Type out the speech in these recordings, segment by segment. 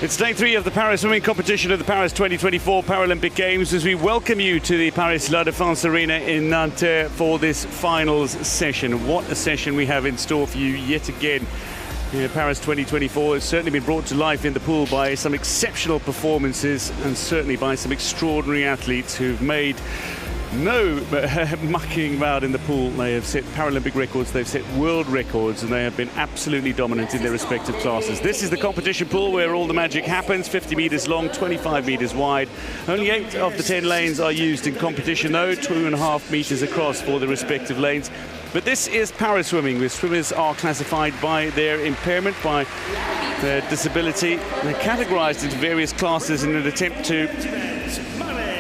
It's day 3 of the Paris swimming competition of the Paris 2024 Paralympic Games as we welcome you to the Paris Stade de France Arena in Nanterre for this finals session. What a session we have in store for you yet again. Paris 2024 has certainly been brought to life in the pool by some exceptional performances and certainly by some extraordinary athletes who've made no mucking about in the pool. They have set Paralympic records, they've set world records, and they have been absolutely dominant in their respective classes. This is the competition pool where all the magic happens, 50 meters long, 25 meters wide. Only 8 of the 10 lanes are used in competition though, 2.5 meters across for the respective lanes. But this is para swimming, where swimmers are classified by their impairment, by their disability. They're categorized into various classes in an attempt to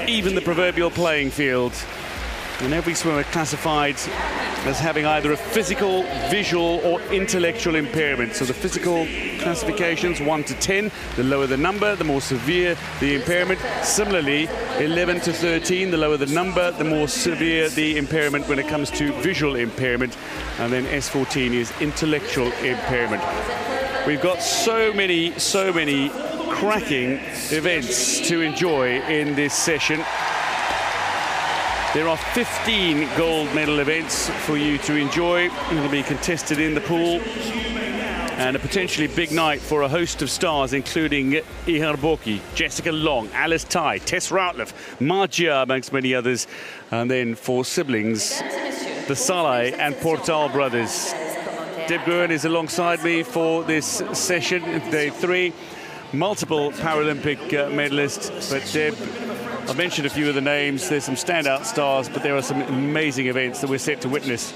even the proverbial playing field. And every swimmer classified as having either a physical, visual or intellectual impairment. So the physical classifications 1 to 10, the lower the number, the more severe the impairment. Similarly, 11 to 13, the lower the number, the more severe the impairment when it comes to visual impairment. And then S14 is intellectual impairment. We've got so many cracking events to enjoy in this session. There are 15 gold medal events for you to enjoy. It'll be contested in the pool. And a potentially big night for a host of stars, including Ihar Boki, Jessica Long, Alice Tai, Tess Routliffe, Margia, amongst many others. And then for siblings, the Saleh and Portal brothers. Deb Guerin is alongside me for this session, day 3. Multiple Paralympic medalists, but Deb, I've mentioned a few of the names. There's some standout stars, but there are some amazing events that we're set to witness.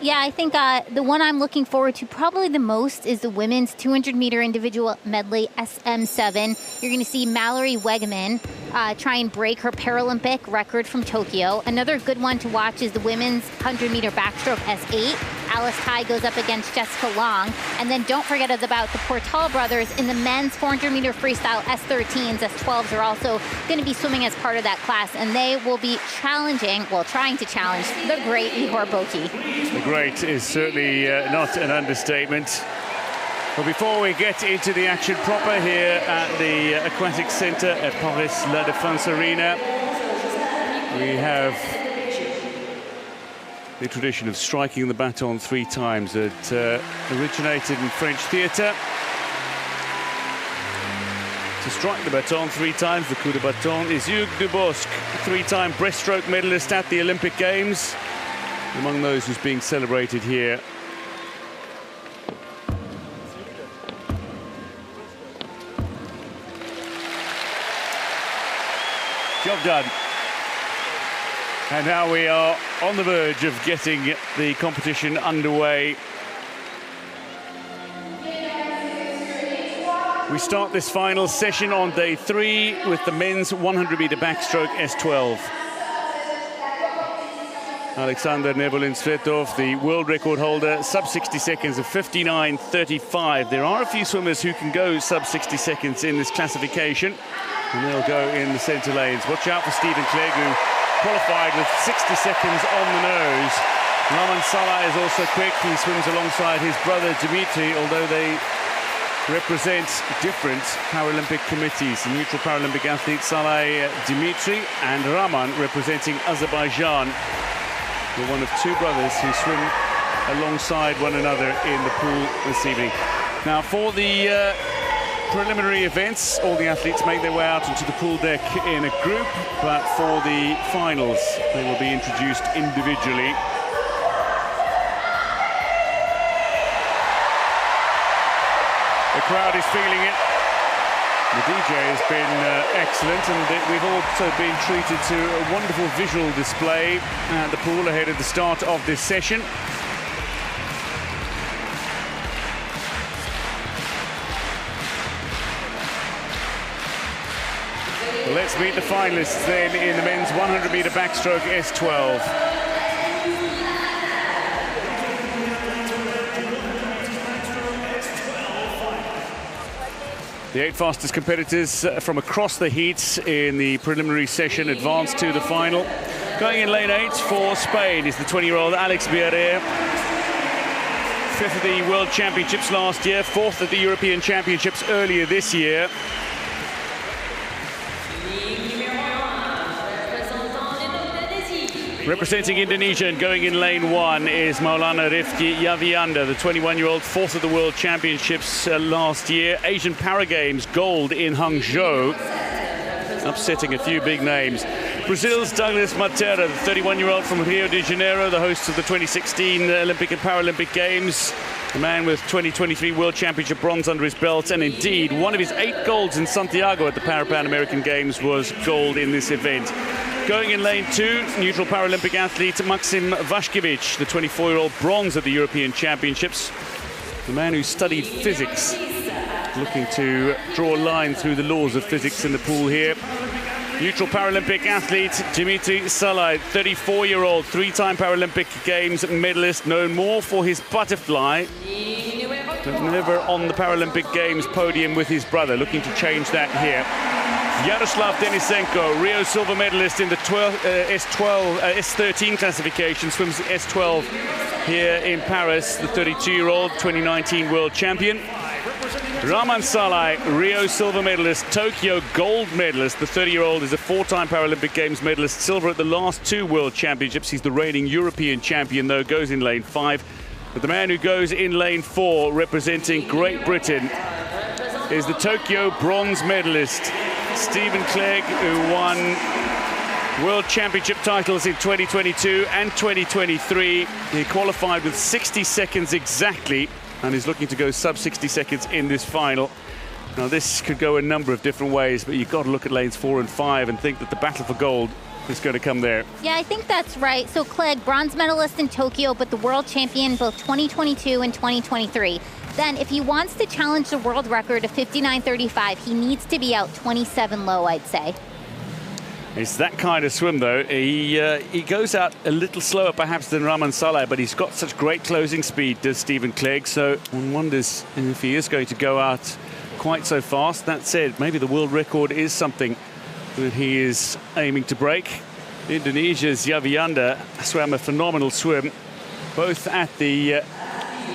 Yeah, I think the one I'm looking forward to probably the most is the women's 200-meter individual medley SM7. You're going to see Mallory Wegman try and break her Paralympic record from Tokyo. Another good one to watch is the women's 100-meter backstroke S8. Alice Tai goes up against Jessica Long. And then don't forget about the Portal brothers in the men's 400-meter freestyle S13s. S12s are also going to be swimming as part of that class. And they will be trying to challenge the great Ihar Boki. The great is certainly not an understatement. But before we get into the action proper here at the Aquatic Centre at Paris Stade de France Arena, we have the tradition of striking the baton 3 times. It originated in French theatre. To strike the baton 3 times, the coup de baton is Hugues Dubosc, 3-time breaststroke medalist at the Olympic Games, among those who's being celebrated here. Job done. And now we are on the verge of getting the competition underway. We start this final session on day 3 with the men's 100-meter backstroke S12. Alexander Nevolin-Svetov, the world record holder, sub 60 seconds of 59.35. There are a few swimmers who can go sub 60 seconds in this classification, and they'll go in the center lanes. Watch out for Stephen Clegg, who qualified with 60 seconds on the nose. Raman Salah is also quick. He swims alongside his brother Dimitri, although they represent different Paralympic committees. The neutral Paralympic athlete Salah Dimitri and Raman representing Azerbaijan. We're one of 2 brothers who swim alongside one another in the pool this evening. Now for the preliminary events, all the athletes make their way out into the pool deck in a group, but for the finals they will be introduced individually. The crowd is feeling it. The DJ has been excellent, and we've also been treated to a wonderful visual display at the pool ahead of the start of this session. Well, let's meet the finalists then in the men's 100-meter backstroke S12. The 8 fastest competitors from across the heats in the preliminary session advance to the final. Going in lane 8 for Spain is the 20-year-old Alex Villarreal. 5th at the World Championships last year, 4th at the European Championships earlier this year. Representing Indonesia and going in lane 1 is Maulana Rifki Yavianda, the 21-year-old, 4th at the World Championships last year. Asian Para Games gold in Hangzhou, upsetting a few big names. Brazil's Douglas Matera, the 31-year-old from Rio de Janeiro, the host of the 2016 Olympic and Paralympic Games. A man with 2023 World Championship bronze under his belt, and indeed one of his 8 golds in Santiago at the Pan American Games was gold in this event. Going in lane 2, neutral Paralympic athlete Maxim Vashkevich, the 24-year-old, bronze at the European Championships. The man who studied physics, looking to draw a line through the laws of physics in the pool here. Neutral Paralympic athlete Dimitri Salai, 34-year-old, 3-time Paralympic Games medalist, known more for his butterfly, but never on the Paralympic Games podium with his brother, looking to change that here. Yaroslav Denisenko, Rio silver medalist in the S13 classification, swims the S12 here in Paris, the 32-year-old, 2019 world champion. Raman Salai, Rio silver medalist, Tokyo gold medalist. The 30-year-old is a 4-time Paralympic Games medalist, silver at the last 2 World Championships. He's the reigning European champion, though, goes in lane 5. But the man who goes in lane 4, representing Great Britain, is the Tokyo bronze medalist, Stephen Clegg, who won World Championship titles in 2022 and 2023. He qualified with 60 seconds exactly, and is looking to go sub 60 seconds in this final. Now, this could go a number of different ways, but you've got to look at lanes 4 and 5 and think that the battle for gold is going to come there. Yeah, I think that's right. So Clegg, bronze medalist in Tokyo, but the world champion both 2022 and 2023. Then, if he wants to challenge the world record of 59.35, he needs to be out 27 low, I'd say. It's that kind of swim, though. He goes out a little slower, perhaps, than Raman Saleh, but he's got such great closing speed, does Stephen Clegg. So one wonders if he is going to go out quite so fast. That said, maybe the world record is something that he is aiming to break. Indonesia's Yavianda swam a phenomenal swim, both at the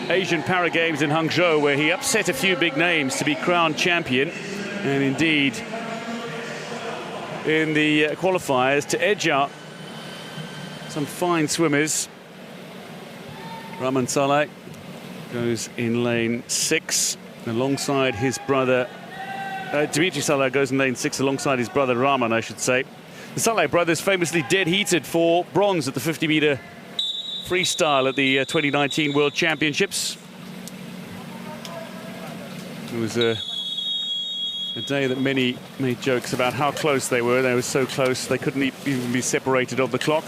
Asian Para Games in Hangzhou, where he upset a few big names to be crowned champion, and indeed in the qualifiers to edge out some fine swimmers. Raman Saleh goes in lane 6 alongside his brother. Dimitri Saleh goes in lane 6 alongside his brother Raman, I should say. The Saleh brothers famously dead heated for bronze at the 50-meter freestyle at the 2019 World Championships. It was a day that many made jokes about how close they were. They were so close they couldn't even be separated on the clock.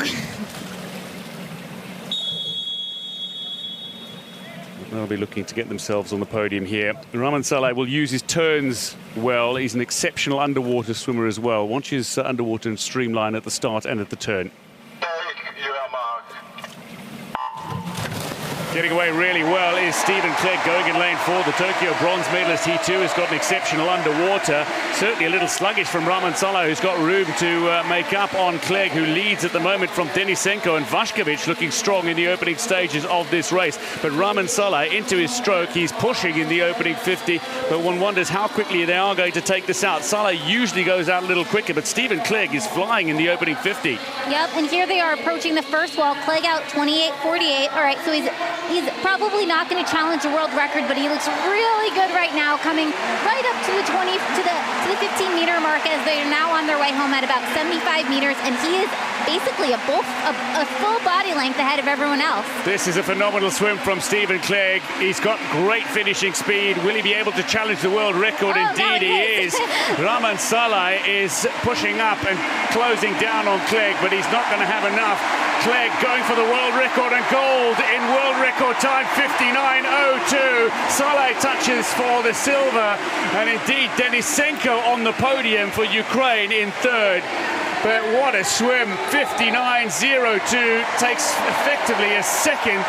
They'll be looking to get themselves on the podium here. Raman Saleh will use his turns well. He's an exceptional underwater swimmer as well. Watches underwater and streamline at the start and at the turn. Getting away really well is Stephen Clegg, going in lane 4. The Tokyo bronze medalist, he too has got an exceptional underwater. Certainly a little sluggish from Raman Saleh, who's got room to make up on Clegg, who leads at the moment from Denisenko, and Vashkevich looking strong in the opening stages of this race. But Raman Saleh into his stroke, he's pushing in the opening 50, but one wonders how quickly they are going to take this out. Saleh usually goes out a little quicker, but Stephen Clegg is flying in the opening 50. Yep, and here they are approaching the first wall. Clegg out 28.48. All right, so he's probably not going to challenge the world record, but he looks really good right now, coming right up to the 15-meter mark as they are now on their way home at about 75 meters, and he is basically a full body length ahead of everyone else. This is a phenomenal swim from Stephen Clegg. He's got great finishing speed. Will he be able to challenge the world record? Indeed he is. Raman Saleh is pushing up and closing down on Clegg, but he's not going to have enough. Clegg going for the world record and gold in world record time, 59.02. Saleh touches for the silver, and indeed Denisenko on the podium for Ukraine in third. But what a swim, 59.02, takes effectively a second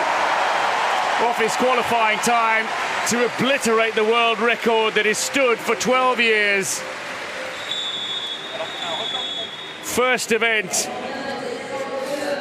off his qualifying time to obliterate the world record that has stood for 12 years. First event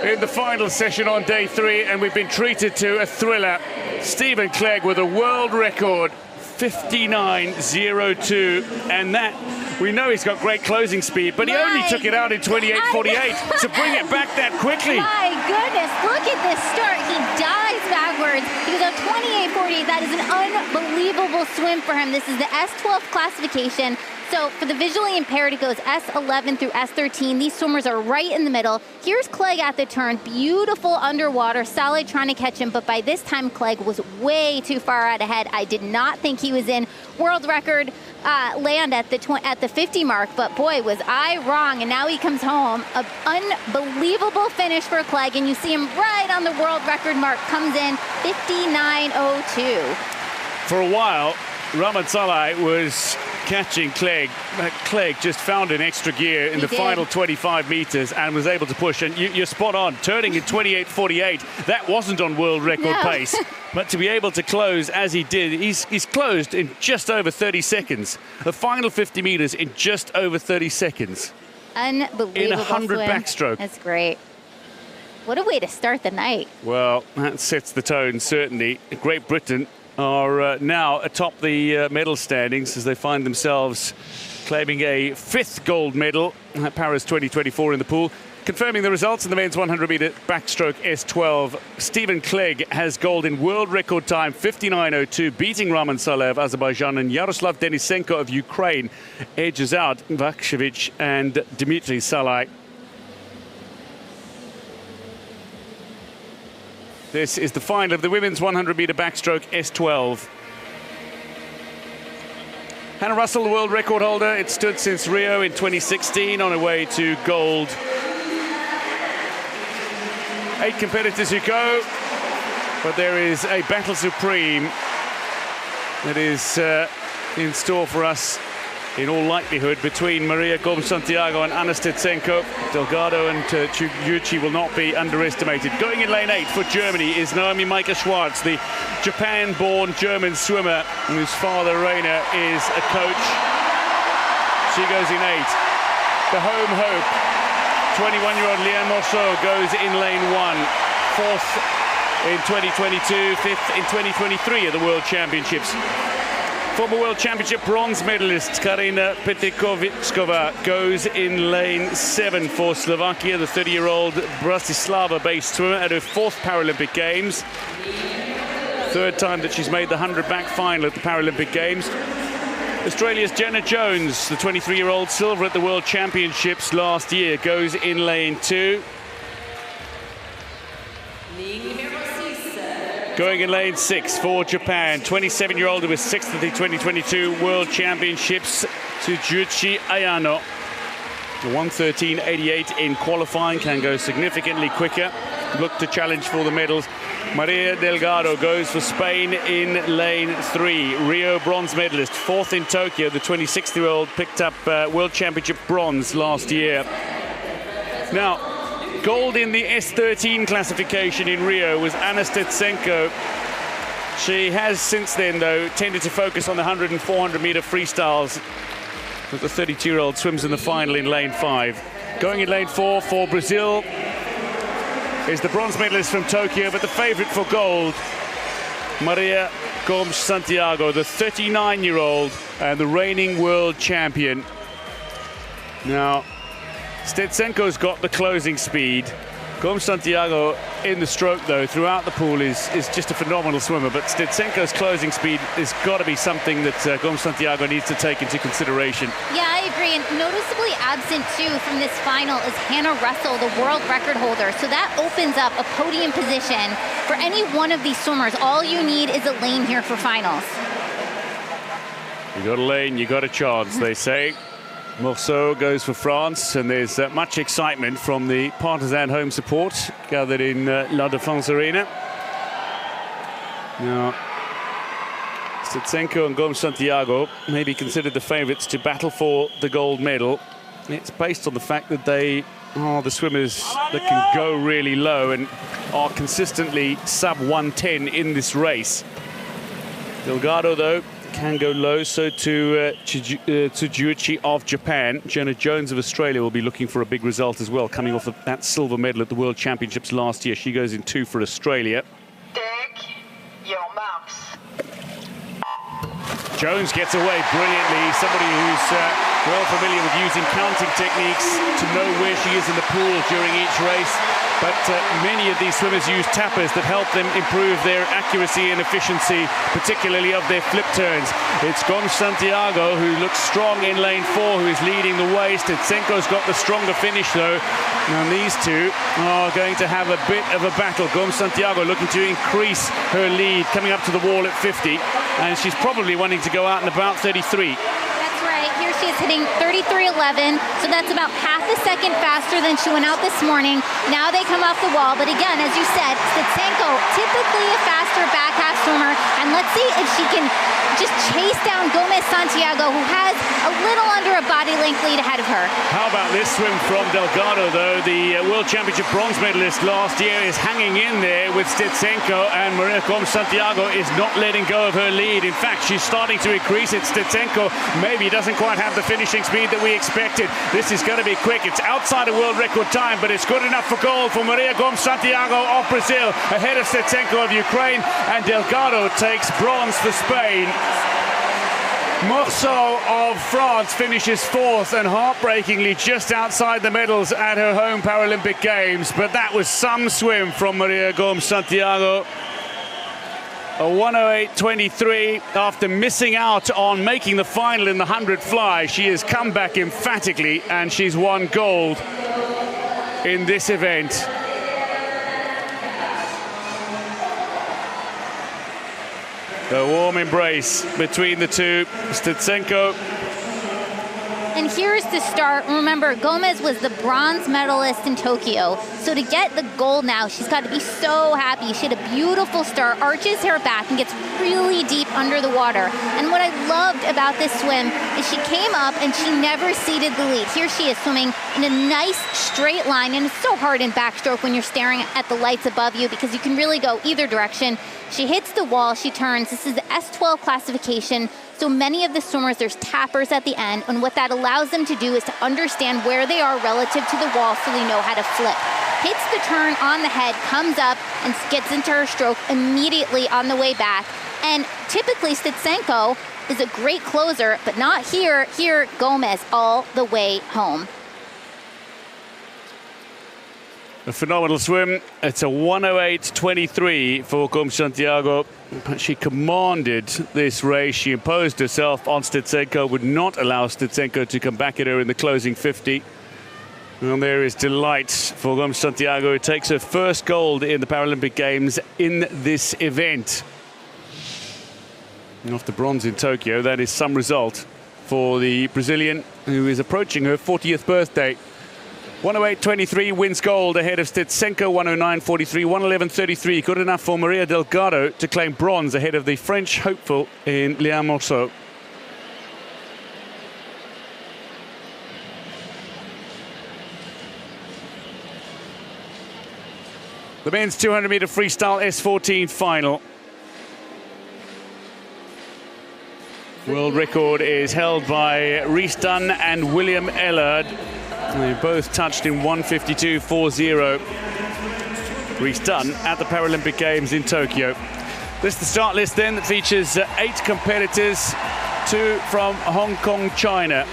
in the final session on day 3, and we've been treated to a thriller. Stephen Clegg with a world record, 59.02, and that, we know he's got great closing speed, but he only took it out in 28.48 to bring it back that quickly. My goodness, look at this start. He dives backwards. He goes up 28.48. That is an unbelievable swim for him. This is the S12 classification. So for the visually impaired, it goes S11 through S13. These swimmers are right in the middle. Here's Clegg at the turn. Beautiful underwater. Saleh trying to catch him, but by this time, Clegg was way too far out ahead. I did not think he was in world record land at the 50 mark, but boy, was I wrong. And now he comes home. An unbelievable finish for Clegg, and you see him right on the world record mark. Comes in 59.02. For a while, Rahman Saleh was catching Clegg. Clegg just found an extra gear in the final 25 meters and was able to push. And you're spot on, turning in 28.48. That wasn't on world record pace. But to be able to close as he did, he's closed in just over 30 seconds. The final 50 meters in just over 30 seconds. Unbelievable in 100 swim. backstroke. That's great. What a way to start the night. Well, that sets the tone, certainly. Great Britain are now atop the medal standings as they find themselves claiming a 5th gold medal at Paris 2024 in the pool. Confirming the results in the men's 100-meter backstroke S12, Stephen Clegg has gold in world record time, 59.02, beating Rahman Saleh of Azerbaijan, and Yaroslav Denisenko of Ukraine edges out Vakshevich and Dmitry Saleh. This is the final of the women's 100-meter backstroke S12. Hannah Russell, the world record holder. It stood since Rio in 2016 on her way to gold. 8 competitors who go, but there is a battle supreme that is in store for us in all likelihood between Maria Gomes-Santiago and Anna Stetsenko. Delgado and Chuguchi will not be underestimated. Going in lane 8 for Germany is Naomi Maika Schwarz, the Japan-born German swimmer whose father, Rainer, is a coach. She goes in 8. The home hope, 21-year-old Liane Morceau, goes in lane 1. 4th in 2022, 5th in 2023 at the World Championships. Former World Championship bronze medalist Karina Petikovičková goes in lane 7 for Slovakia, the 30-year-old Bratislava-based swimmer at her 4th Paralympic Games. 3rd time that she's made the 100 back final at the Paralympic Games. Australia's Jenna Jones, the 23-year-old silver at the World Championships last year, goes in lane 2. Going in lane 6 for Japan, 27-year-old who was 6th at the 2022 World Championships, Tsujuchi Ayano. 1:13.88 in qualifying, can go significantly quicker. Look to challenge for the medals. Maria Delgado goes for Spain in lane 3. Rio bronze medalist, 4th in Tokyo. The 26-year-old picked up World Championship bronze last year. Now, gold in the S13 classification in Rio was Anna Stetsenko. She has since then, though, tended to focus on the 100 and 400-meter freestyles. But the 32-year-old swims in the final in lane 5. Going in lane 4 for Brazil is the bronze medalist from Tokyo, but the favorite for gold, Maria Gomes-Santiago, the 39-year-old and the reigning world champion. Now, Stetsenko's got the closing speed. Gomes-Santiago in the stroke, though, throughout the pool is just a phenomenal swimmer. But Stetsenko's closing speed has got to be something that Gomes-Santiago needs to take into consideration. Yeah, I agree. And noticeably absent, too, from this final is Hannah Russell, the world record holder. So that opens up a podium position for any one of these swimmers. All you need is a lane here for finals. You got a lane, you got a chance, they say. Morceau goes for France, and there's much excitement from the partisan home support gathered in La Défense Arena. Now, Stetsenko and Gomes-Santiago may be considered the favourites to battle for the gold medal. It's based on the fact that they are the swimmers that can go really low and are consistently sub 110 in this race. Delgado, though, can go low. So to Tsujuichi of Japan. Jenna Jones of Australia will be looking for a big result as well, coming off of that silver medal at the World Championships last year. She goes in 2 for Australia. Take your marks. Jones gets away brilliantly. Somebody who's well familiar with using counting techniques to know where she is in the pool during each race. But many of these swimmers use tappers that help them improve their accuracy and efficiency, particularly of their flip turns. It's Gomes Santiago, who looks strong in lane 4, who is leading the way. Stitsenko's got the stronger finish, though. And these two are going to have a bit of a battle. Gomes Santiago looking to increase her lead, coming up to the wall at 50. And she's probably wanting to go out in about 33. Here she is hitting 33.11, so that's about half a second faster than she went out this morning. Now they come off the wall, but again, as you said, Stitsenko, typically a faster back half swimmer, and let's see if she can just chase down Gomes Santiago, who has a little under a body length lead ahead of her. How about this swim from Delgado, though? The World Championship bronze medalist last year is hanging in there with Stitsenko, and Maria Gomes Santiago is not letting go of her lead. In fact, she's starting to increase it. Stitsenko maybe doesn't quite have the finishing speed that we expected. This is going to be quick. It's outside of world record time, but it's good enough for gold for Maria Gomes Santiago of Brazil, ahead of Stitsenko of Ukraine, and Delgado takes bronze for Spain. Morceau of France finishes 4th and heartbreakingly just outside the medals at her home Paralympic Games, but that was some swim from Maria Gomes Santiago. A 1:08.23 after missing out on making the final in the 100 fly. She has come back emphatically, and she's won gold in this event. A warm embrace between the two. Stitsenko. And here's the start. Remember, Gomes was the bronze medalist in Tokyo. So to get the gold now, she's got to be so happy. She had a beautiful start, arches her back, and gets really deep under the water. And what I loved about this swim is she came up and she never ceded the lead. Here she is swimming in a nice straight line, and it's so hard in backstroke when you're staring at the lights above you because you can really go either direction. She hits the wall, she turns. This is the S12 classification. So many of the swimmers, there's tappers at the end, and what that allows them to do is to understand where they are relative to the wall so they know how to flip. Hits the turn on the head, comes up, and gets into her stroke immediately on the way back. And typically, Stitsenko is a great closer, but not here. Here, Gomes all the way home. A phenomenal swim. It's a 1:08.23 for Gomes Santiago. She commanded this race. She imposed herself on Stitsenko, would not allow Stitsenko to come back at her in the closing 50. And there is delight for Gomes Santiago, who takes her first gold in the Paralympic Games in this event. And after bronze in Tokyo, that is some result for the Brazilian, who is approaching her 40th birthday. 1:08.23 wins gold ahead of Stitsenko, 1:09.43, 1:11.33. Good enough for Maria Delgado to claim bronze ahead of the French hopeful in Léa Morceau. The men's 200-meter freestyle S14 final. World record is held by Rhys Dunn and William Ellard. They both touched in 1:52.40. Rhys Dunn at the Paralympic Games in Tokyo. This is the start list then that features 8 competitors, 2 from Hong Kong, China.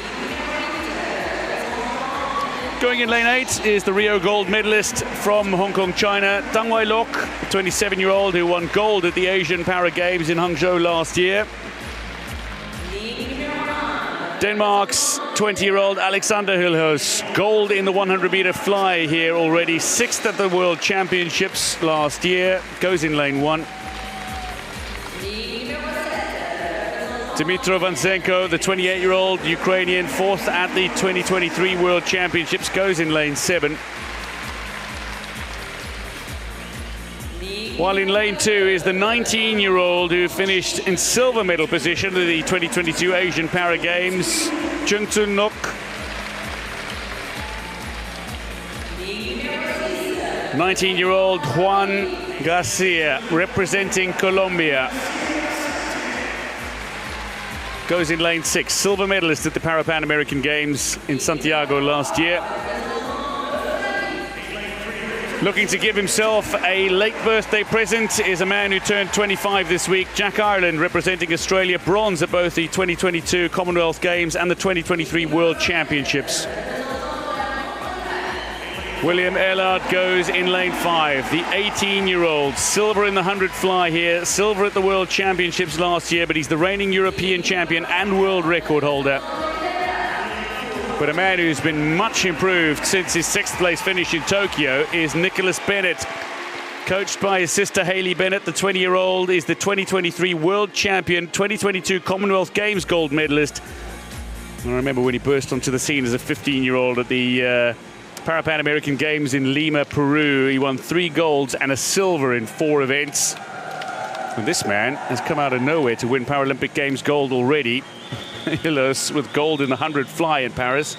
Going in lane 8 is the Rio gold medalist from Hong Kong, China, Tang Wai Lok, a 27-year-old who won gold at the Asian Para Games in Hangzhou last year. Denmark's 20-year-old Alexander Hylhus, gold in the 100-meter fly here already, 6th at the World Championships last year, goes in lane 1. Dmytro Vanzenko, the 28-year-old Ukrainian, 4th at the 2023 World Championships, goes in lane 7. While in lane 2 is the 19-year-old who finished in silver medal position at the 2022 Asian Para Games, Chung Tun Nok. 19-year-old Juan Garcia representing Colombia. goes in lane 6. Silver medalist at the Pan American Games in Santiago last year. Looking to give himself a late birthday present is a man who turned 25 this week, Jack Ireland, representing Australia, bronze at both the 2022 Commonwealth Games and the 2023 World Championships. William Ellard goes in lane 5, the 18-year-old. Silver in the 100 fly here, silver at the World Championships last year, but he's the reigning European champion and world record holder. But a man who's been much improved since his 6th place finish in Tokyo is Nicholas Bennett. Coached by his sister Hayley Bennett, the 20-year-old is the 2023 World Champion, 2022 Commonwealth Games gold medalist. I remember when he burst onto the scene as a 15-year-old at the Pan American Games in Lima, Peru. He won 3 golds and a silver in 4 events. And this man has come out of nowhere to win Paralympic Games gold already. Hilos with gold in the 100 fly in Paris.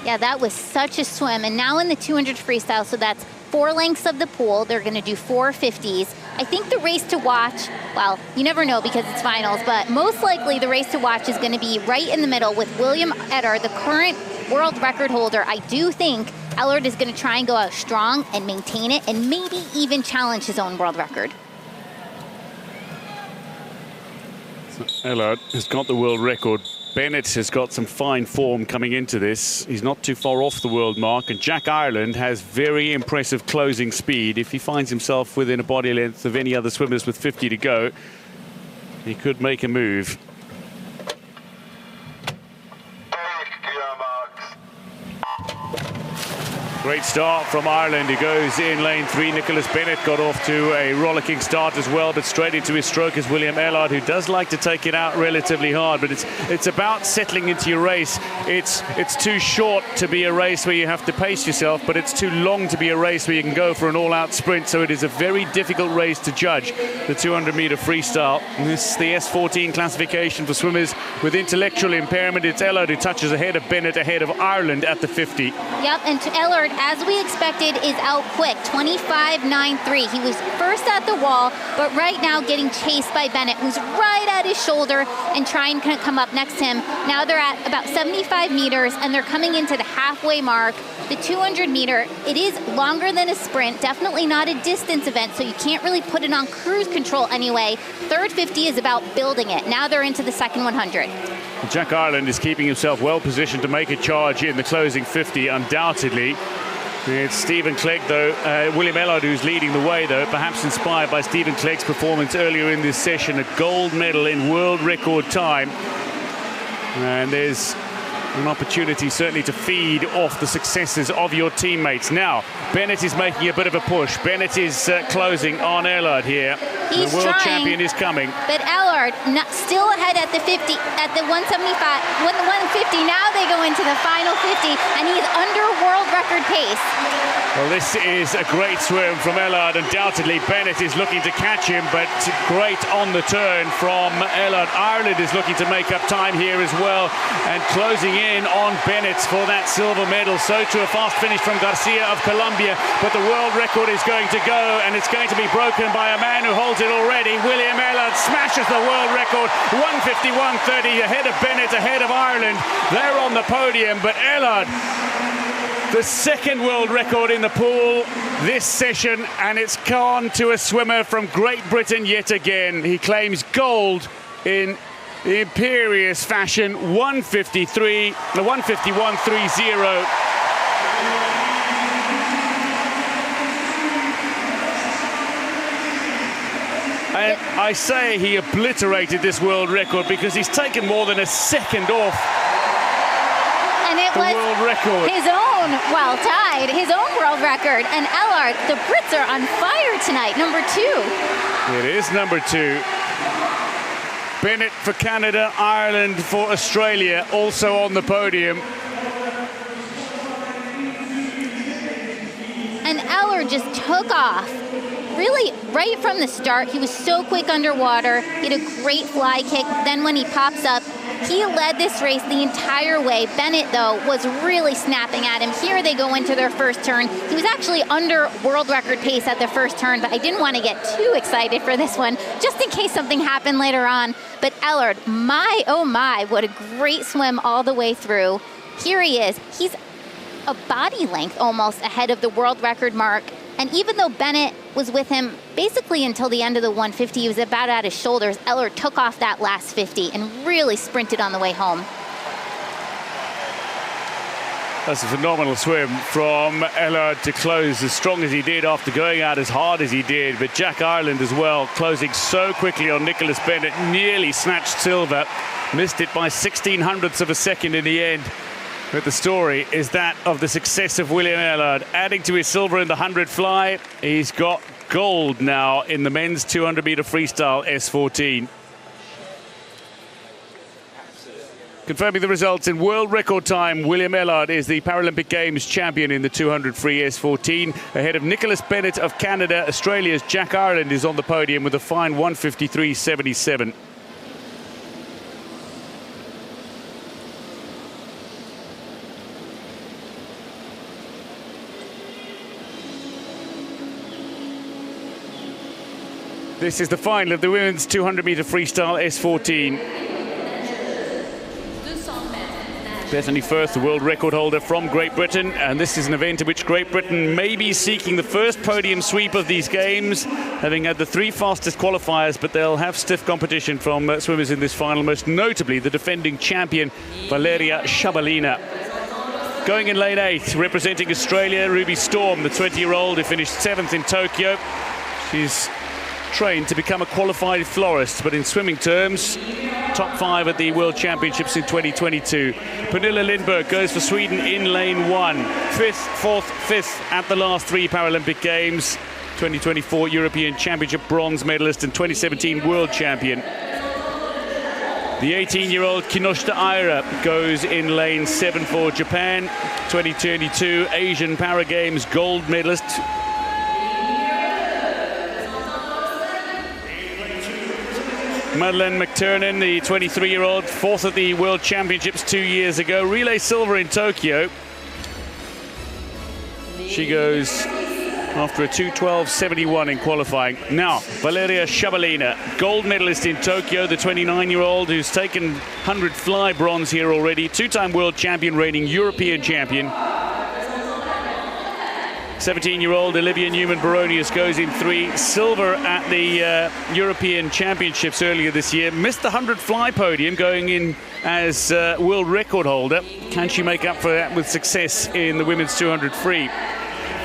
Yeah, that was such a swim. And now in the 200 freestyle, so that's 4 lengths of the pool. They're going to do 4 50s. I think the race to watch, well, you never know because it's finals, but most likely the race to watch is going to be right in the middle with William Ellard, the current world record holder. I do think Ellard is going to try and go out strong and maintain it and maybe even challenge his own world record. So Ellard has got the world record. Bennett has got some fine form coming into this. He's not too far off the world mark, and Jack Ireland has very impressive closing speed. If he finds himself within a body length of any other swimmers with 50 to go, he could make a move. Great start from Ireland, who goes in lane 3. Nicholas Bennett got off to a rollicking start as well, but straight into his stroke is William Ellard, who does like to take it out relatively hard, but it's about settling into your race. It's too short to be a race where you have to pace yourself, but it's too long to be a race where you can go for an all-out sprint, so it is a very difficult race to judge, the 200-meter freestyle. And this is the S14 classification for swimmers with intellectual impairment. It's Ellard who touches ahead of Bennett, ahead of Ireland at the 50. Yep, and Ellard, as we expected, is out quick, 25.93. He was first at the wall, but right now getting chased by Bennett, who's right at his shoulder and trying to come up next to him. Now they're at about 75 meters, and they're coming into the halfway mark. The 200-meter, it is longer than a sprint, definitely not a distance event, so you can't really put it on cruise control anyway. Third 50 is about building it. Now they're into the second 100. Jack Ireland is keeping himself well positioned to make a charge in the closing 50, undoubtedly. It's Stephen Clegg, though. William Ellard, who's leading the way, though, perhaps inspired by Stephen Clegg's performance earlier in this session, a gold medal in world record time. And there's an opportunity certainly to feed off the successes of your teammates. Now, Bennett is making a bit of a push. Bennett is closing on Ellard here. He's the world trying, champion is coming. But Ellard still ahead at the 50, at the 175, 150. Now they go into the final 50, and he's under world record pace. Well, this is a great swim from Ellard. Undoubtedly, Bennett is looking to catch him, but great on the turn from Ellard. Ireland is looking to make up time here as well, and closing in on Bennett for that silver medal. So to a fast finish from Garcia of Colombia, but the world record is going to go, and it's going to be broken by a man who holds it already. William Ellard smashes the world record, 151.30, ahead of Bennett, ahead of Ireland. They're on the podium, but Ellard, the second world record in the pool this session, and it's gone to a swimmer from Great Britain yet again. He claims gold in imperious fashion, 151.30. And I say he obliterated this world record because he's taken more than a second off. And it was world record. His own, well, tied, his own world record. And Ellard, the Brits are on fire tonight, number 2. It is number 2. Bennett for Canada, Ireland for Australia, also on the podium. And Ellard just took off. Really, right from the start, he was so quick underwater. He had a great fly kick. Then when he pops up, He led this race the entire way. Bennett, though, was really snapping at him. Here they go into their first turn. He was actually under world record pace at the first turn, but I didn't want to get too excited for this one, just in case something happened later on. But Ellard, my, oh my, what a great swim all the way through. Here he is. He's a body length almost ahead of the world record mark. And even though Bennett was with him basically until the end of the 150, he was about at his shoulders, Ellard took off that last 50 and really sprinted on the way home. That's a phenomenal swim from Ellard to close as strong as he did after going out as hard as he did. But Jack Ireland as well, closing so quickly on Nicholas Bennett, nearly snatched silver. Missed it by 1600ths of a second in the end. But the story is that of the success of William Ellard, adding to his silver in the 100 fly. He's got gold now in the men's 200-meter freestyle S14. Confirming the results in world record time, William Ellard is the Paralympic Games champion in the 200 free S14, ahead of Nicholas Bennett of Canada. Australia's Jack Ireland is on the podium with a fine 153.77. This is the final of the women's 200-meter freestyle S14. Bethany Firth, the world record holder from Great Britain, and this is an event in which Great Britain may be seeking the first podium sweep of these games, having had the 3 fastest qualifiers, but they'll have stiff competition from swimmers in this final, most notably the defending champion Valeria Shabalina. Going in lane 8, representing Australia, Ruby Storm, the 20-year-old who finished 7th in Tokyo. She's trained to become a qualified florist, but in swimming terms, top 5 at the World Championships in 2022. Pernilla Lindberg goes for Sweden in lane 1. 5th, 4th, 5th at the last 3 Paralympic Games. 2024 European Championship bronze medalist and 2017 World Champion. The 18-year-old Kinoshita Aira goes in lane 7 for Japan. 2022 Asian Para Games gold medalist. Madeleine McTernan, the 23-year-old, 4th at the World Championships 2 years ago. Relay silver in Tokyo. She goes after a 2:12.71 in qualifying. Now, Valeria Shabalina, gold medalist in Tokyo, the 29-year-old who's taken 100 fly bronze here already. 2-time world champion, reigning European champion. 17-year-old Olivia Newman-Baronius goes in 3, silver at the European Championships earlier this year. Missed the 100 fly podium, going in as world record holder. Can she make up for that with success in the women's 200 free?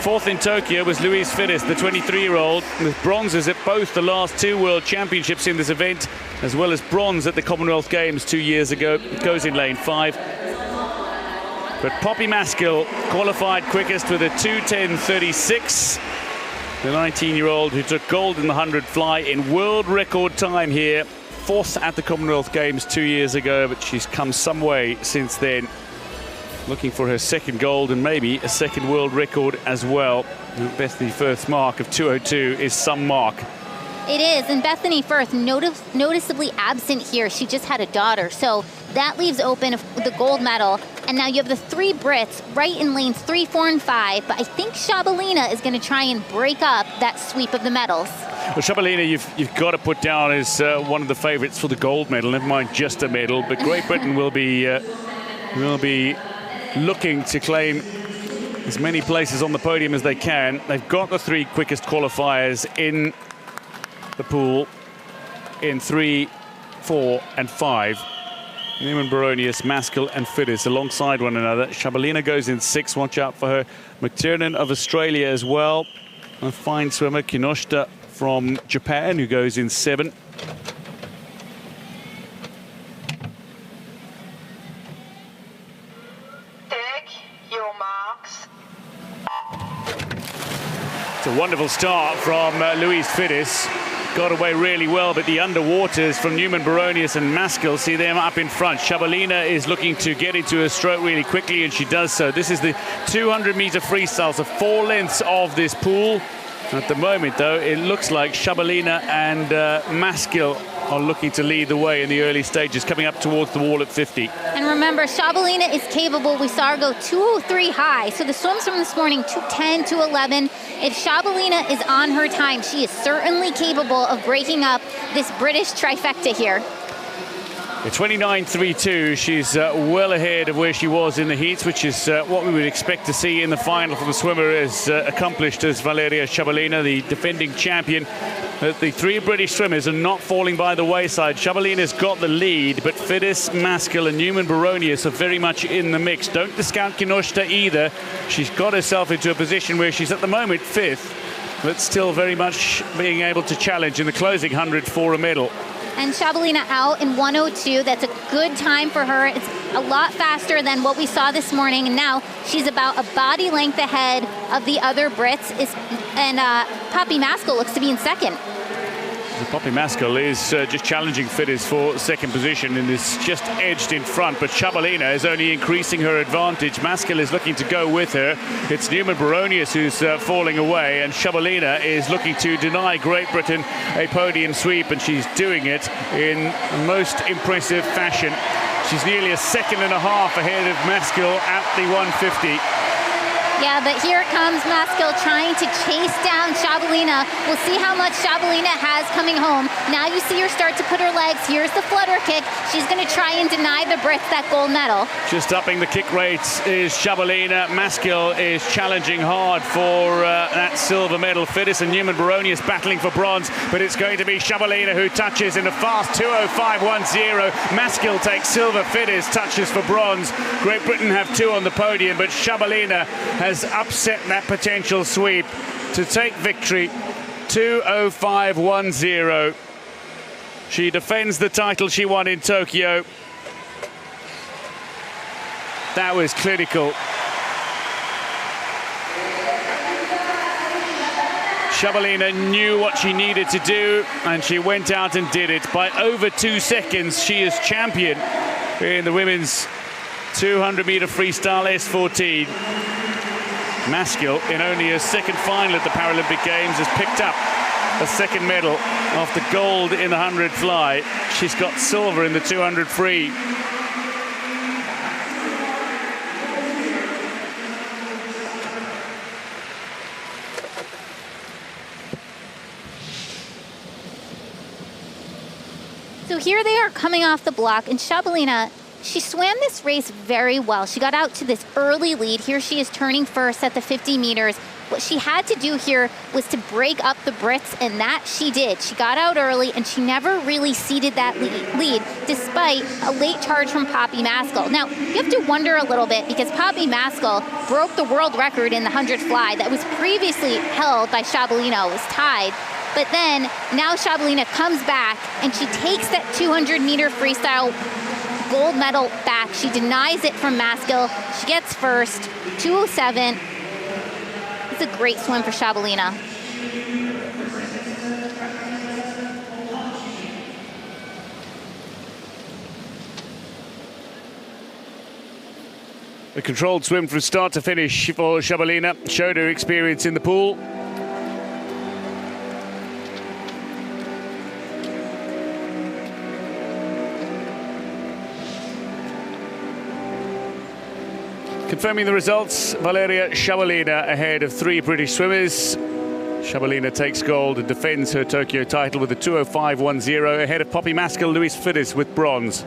4th in Tokyo was Louise Fides, the 23-year-old, with bronzes at both the last 2 World Championships in this event, as well as bronze at the Commonwealth Games 2 years ago. Goes in lane 5. But Poppy Maskell qualified quickest with a 2:10.36. The 19-year-old who took gold in the 100 fly in world record time here. 4th at the Commonwealth Games 2 years ago, but she's come some way since then. Looking for her 2nd gold and maybe a 2nd world record as well. Bethany Firth's mark of 2:02 is some mark. It is, and Bethany Firth noticeably absent here. She just had a daughter, so that leaves open the gold medal. And now you have the 3 Brits right in lanes 3, 4, and 5. But I think Shabalina is going to try and break up that sweep of the medals. Well, Shabalina, you've got to put down as one of the favourites for the gold medal. Never mind just a medal, but Great Britain will be looking to claim as many places on the podium as they can. They've got the 3 quickest qualifiers in the pool in 3, 4, and 5. Newman-Baronius, Maskell and Fides alongside one another. Shabalina goes in 6, watch out for her. McTernan of Australia as well. A fine swimmer, Kinoshita from Japan, who goes in 7. Take your marks. It's a wonderful start from Louise Fides. Got away really well, but the underwaters from Newman-Baronius and Maskell, see them up in front. Shabalina is looking to get into her stroke really quickly, and she does so. This is the 200-meter freestyle, so 4 lengths of this pool. At the moment, though, it looks like Shabalina and Maskell are looking to lead the way in the early stages, coming up towards the wall at 50. And remember, Shabalina is capable. We saw her go 2:03 high. So the swims from this morning, 2:10, 2:11. If Shabalina is on her time, she is certainly capable of breaking up this British trifecta here. At 29.32, she's well ahead of where she was in the heats, which is what we would expect to see in the final from a swimmer as accomplished as Valeria Shabalina, the defending champion. The three British swimmers are not falling by the wayside. Shabalina's got the lead, but Fides, Maskell and Newman Baronius are very much in the mix. Don't discount Kinoshita either. She's got herself into a position where she's at the moment 5th, but still very much being able to challenge in the closing 100 for a medal. And Shabalina out in 1:02. That's a good time for her. It's a lot faster than what we saw this morning. And now she's about a body length ahead of the other Brits. And Poppy Maskell looks to be in second. Poppy Maskell is just challenging Fides for second position and is just edged in front, but Shabalina is only increasing her advantage. Maskell is looking to go with her. It's Newman Baronius who's falling away, and Shabalina is looking to deny Great Britain a podium sweep, and she's doing it in most impressive fashion. She's nearly a second and a half ahead of Maskell at the 150. Yeah, but here comes Maskell trying to chase down Shabalina. We'll see how much Shabalina has coming home. Now you see her start to put her legs. Here's the flutter kick. She's going to try and deny the Brits that gold medal. Just upping the kick rates is Shabalina. Maskell is challenging hard for that silver medal. Fides and Newman Baronius battling for bronze, but it's going to be Shabalina who touches in a fast 2:05.10. Maskell takes silver. Fides touches for bronze. Great Britain have 2 on the podium, but Shabalina has upset that potential sweep to take victory. 2:05.10. She defends the title she won in Tokyo. That was clinical. Shabalina knew what she needed to do, and she went out and did it. By over 2 seconds, she is champion in the women's 200-meter freestyle S14. Maskell, in only her second final at the Paralympic Games, has picked up a second medal after gold in the 100 fly. She's got silver in the 200 free. So here they are coming off the block, and Shabalina, she swam this race very well. She got out to this early lead. Here she is turning first at the 50 meters. What she had to do here was to break up the Brits, and that she did. She got out early, and she never really ceded that lead, despite a late charge from Poppy Maskell. Now, you have to wonder a little bit, because Poppy Maskell broke the world record in the 100 fly that was previously held by Shabalina. It was tied. But then, now Shabalina comes back, and she takes that 200-meter freestyle gold medal back. She denies it from Maskell. She gets first, 2:07. It's a great swim for Shabalina. A controlled swim from start to finish for Shabalina. Showed her experience in the pool. Confirming the results, Valeria Shabalina ahead of 3 British swimmers. Shabalina takes gold and defends her Tokyo title with a 2:05.10 ahead of Poppy Maskell, Louise Fides with bronze.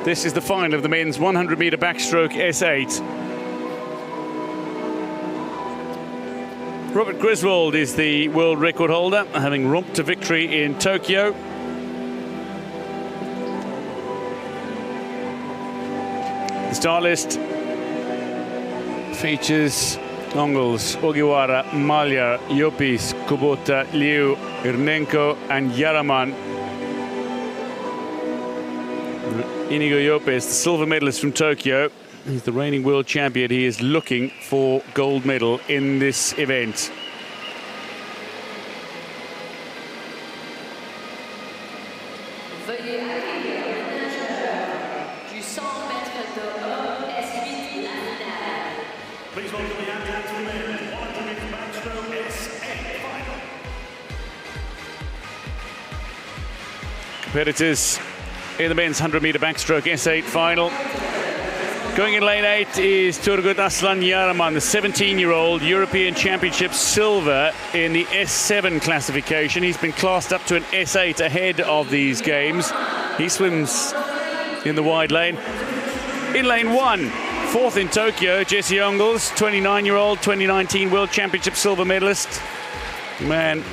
This is the final of the men's 100-meter backstroke S8. Robert Griswold is the world record holder, having romped to victory in Tokyo. The start list features Ongles, Ogiwara, Malia, Yopis, Kubota, Liu, Irnenko and Yaraman. Inigo Yopis, the silver medalist from Tokyo. He's the reigning world champion. He is looking for gold medal in this event. Please welcome the athletes for the men's 100 backstroke S8 final. competitors in the men's 100-meter backstroke S8 final. Going in lane 8 is Turgut Aslan Yaraman, the 17-year-old European Championship silver in the S7 classification. He's been classed up to an S8 ahead of these games. He swims in the wide lane. In lane 1, fourth in Tokyo, Jesse Ongles, 29-year-old, 2019 World Championship silver medalist. Man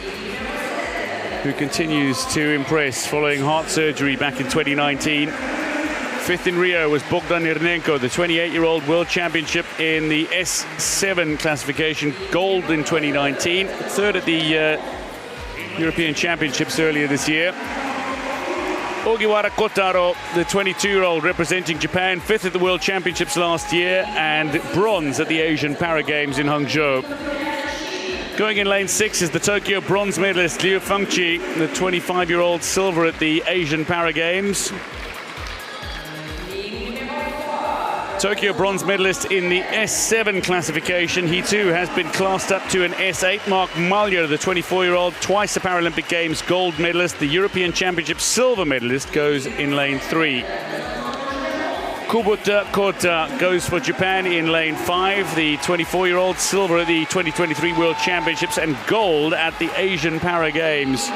who continues to impress following heart surgery back in 2019. Fifth in Rio was Bogdan Irnenko, the 28-year-old World Championship in the S7 classification, gold in 2019. Third at the European Championships earlier this year. Ogiwara Kotaro, the 22-year-old representing Japan, fifth at the World Championships last year and bronze at the Asian Para Games in Hangzhou. Going in lane 6 is the Tokyo bronze medalist Liu Fengqi, the 25-year-old silver at the Asian Para Games. Tokyo bronze medalist in the S7 classification. He too has been classed up to an S8. Mark Maljer, the 24-year-old, twice a Paralympic Games gold medalist. The European Championship silver medalist goes in lane 3. Kubota Kota goes for Japan in lane 5. The 24-year-old, silver at the 2023 World Championships and gold at the Asian Para Games.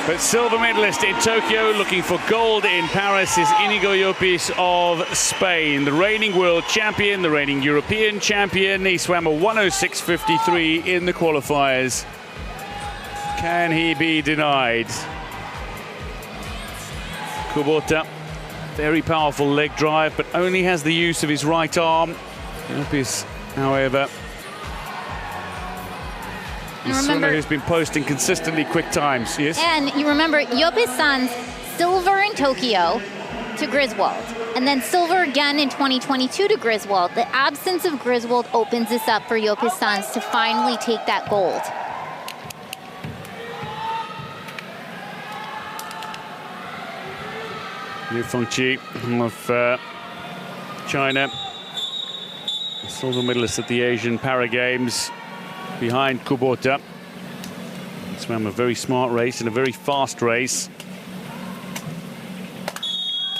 But silver medalist in Tokyo, looking for gold in Paris, is Inigo Llopis of Spain, the reigning world champion, the reigning European champion. He swam a 106.53 in the qualifiers. Can he be denied? Kubota, very powerful leg drive, but only has the use of his right arm. Llopis, however, a swimmer who's been posting consistently quick times. Yes. And you remember Llopis-san's silver in Tokyo to Griswold, and then silver again in 2022 to Griswold. The absence of Griswold opens this up for Llopis-san's to finally take that gold. Liu Fengqi of China, silver medalist at the Asian Para Games, behind Kubota. Swam a very smart race and a very fast race.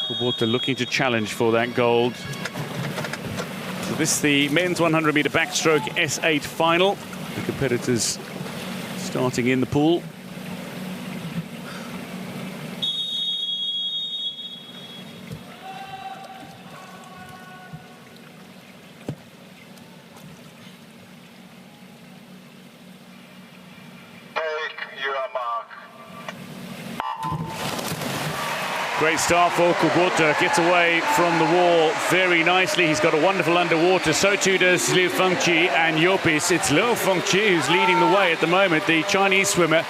Kubota looking to challenge for that gold. So this is the men's 100-meter backstroke S8 final. The competitors starting in the pool. Great start for Kubota, gets away from the wall very nicely. He's got a wonderful underwater, so too does Liu Fengqi and Llopis. It's Liu Fengqi who's leading the way at the moment, the Chinese swimmer.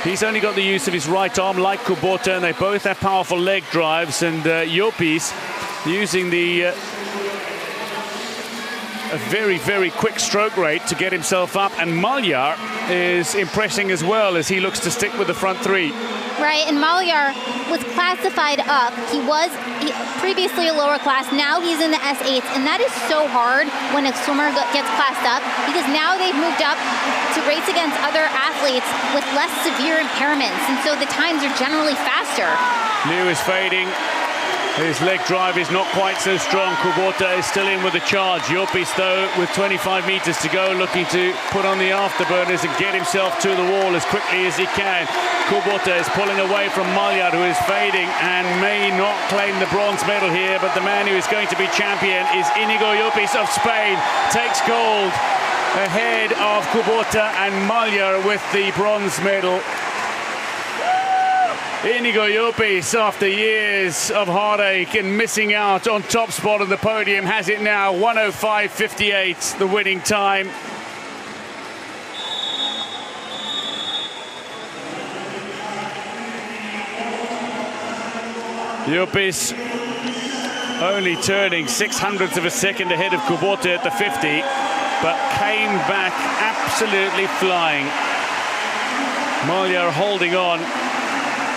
He's only got the use of his right arm like Kubota, and they both have powerful leg drives, and Llopis using the a very, very quick stroke rate to get himself up, and Maljer is impressing as well as he looks to stick with the front three. Right, and Maljer was classified up. He was previously a lower class. Now he's in the S8s, and that is so hard when a swimmer gets classed up, because now they've moved up to race against other athletes with less severe impairments, and so the times are generally faster. Liu is fading. His leg drive is not quite so strong. Kubota is still in with a charge. Llopis, though, with 25 meters to go, looking to put on the afterburners and get himself to the wall as quickly as he can. Kubota is pulling away from Maljer, who is fading and may not claim the bronze medal here, but the man who is going to be champion is Inigo Llopis of Spain. Takes gold ahead of Kubota and Maljer with the bronze medal. Inigo Llopis, after years of heartache and missing out on top spot on the podium, has it now. 105.58, the winning time. Llopis only turning 0.06 of a second ahead of Kubota at the 50, but came back absolutely flying. Maljer holding on.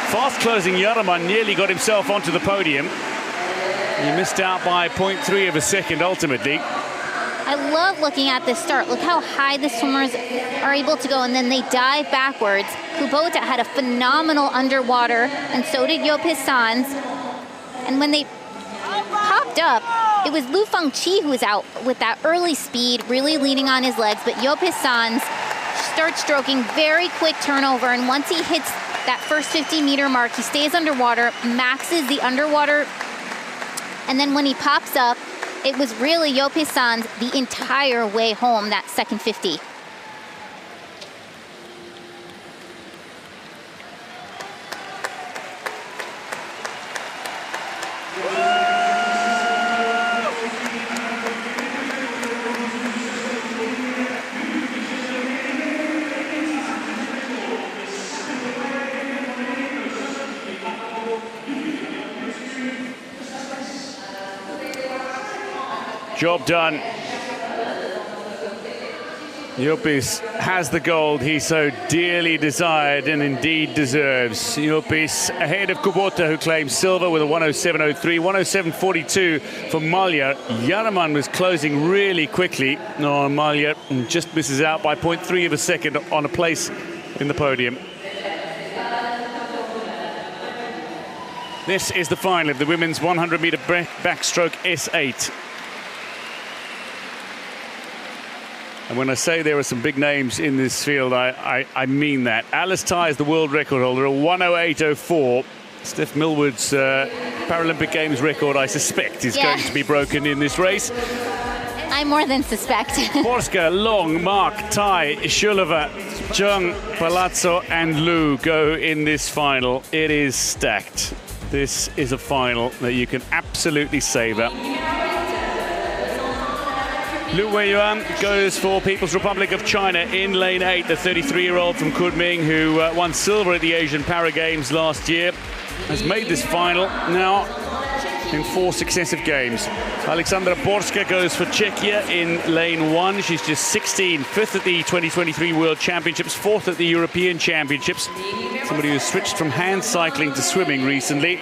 Fast closing Yaraman nearly got himself onto the podium. He missed out by 0.3 of a second ultimately. I love looking at this start. Look how high the swimmers are able to go, and then they dive backwards. Kubota had a phenomenal underwater, and so did Yopis Sans. And when they popped up, it was Lu Fengqi who was out with that early speed, really leaning on his legs, but Yopis Sans starts stroking, very quick turnover, and once he hits that first 50-meter mark, he stays underwater, maxes the underwater, and then when he pops up, it was really Yopis Sans the entire way home, that second 50. Job done. Yopis has the gold he so dearly desired and indeed deserves. Yopis ahead of Kubota, who claims silver with a 107.03, 107.42 for Malya. Yaraman was closing really quickly on Malya and just misses out by 0.3 of a second on a place in the podium. This is the final of the women's 100-meter backstroke S8. And when I say there are some big names in this field, I mean that. Alice Tai is the world record holder, a 108.04. Steph Millwood's Paralympic Games record, I suspect, is going to be broken in this race. I more than suspect. Borska, Long, Mark, Tai, Shulova, Jung, Palazzo, and Lu go in this final. It is stacked. This is a final that you can absolutely savor. Lu Weiyuan goes for People's Republic of China in lane 8, the 33-year-old from Kunming, who won silver at the Asian Para Games last year, has made this final now in 4 successive games. Alexandra Borska goes for Czechia in lane 1. She's just 16, 5th at the 2023 World Championships, 4th at the European Championships. Somebody who switched from hand cycling to swimming recently.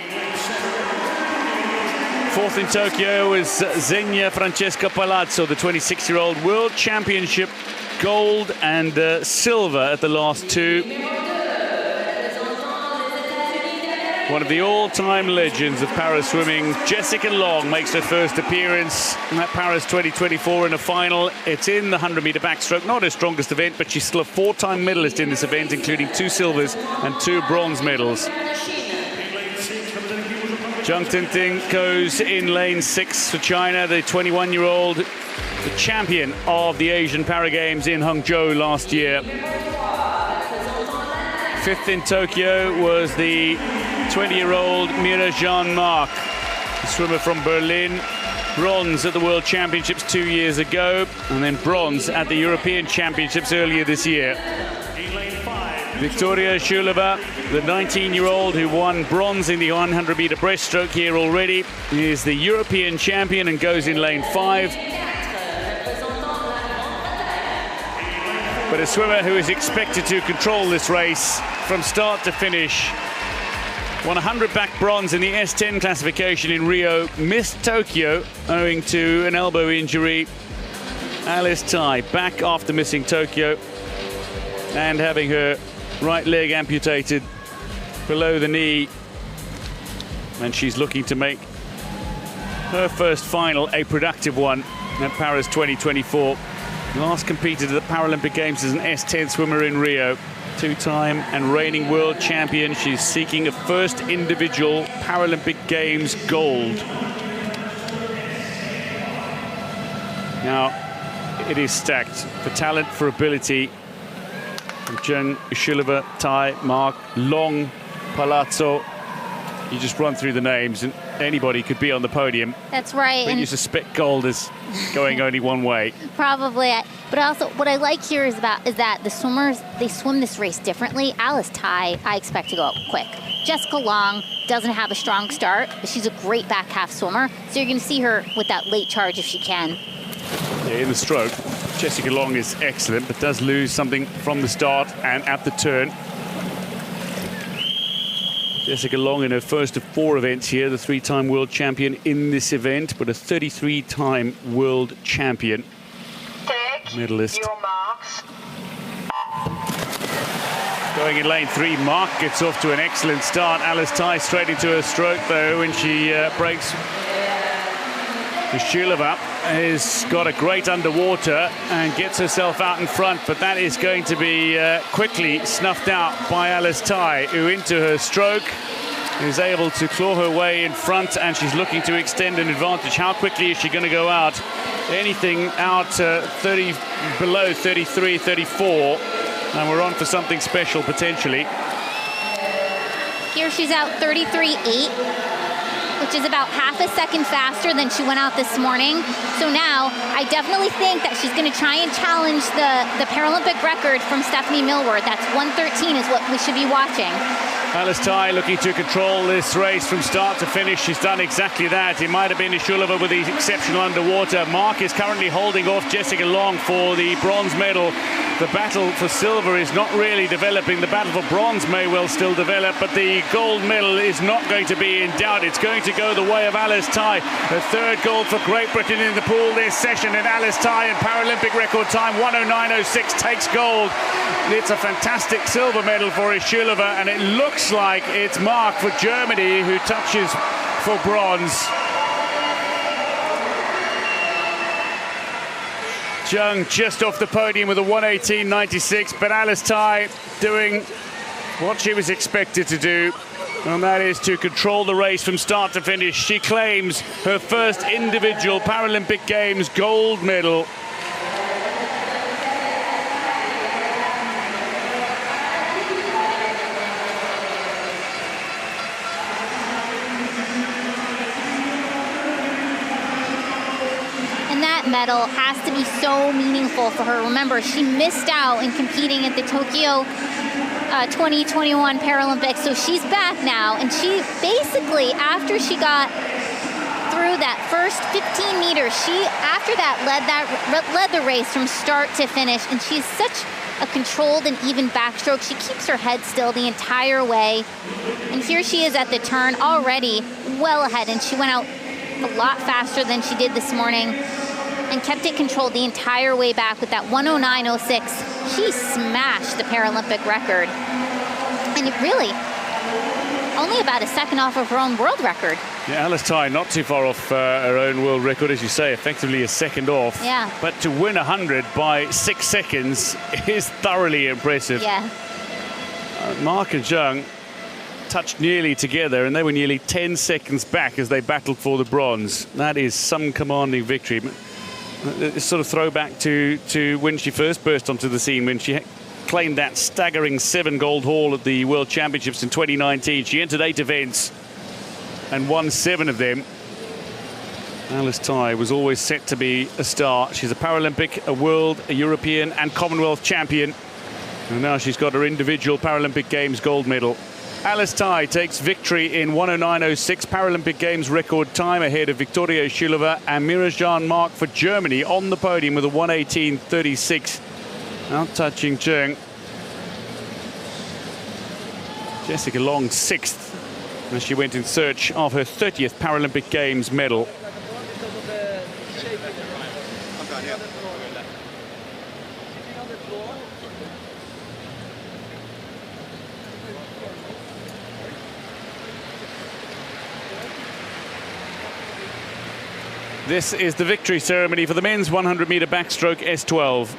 4th in Tokyo is Xenia Francesca Palazzo, the 26-year-old World Championship gold and silver at the last 2. One of the all-time legends of para swimming, Jessica Long, makes her first appearance in that Paris 2024 in a final. It's in the 100-meter backstroke, not her strongest event, but she's still a 4-time medalist in this event, including 2 silvers and 2 bronze medals. Zhang Tinting goes in lane 6 for China, the 21-year-old, the champion of the Asian Para Games in Hangzhou last year. 5th in Tokyo was the 20-year-old Mira Jean-Marc, the swimmer from Berlin. Bronze at the World Championships 2 years ago, and then bronze at the European Championships earlier this year. Victoria Shulova, the 19-year-old who won bronze in the 100-meter breaststroke here already, is the European champion and goes in lane 5. But a swimmer who is expected to control this race from start to finish. Won 100 back bronze in the S10 classification in Rio, missed Tokyo owing to an elbow injury. Alice Tai back after missing Tokyo and having her right leg amputated below the knee, and she's looking to make her first final a productive one at Paris 2024. Last competed at the Paralympic Games as an S10 swimmer in Rio. 2-time and reigning world champion. She's seeking a first individual Paralympic Games gold. Now, it is stacked for talent, for ability. Zheng, Shulova, Tai, Mark, Long, Palazzo. You just run through the names and anybody could be on the podium. That's right. But you suspect gold is going only one way. Probably. But also what I like here is that the swimmers, they swim this race differently. Alice Tai, I expect to go up quick. Jessica Long doesn't have a strong start, but she's a great back half swimmer. So you're going to see her with that late charge if she can. Yeah, in the stroke, Jessica Long is excellent, but does lose something from the start and at the turn. Jessica Long in her first of 4 events here, the 3-time world champion in this event, but a 33-time world champion. medalist. Your marks. Going in lane 3, Mark gets off to an excellent start. Alice Tai straight into her stroke, though, when she breaks. Shulova has got a great underwater and gets herself out in front, but that is going to be quickly snuffed out by Alice Tai, who into her stroke is able to claw her way in front, and she's looking to extend an advantage. How quickly is she going to go out? Anything out 30 below 33, 34, and we're on for something special potentially. Here she's out 33.8, which is about half a second faster than she went out this morning. So now I definitely think that she's going to try and challenge the Paralympic record from Stephanie Millward. That's 1:13 is what we should be watching. Alice Tai looking to control this race from start to finish. She's done exactly that. It might have been Shulova with the exceptional underwater. Mark is currently holding off Jessica Long for the bronze medal. The battle for silver is not really developing. The battle for bronze may well still develop, but the gold medal is not going to be in doubt. It's going to go the way of Alice Tai. The third gold for Great Britain in the pool this session, and Alice Tai in Paralympic record time 1:09.06 takes gold. It's a fantastic silver medal for Shulova, and it looks like it's Mark for Germany who touches for bronze. Jung just off the podium with a 1:18.96, but Alice Tai doing what she was expected to do, and that is to control the race from start to finish. She claims her first individual Paralympic Games gold medal. Medal has to be so meaningful for her. Remember, she missed out in competing at the Tokyo 2021 Paralympics, so she's back now, and she basically, after she got through that first 15 meters, she after that led the race from start to finish, and she's such a controlled and even backstroke. She keeps her head still the entire way, and here she is at the turn already well ahead, and she went out a lot faster than she did this morning and kept it controlled the entire way back with that 1:09.06. She smashed the Paralympic record. And it really, only about a second off of her own world record. Yeah, Alice Tai not too far off her own world record, as you say, effectively a second off. Yeah. But to win 100 by 6 seconds is thoroughly impressive. Yeah. Mark and Jung touched nearly together, and they were nearly 10 seconds back as they battled for the bronze. That is some commanding victory. Sort of throwback to when she first burst onto the scene, when she claimed that staggering 7 gold haul at the World Championships in 2019. She entered 8 events and won 7 of them. Alice Tai was always set to be a star. She's a Paralympic, a World, a European and Commonwealth champion. And now she's got her individual Paralympic Games gold medal. Alice Tai takes victory in 1:09.06, Paralympic Games record time, ahead of Victoria Shulova and Mira-Jean Mark for Germany on the podium with a 1:18.36. Out touching Jung. Jessica Long 6th as she went in search of her 30th Paralympic Games medal. This is the victory ceremony for the men's 100-meter backstroke S12.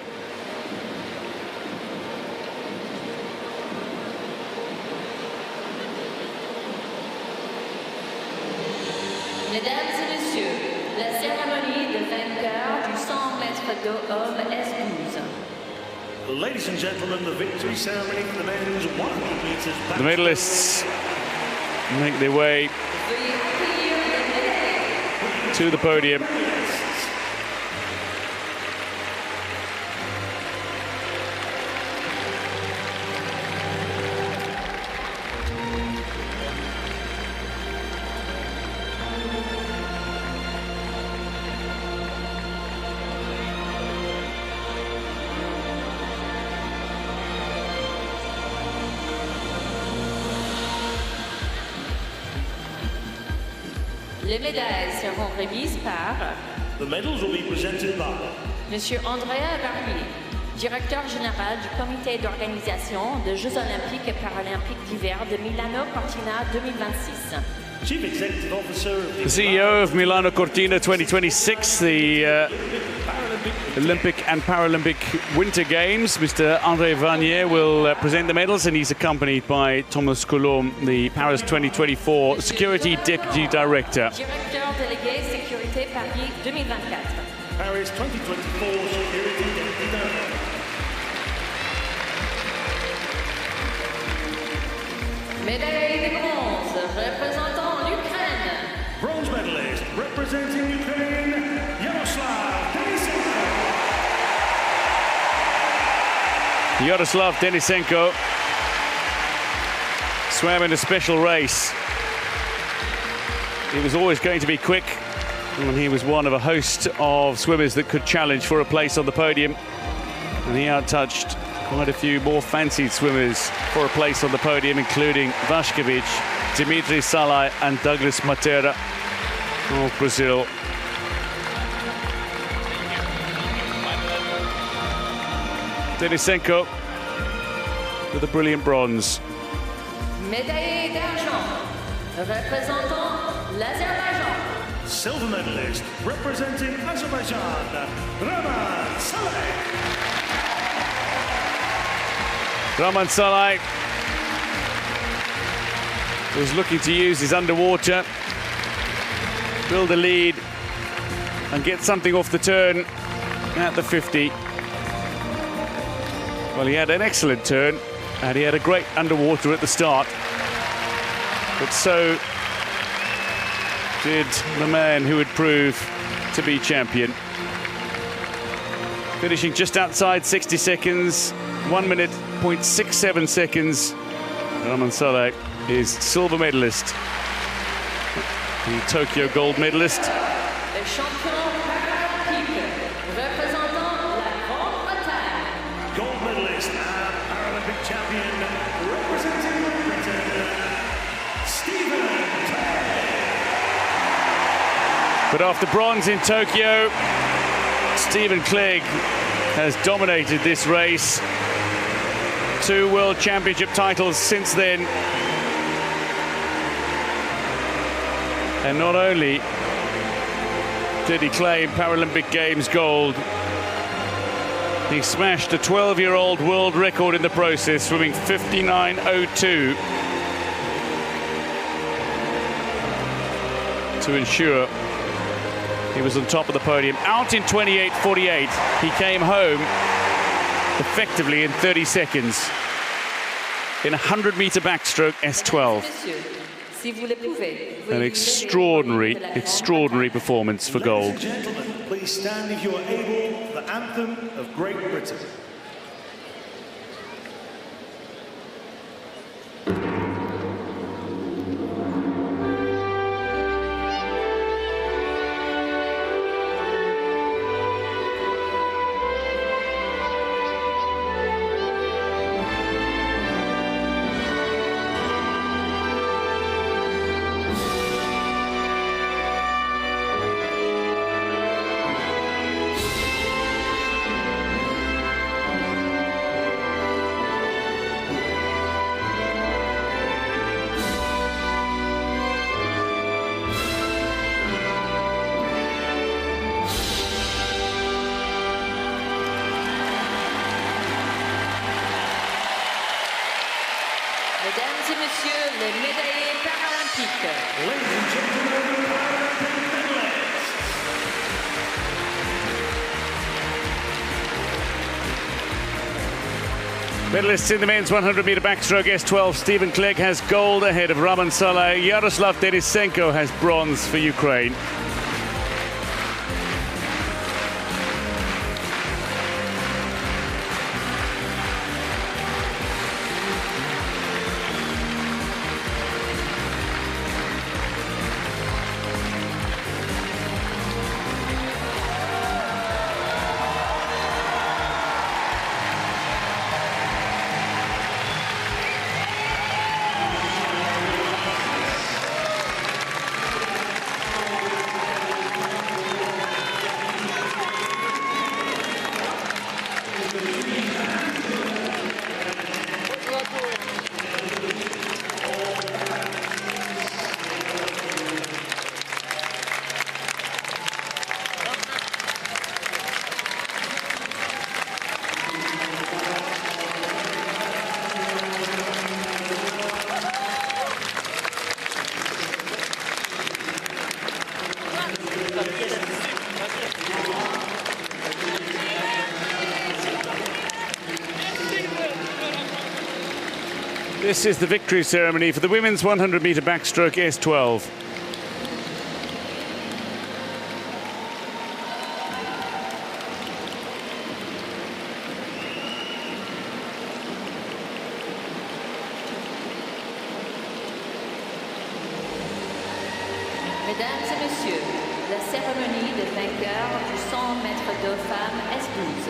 Mesdames et messieurs, la cérémonie de vainqueur du 100 mètres d'eau homme S12. Ladies and gentlemen, the victory ceremony for the men's 100 meters backstroke. The medalists make their way to the podium. Les médailles seront remises par... The medals will be presented by Monsieur Andrea Garnier, directeur général du comité d'organisation des Jeux Olympiques et Paralympiques d'hiver de Milano Cortina 2026. Chief Executive Officer of The CEO of Milano Cortina 2026, the Olympic and Paralympic Winter Games, Mr. André Vanier, will present the medals, and he's accompanied by Thomas Coulomb, the Paris 2024 Security Deputy Director. Directeur délégué Sécurité Paris 2024. Paris 2024 Security Deputy Director. Médaille de bronze représentant l'Ukraine. Bronze medalist representing Ukraine, Yaroslav Denisenko. Yaroslav Denisenko swam in a special race. It was always going to be quick, and he was one of a host of swimmers that could challenge for a place on the podium. And he outtouched quite a few more fancied swimmers for a place on the podium, including Vashkovic, Dimitri Salai and Douglas Matera of Brazil. Denisenko with a brilliant bronze. Médaille d'argent représentant l'Azerbaïdjan. Silver medalist representing Azerbaijan, Raman Saleh. Raman Salai was looking to use his underwater, build a lead and get something off the turn at the 50. Well, he had an excellent turn and he had a great underwater at the start, but so did the man who would prove to be champion. Finishing just outside 60 seconds, 1 minute, 0.67 seconds. Raman Saleh is silver medalist, the Tokyo gold medalist. Le champion paralympique représentant la Grande-Bretagne. Gold medalist and Paralympic champion representing Britain, Stephen Clegg. But after bronze in Tokyo, Stephen Clegg has dominated this race. 2 World Championship titles since then. And not only did he claim Paralympic Games gold, he smashed a 12-year-old world record in the process, swimming 59.02 to ensure he was on top of the podium. Out in 28.48, he came home effectively in 30 seconds in a 100-meter backstroke S12. An extraordinary, extraordinary performance for gold. Ladies and gentlemen, please stand if you are able for the anthem of Great Britain. Mesdames et messieurs, les médaillés paralympiques. Ladies and gentlemen, Paralympic medalists. Medalists in the men's 100-meter backstroke S12, Stephen Clegg has gold ahead of Raman Saleh. Yaroslav Denisenko has bronze for Ukraine. This is the victory ceremony for the women's 100-meter backstroke S12. Mesdames et messieurs, la cérémonie de vainqueur du 100 mètres d'eau femmes S12.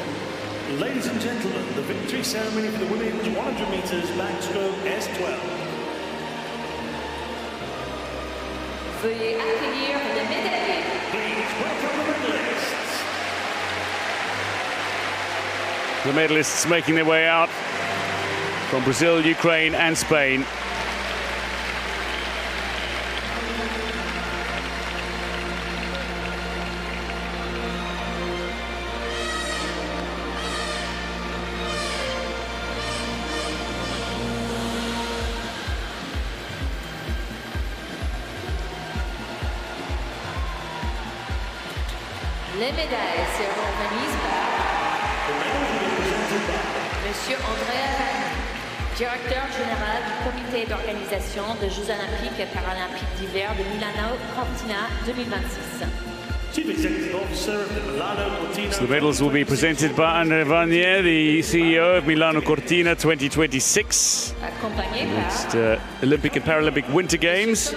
Ladies and gentlemen, the victory ceremony for the women's 100 meters backstroke S12. Veuillez accueillir les médaillés. Please welcome the medalists. The medalists making their way out from Brazil, Ukraine and Spain. Les médailles seront remises par Monsieur Andrea Vanni, directeur général du comité d'organisation des Jeux Olympiques et Paralympiques d'hiver de Milano-Cortina 2026. Chief Executive Officer of the Milano Cortina. So the medals will be presented by Andrea Vanni, the CEO of Milano Cortina 2026. Accompagné Next par Olympic and Paralympic Winter Games.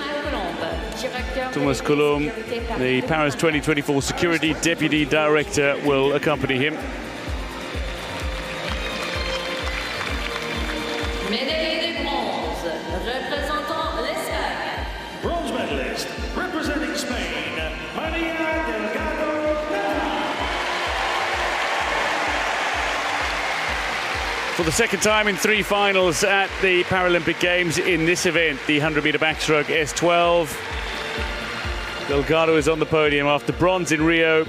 Thomas Colombe, the Paris 2024 Security Deputy Director, will accompany him. Médaillé de bronze, représentant l'Espagne. Bronze medalist representing Spain, Maria Delgado. For the second time in 3 finals at the Paralympic Games in this event, the 100-meter backstroke S12. Delgado is on the podium after bronze in Rio.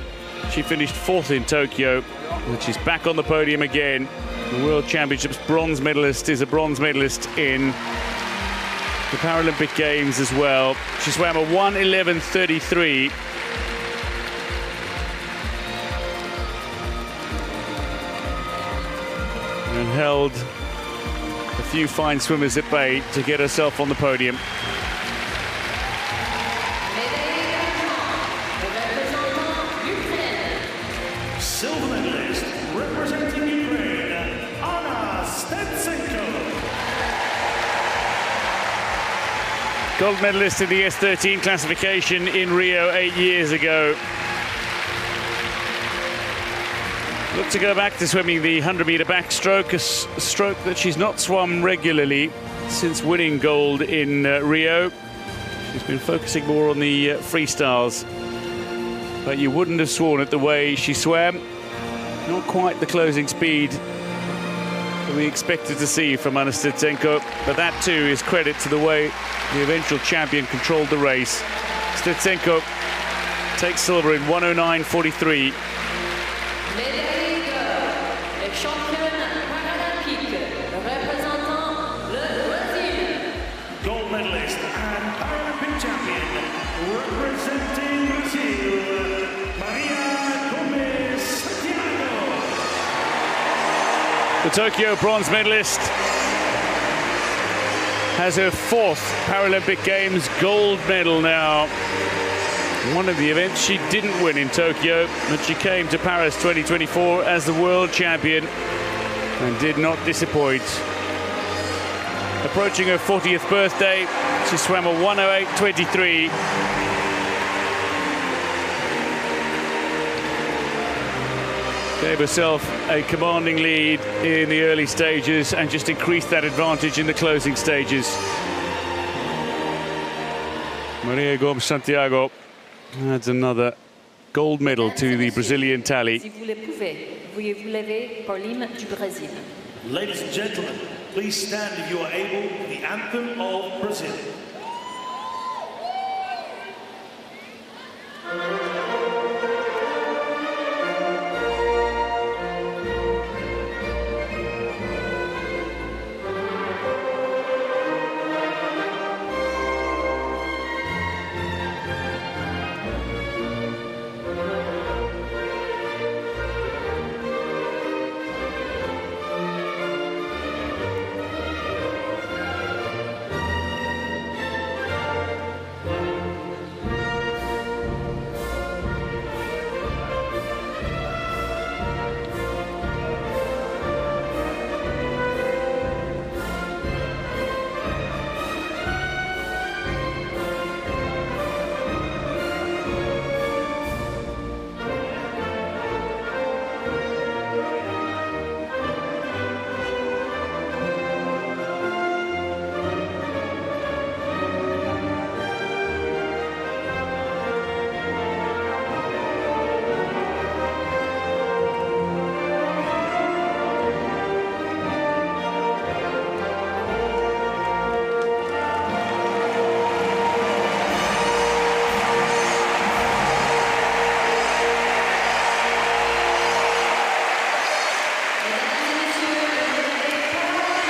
She finished 4th in Tokyo, and she's back on the podium again. The World Championships bronze medalist is a bronze medalist in the Paralympic Games as well. She swam a 1:11:33. And held a few fine swimmers at bay to get herself on the podium. Silver medalist representing Ukraine, Anna Stetsenko. Gold medalist in the S13 classification in Rio 8 years ago. Look to go back to swimming the 100-meter backstroke, a stroke that she's not swum regularly since winning gold in Rio. She's been focusing more on the freestyles. But you wouldn't have sworn it the way she swam. Not quite the closing speed that we expected to see from Anna Stetsenko, but that too is credit to the way the eventual champion controlled the race. Stetsenko takes silver in 1:09:43. Médaillé d'or, les championnes paralympiques représentant le Brésil. Gold medalist and Paralympic champion representing Brazil, Maria Gomez Santiago. The Tokyo bronze medalist has her 4th Paralympic Games gold medal now. One of the events she didn't win in Tokyo, but she came to Paris 2024 as the world champion and did not disappoint. Approaching her 40th birthday, she swam a 1:08:23. Gave herself a commanding lead in the early stages and just increased that advantage in the closing stages. Maria Gomes Santiago adds another gold medal to the Brazilian tally. Si vous le pouvez, veuillez vous lever pour l'hymne du Brésil. Ladies and gentlemen, please stand if you are able for the anthem of Brazil.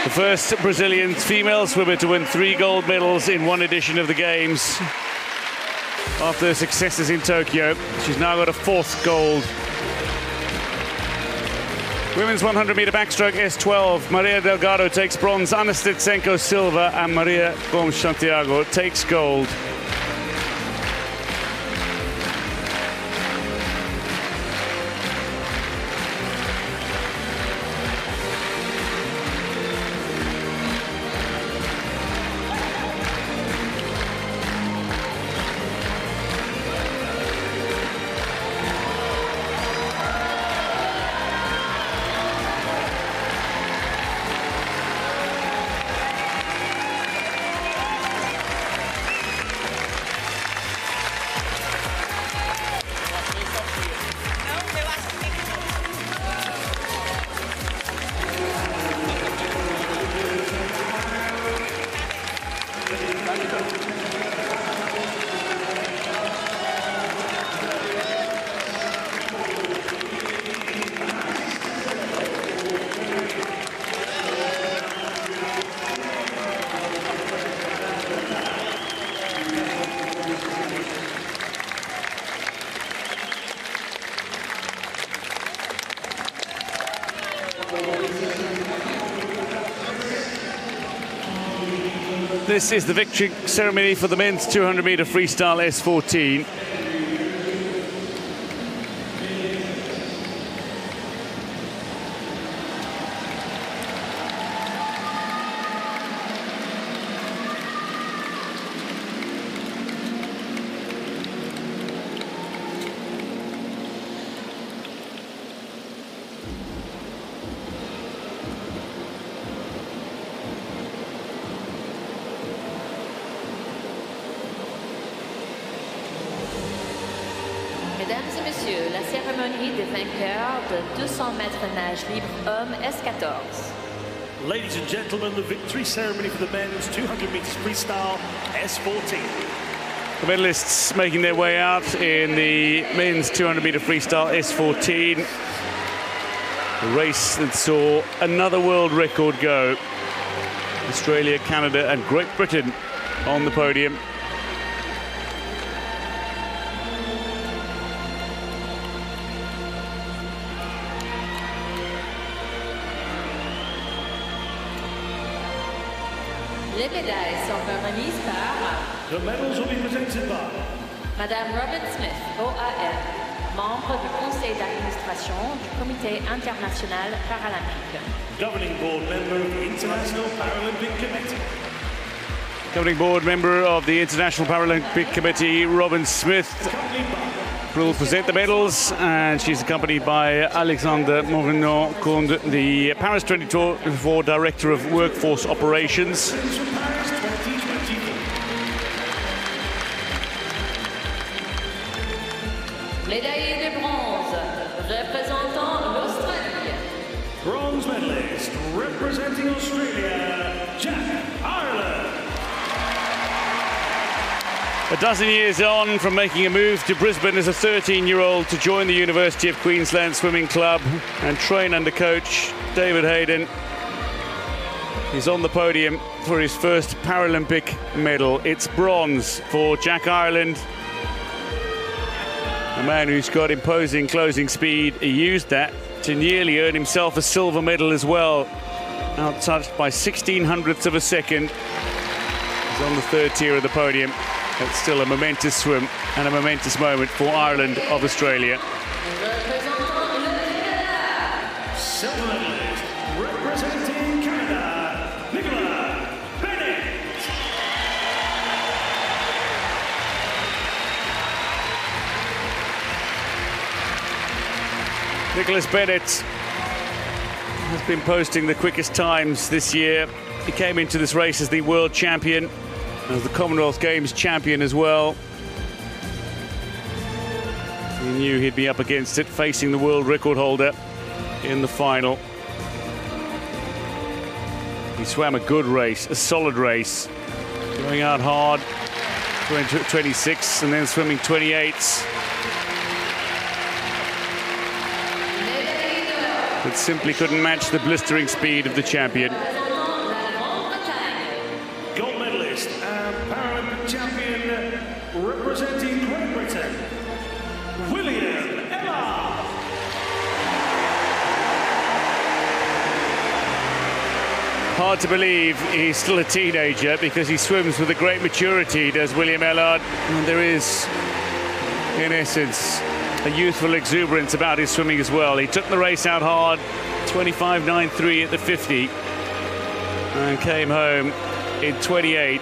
The first Brazilian female swimmer to win 3 gold medals in one edition of the Games. After her successes in Tokyo, she's now got a 4th gold. Women's 100-meter backstroke S12, Maria Delgado takes bronze, Ana Stitsenko silver, and Maria Gomes Santiago takes gold. This is the victory ceremony for the men's 200-meter freestyle S14. Mesdames et messieurs, la cérémonie des vainqueurs de 200 mètres nage libre homme S14. Ladies and gentlemen, the victory ceremony for the men's 200 meters freestyle S14. The medalists making their way out in the men's 200-meter freestyle S14. The race that saw another world record go. Australia, Canada, and Great Britain on the podium. Les médailles sont remises par The medals will be presented by Madame Robin Smith, OAM, membre du conseil d'administration du Comité international paralympique. Governing board member of the International Paralympic Committee. Governing board member of the International Paralympic Committee, Robin Smith, will present the medals, and she's accompanied by Alexander Morinot-Conde, the Paris 2024 Director of Workforce Operations. Médaillé de bronze, représentant l'Australie. Bronze medalist representing Australia, Jack Ireland. A dozen years on from making a move to Brisbane as a 13-year-old to join the University of Queensland Swimming Club and train under coach David Hayden, he's on the podium for his first Paralympic medal. It's bronze for Jack Ireland, a man who's got imposing closing speed. He used that to nearly earn himself a silver medal as well, outtouched by 1600ths of a second. He's on the 3rd tier of the podium. It's still a momentous swim and a momentous moment for Ireland of Australia. Silver medalist representing Canada, Nicola Bennett. Nicholas Bennett has been posting the quickest times this year. He came into this race as the world champion, as the Commonwealth Games champion as well. He knew he'd be up against it, facing the world record holder in the final. He swam a good race, a solid race, going out hard, 26 and then swimming 28s. But simply couldn't match the blistering speed of the champion. Hard to believe he's still a teenager because he swims with a great maturity, does William Ellard. And there is, in essence, a youthful exuberance about his swimming as well. He took the race out hard, 25.93 at the 50, and came home in 28.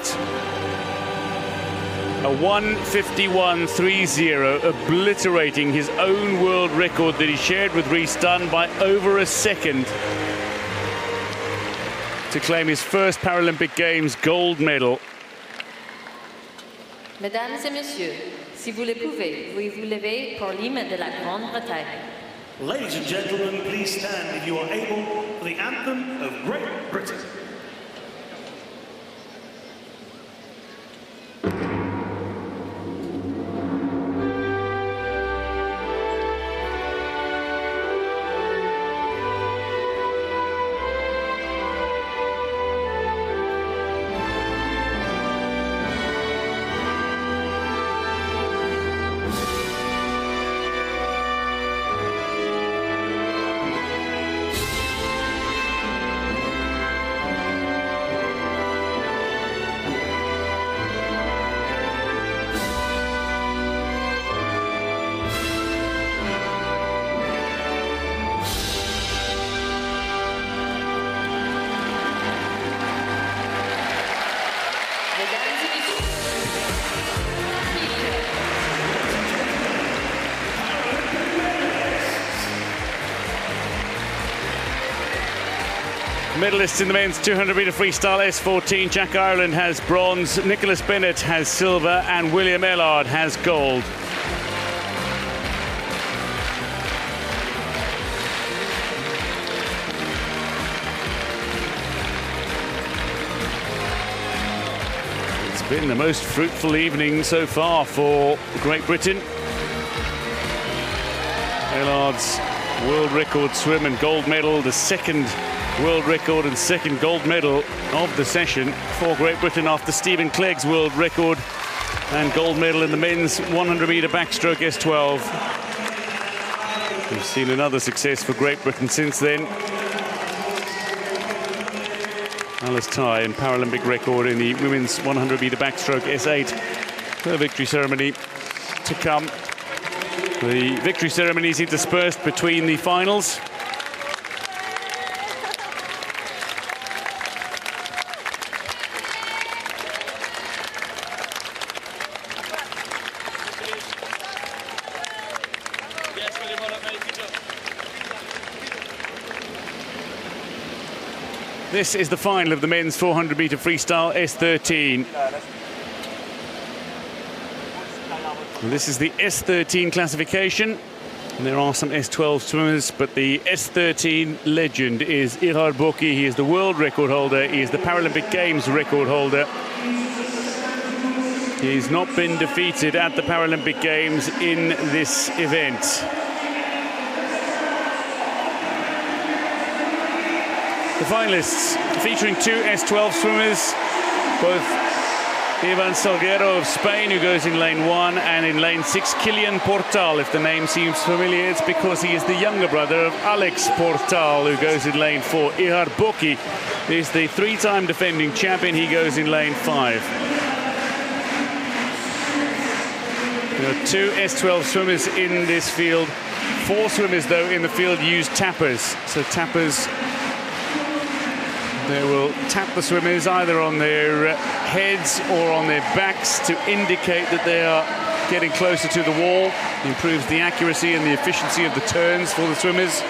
A 1:51.30, obliterating his own world record that he shared with Rhys Dunn by over a second, to claim his first Paralympic Games gold medal. Mesdames et messieurs, si vous le pouvez, veuillez vous lever pour l'hymne de la Grande-Bretagne. Ladies and gentlemen, please stand if you are able for the anthem of Great Britain. Medalists in the men's 200-meter freestyle S14. Jack Ireland has bronze, Nicholas Bennett has silver, and William Ellard has gold. It's been the most fruitful evening so far for Great Britain. Ellard's world record swim and gold medal, the second world record and second gold medal of the session for Great Britain after Stephen Clegg's world record and gold medal in the men's 100-meter backstroke S12. We've seen another success for Great Britain since then. Alice Ty, and Paralympic record in the women's 100-meter backstroke S8. The victory ceremony to come. The victory ceremony is interspersed between the finals. This is the final of the men's 400-meter freestyle S13. And this is the S13 classification. And there are some S12 swimmers, but the S13 legend is Ihar Boki. He is the world record holder. He is the Paralympic Games record holder. He's not been defeated at the Paralympic Games in this event. The finalists, featuring two S12 swimmers, both Ivan Salguero of Spain, who goes in lane 1, and in lane 6, Kilian Portal. If the name seems familiar, it's because he is the younger brother of Alex Portal, who goes in lane 4. Ihar Boki is the three-time defending champion. He goes in lane 5. There are two S12 swimmers in this field. 4 swimmers, though, in the field use tappers. So tappers, they will tap the swimmers either on their heads or on their backs to indicate that they are getting closer to the wall. It improves the accuracy and the efficiency of the turns for the swimmers.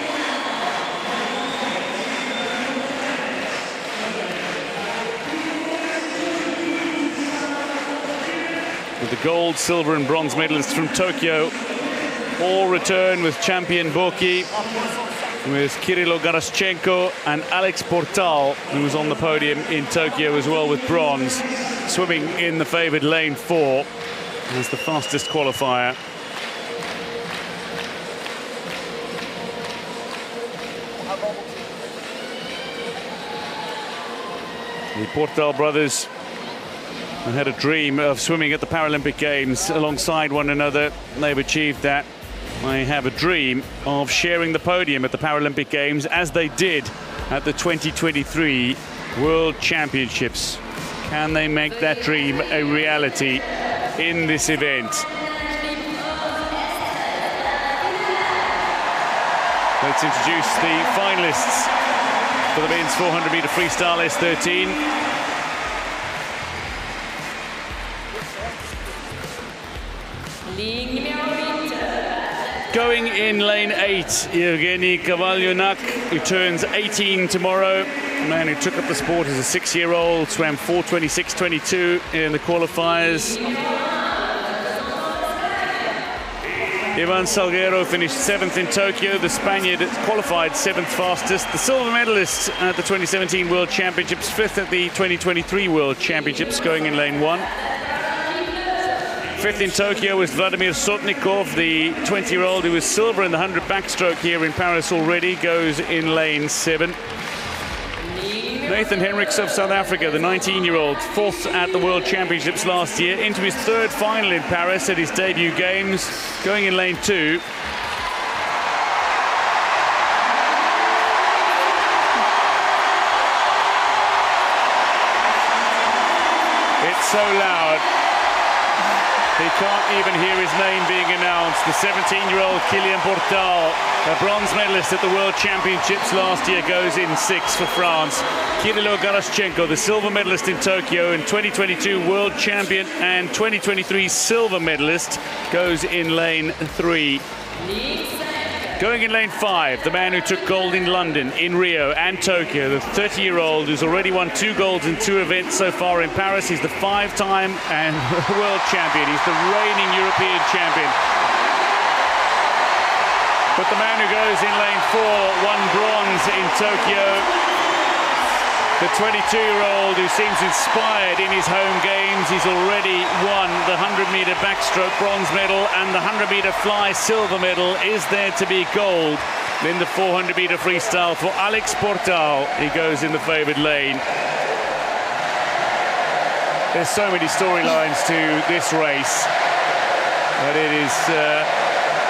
With the gold, silver and bronze medalists from Tokyo all return with champion Boki, with Kirilo Garaschenko and Alex Portal, who was on the podium in Tokyo as well with bronze, swimming in the favoured lane 4 as the fastest qualifier. The Portal brothers had a dream of swimming at the Paralympic Games alongside one another. They've achieved that. They have a dream of sharing the podium at the Paralympic Games, as they did at the 2023 World Championships. Can they make that dream a reality in this event? Let's introduce the finalists for the men's 400-meter freestyle S13. Going in lane 8, Evgeny Kovalyonak, who turns 18 tomorrow. A man who took up the sport as a 6-year-old, swam 4:26.22 in the qualifiers. Ivan Salguero finished 7th in Tokyo. The Spaniard qualified 7th fastest. The silver medalist at the 2017 World Championships, 5th at the 2023 World Championships, going in lane 1. 5th in Tokyo was Vladimir Sotnikov, the 20-year-old who was silver in the 100 backstroke here in Paris already, goes in lane 7. Nathan Henriks of South Africa, the 19-year-old, 4th at the World Championships last year, into his 3rd final in Paris at his debut games, going in lane 2. It's so loud. He can't even hear his name being announced. The 17-year-old Kylian Portal, a bronze medalist at the World Championships last year, goes in 6th for France. Kirilo Garaschenko, the silver medalist in Tokyo and 2022 World Champion and 2023 silver medalist, goes in lane 3. Going in lane 5, the man who took gold in London, in Rio and Tokyo, the 30-year-old who's already won 2 golds in 2 events so far in Paris. He's the 5-time and world champion. He's the reigning European champion. But the man who goes in lane 4 won bronze in Tokyo. The 22-year-old who seems inspired in his home games. He's already won the 100-meter backstroke bronze medal and the 100-meter fly silver medal. Is there to be gold in the 400-meter freestyle for Alex Portal? He goes in the favored lane. There's so many storylines to this race, but it is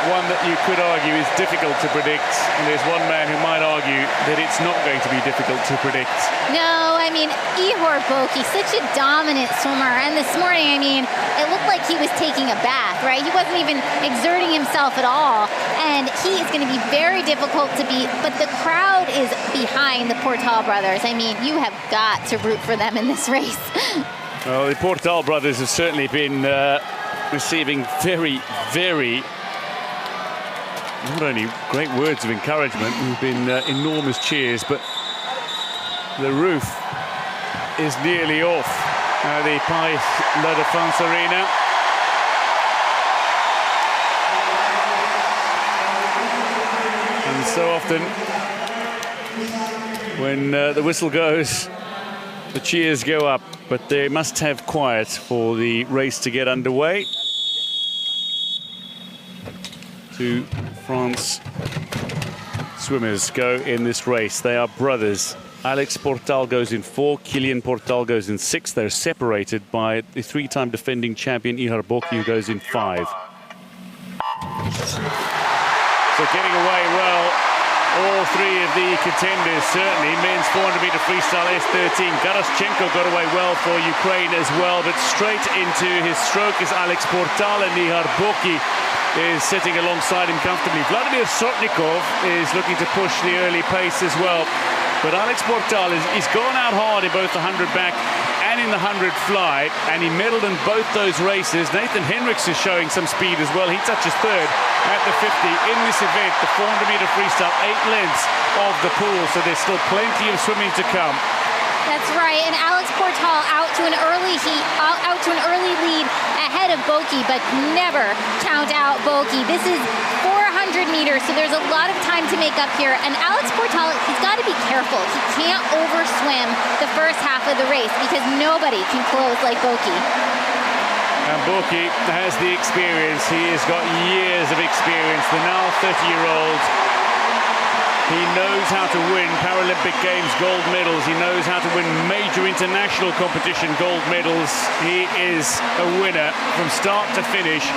one that you could argue is difficult to predict, and there's one man who might argue that it's not going to be difficult to predict. No, I mean, Ihor Boki, such a dominant swimmer, and this morning, I mean, it looked like he was taking a bath, right? He wasn't even exerting himself at all, and he is going to be very difficult to beat, but the crowd is behind the Portal brothers. I mean, you have got to root for them in this race. Well, the Portal brothers have certainly been receiving very, very not only great words of encouragement, there's been enormous cheers, but the roof is nearly off the Palais La Défense Arena. And so often, when the whistle goes, the cheers go up, but they must have quiet for the race to get underway. Two France swimmers go in this race. They are brothers. Alex Portal goes in 4, Kylian Portal goes in 6. They're separated by the 3-time defending champion Ihor Boki, who goes in 5. So getting away well, all 3 of the contenders, certainly. Men's 400-meter freestyle S13. Garaschenko got away well for Ukraine as well, but straight into his stroke is Alex Portal, and Ihor Boki is sitting alongside him comfortably. Vladimir Sotnikov is looking to push the early pace as well. But Alex Portal he's gone out hard in both the 100 back and in the 100 fly, and he medaled in both those races. Nathan Henriks is showing some speed as well. He touches 3rd at the 50 in this event, the 400-meter freestyle, 8 lengths of the pool, so there's still plenty of swimming to come. That's right, and Alex Portal out to an early lead ahead of Boki, but never count out Boki. This is 400 meters, so there's a lot of time to make up here. And Alex Portal, he's got to be careful. He can't overswim the first half of the race because nobody can close like Boki. And Boki has the experience. He has got years of experience. The now 30-year-old. He knows how to win Paralympic Games gold medals. He knows how to win major international competition gold medals. He is a winner from start to finish.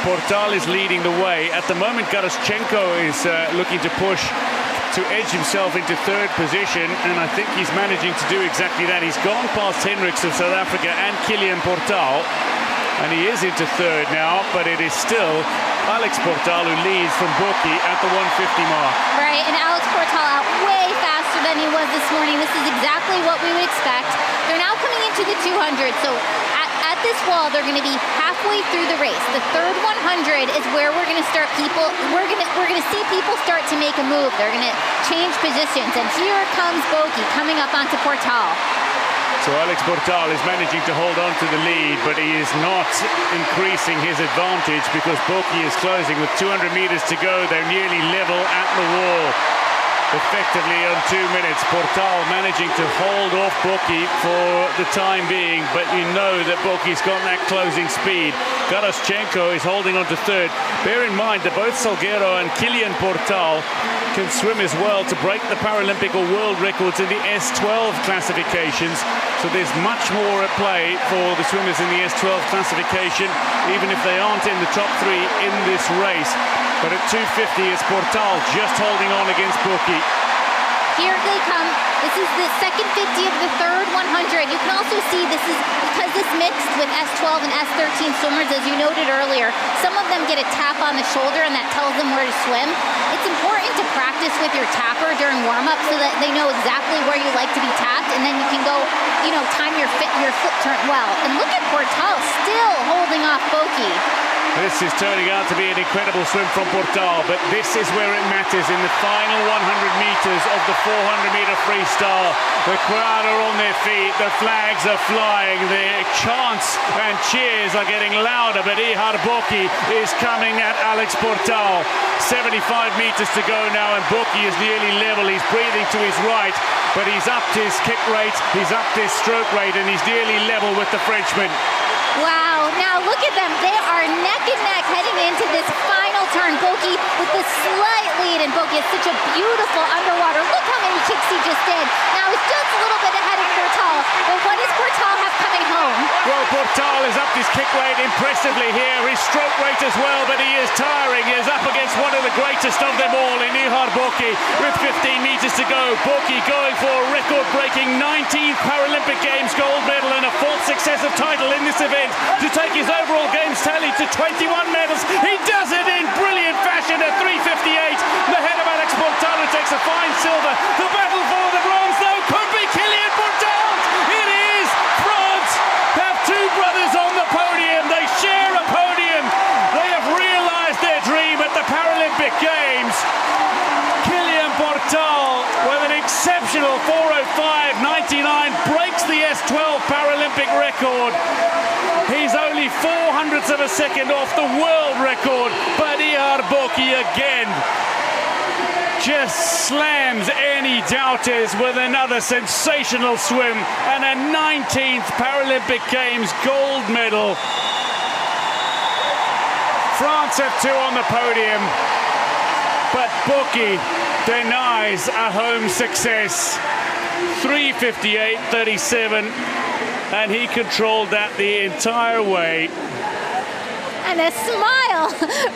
Portal is leading the way. At the moment, Garaschenko is looking to push to edge himself into third position, and I think he's managing to do exactly that. He's gone past Hendricks of South Africa and Kilian Portal, and he is into third now, but it is still Alex Portal who leads from Boki at the 150 mark. Right, and Alex Portal out way faster than he was this morning. This is exactly what we would expect. They're now coming into the 200, so at this wall, they're going to be halfway through the race. The third 100 is where we're going to start people. We're going to see people start to make a move. They're going to change positions, and here comes Boki coming up onto Portal. So Alex Portal is managing to hold on to the lead, but he is not increasing his advantage because Boki is closing with 200 meters to go. They're nearly level at the wall. Effectively on 2 minutes, Portal managing to hold off Boki for the time being, but you know that Boki's got that closing speed. Garaschenko is holding on to third. Bear in mind that both Salguero and Kilian Portal can swim as well to break the Paralympic or world records in the S12 classifications. So there's much more at play for the swimmers in the S12 classification, even if they aren't in the top three in this race. But at 250, it's Portal just holding on against Boki. Here they come. This is the second 50 of the third 100. You can also see this is because this mixed with S12 and S13 swimmers, as you noted earlier. Some of them get a tap on the shoulder, and that tells them where to swim. It's important to practice with your tapper during warm-up so that they know exactly where you like to be tapped, and then you can go, time your foot turn well. And look at Portal still holding off Boki. This is turning out to be an incredible swim from Portal, but this is where it matters in the final 100 meters of the 400-meter freestyle. The crowd are on their feet, the flags are flying, the chants and cheers are getting louder, but Ihar Boki is coming at Alex Portal. 75 meters to go now, and Boki is nearly level. He's breathing to his right, but he's upped his kick rate, he's upped his stroke rate, and he's nearly level with the Frenchman. Wow, now look at them. They are neck and neck heading into this final turn. Boki with the slight lead, and Boki has such a beautiful underwater. Look how many kicks he just did. Now he's just a little bit ahead of Portal, but what does Portal have coming home? Well, Portal has upped his kick rate impressively here, his stroke rate as well, but he is tiring. He is up against one of the greatest of them all in Ihar Boki with 15 meters to go. Boki going for a record-breaking 19th Paralympic Games gold medal and a fourth successive title in this event to take his overall games tally to 21 medals. He does it in brilliant fashion at 3:58. The head of Alex Portal who takes a fine silver. The battle for the bronze, though, could be Kilian Portal. It is France. Have two brothers on the podium. They share a podium. They have realized their dream at the Paralympic Games. Kilian Portal with an exceptional 4:05.99 breaks the S12 Paralympic record. He's only 0.04 of a second off the world record, but Ihar Boki again just slams any doubters with another sensational swim and a 19th Paralympic Games gold medal. France have two on the podium, but Boki denies a home success. 3:58.37. And he controlled that the entire way. And a smile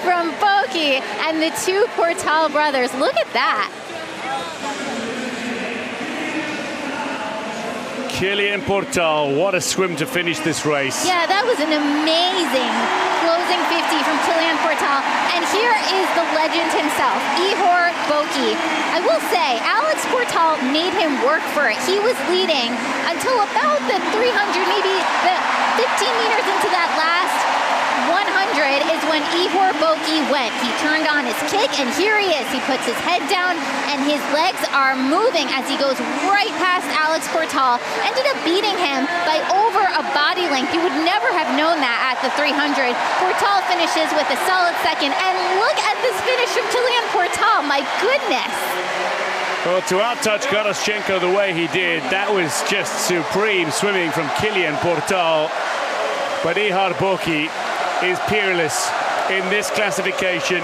from Boki and the two Portal brothers. Look at that. Kilian Portal, what a swim to finish this race. Yeah, that was an amazing closing 50 from Kilian Portal. And here is the legend himself, Ihar Boki. I will say, Alex Portal made him work for it. He was leading until about the 300, maybe the 15 meters into that last 100 is when Ihar Boki went. He turned on his kick, and here he is. He puts his head down, and his legs are moving as he goes right past Alex Portal. Ended up beating him by over a body length. You would never have known that at the 300. Portal finishes with a solid second, and look at this finish from Kilian Portal. My goodness. Well, to out-touch Garaschenko the way he did, that was just supreme swimming from Kilian Portal. But Ihar Boki is peerless in this classification.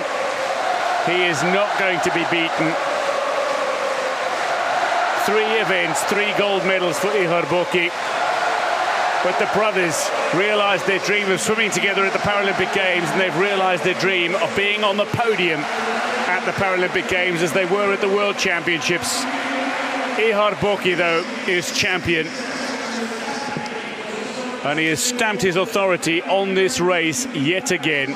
He is not going to be beaten. 3 events, 3 gold medals for Ihar Boki. But the brothers realised their dream of swimming together at the Paralympic Games, and they've realised their dream of being on the podium at the Paralympic Games as they were at the World Championships. Ihar Boki, though, is champion. And he has stamped his authority on this race yet again.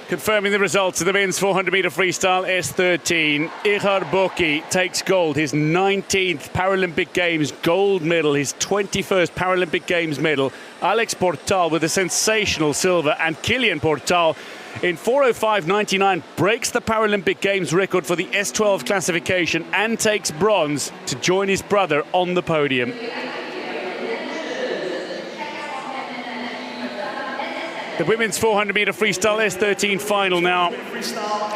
Confirming the results of the men's 400-metre freestyle S13, Ihar Boki takes gold, his 19th Paralympic Games gold medal, his 21st Paralympic Games medal. Alex Portal with a sensational silver, and Kilian Portal in 4:05.99 breaks the Paralympic Games record for the S12 classification and takes bronze to join his brother on the podium. The women's 400-metre freestyle S13 final now.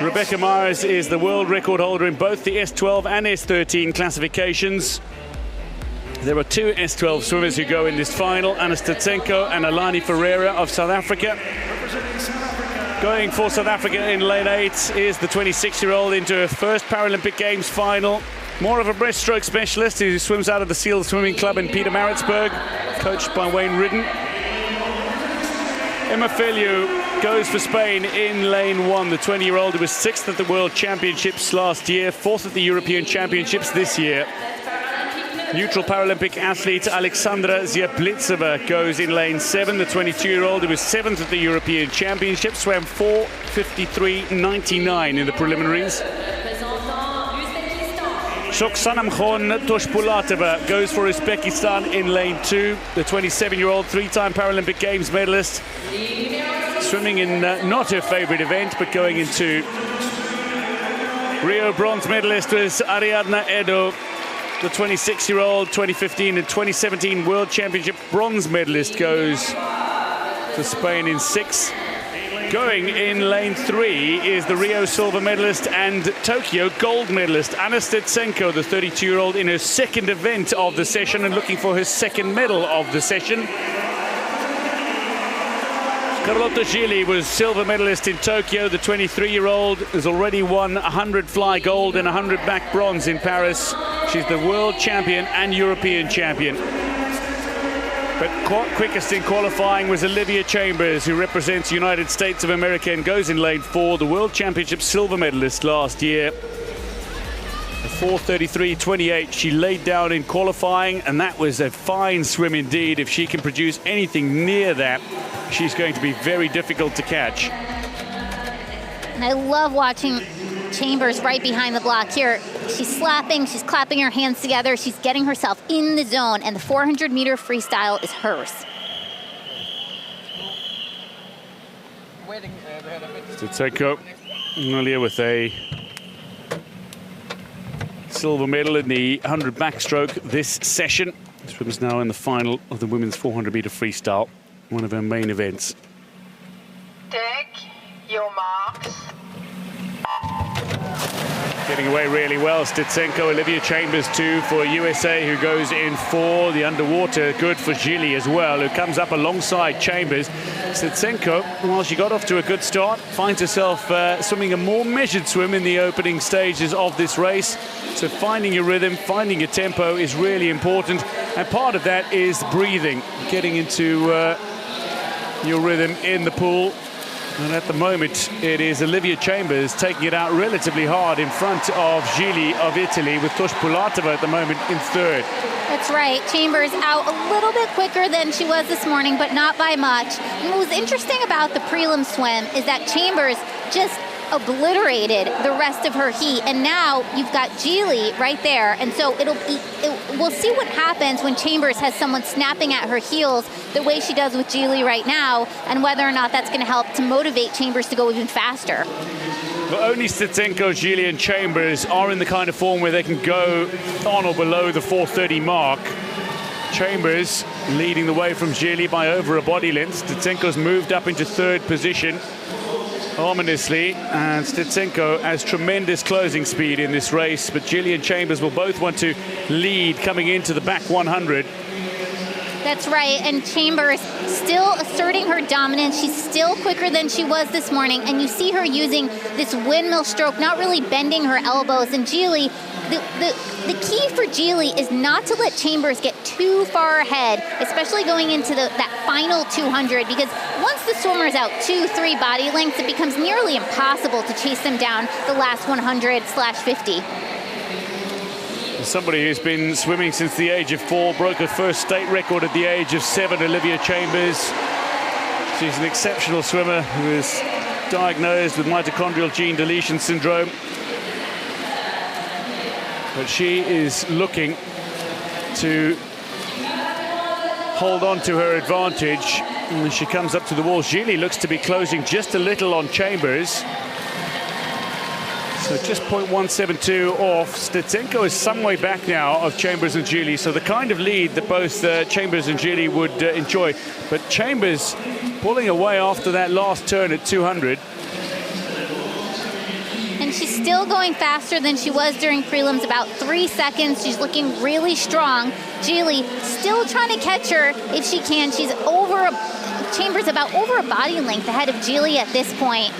Rebecca Myers is the world record holder in both the S12 and S13 classifications. There are two S12 swimmers who go in this final, Anna Stutsenko and Alani Ferreira of South Africa. Going for South Africa in lane 8 is the 26-year-old into her first Paralympic Games final. More of a breaststroke specialist who swims out of the Seal Swimming Club in Pietermaritzburg, coached by Wayne Ridden. Emma Feliu goes for Spain in lane 1, the 20-year-old who was 6th at the World Championships last year, 4th at the European Championships this year. Neutral Paralympic athlete Alexandra Ziablitseva goes in lane 7, the 22-year-old who was 7th at the European Championships, swam 4:53.99 in the preliminaries. Shoksanamkhon Toshpulatova goes for Uzbekistan in lane 2, the 27-year-old three-time Paralympic Games medalist, swimming in not her favourite event, but going into Rio bronze medalist was Ariadna Edo. The 26-year-old 2015 and 2017 World Championship bronze medalist goes to Spain in 6. Going in lane 3 is the Rio silver medalist and Tokyo gold medalist Anna Stutsenko, the 32-year-old in her second event of the session and looking for her second medal of the session. Carlotta Gili was silver medalist in Tokyo. The 23-year-old has already won 100 fly gold and 100 back bronze in Paris. She's the world champion and European champion. But quickest in qualifying was Olivia Chambers, who represents the United States of America and goes in lane 4, the World Championship silver medalist last year. 4:33.28 she laid down in qualifying, and that was a fine swim indeed. If she can produce anything near that, she's going to be very difficult to catch. And I love watching Chambers right behind the block here. She's slapping, she's clapping her hands together, she's getting herself in the zone, and the 400-meter freestyle is hers. Stutsenko earlier with a silver medal in the 100 backstroke this session. Swims now in the final of the women's 400-meter freestyle, one of her main events. Take your marks. Getting away really well, Stutsenko. Olivia Chambers too for USA, who goes in 4. The underwater good for Gili as well, who comes up alongside Chambers. Stutsenko, while she got off to a good start, finds herself swimming a more measured swim in the opening stages of this race. So finding your rhythm, finding your tempo is really important. And part of that is breathing, getting into your rhythm in the pool. And at the moment, it is Olivia Chambers taking it out relatively hard in front of Gili of Italy, with Toshpulatova at the moment in 3rd. That's right. Chambers out a little bit quicker than she was this morning, but not by much. And what was interesting about the prelim swim is that Chambers just obliterated the rest of her heat, and now you've got Gili right there, and so we'll see what happens when Chambers has someone snapping at her heels the way she does with Gili right now, and whether or not that's going to help to motivate Chambers to go even faster. Well, only Stutsenko, Gili and Chambers are in the kind of form where they can go on or below the 4:30 mark. Chambers leading the way from Gili by over a body length. Stutsenko's moved up into 3rd position ominously, and Stutsenko has tremendous closing speed in this race, but Gili and Chambers will both want to lead coming into the back 100. That's right, and Chambers still asserting her dominance. She's still quicker than she was this morning, and you see her using this windmill stroke, not really bending her elbows. And Geely, the key for Geely is not to let Chambers get too far ahead, especially going into that final 200, because once the swimmer's out 2-3 body lengths, it becomes nearly impossible to chase them down the last 100/50. Somebody who's been swimming since the age of 4, broke her first state record at the age of 7, Olivia Chambers. She's an exceptional swimmer who is diagnosed with mitochondrial gene deletion syndrome. But she is looking to hold on to her advantage. And as she comes up to the wall, Geely looks to be closing just a little on Chambers. So just 0.172 off. Steczenko is some way back now of Chambers and Geely, so the kind of lead that both Chambers and Geely would enjoy. But Chambers pulling away after that last turn at 200. And she's still going faster than she was during prelims, about 3 seconds. She's looking really strong. Geely still trying to catch her if she can. She's Chambers about over a body length ahead of Geely at this point.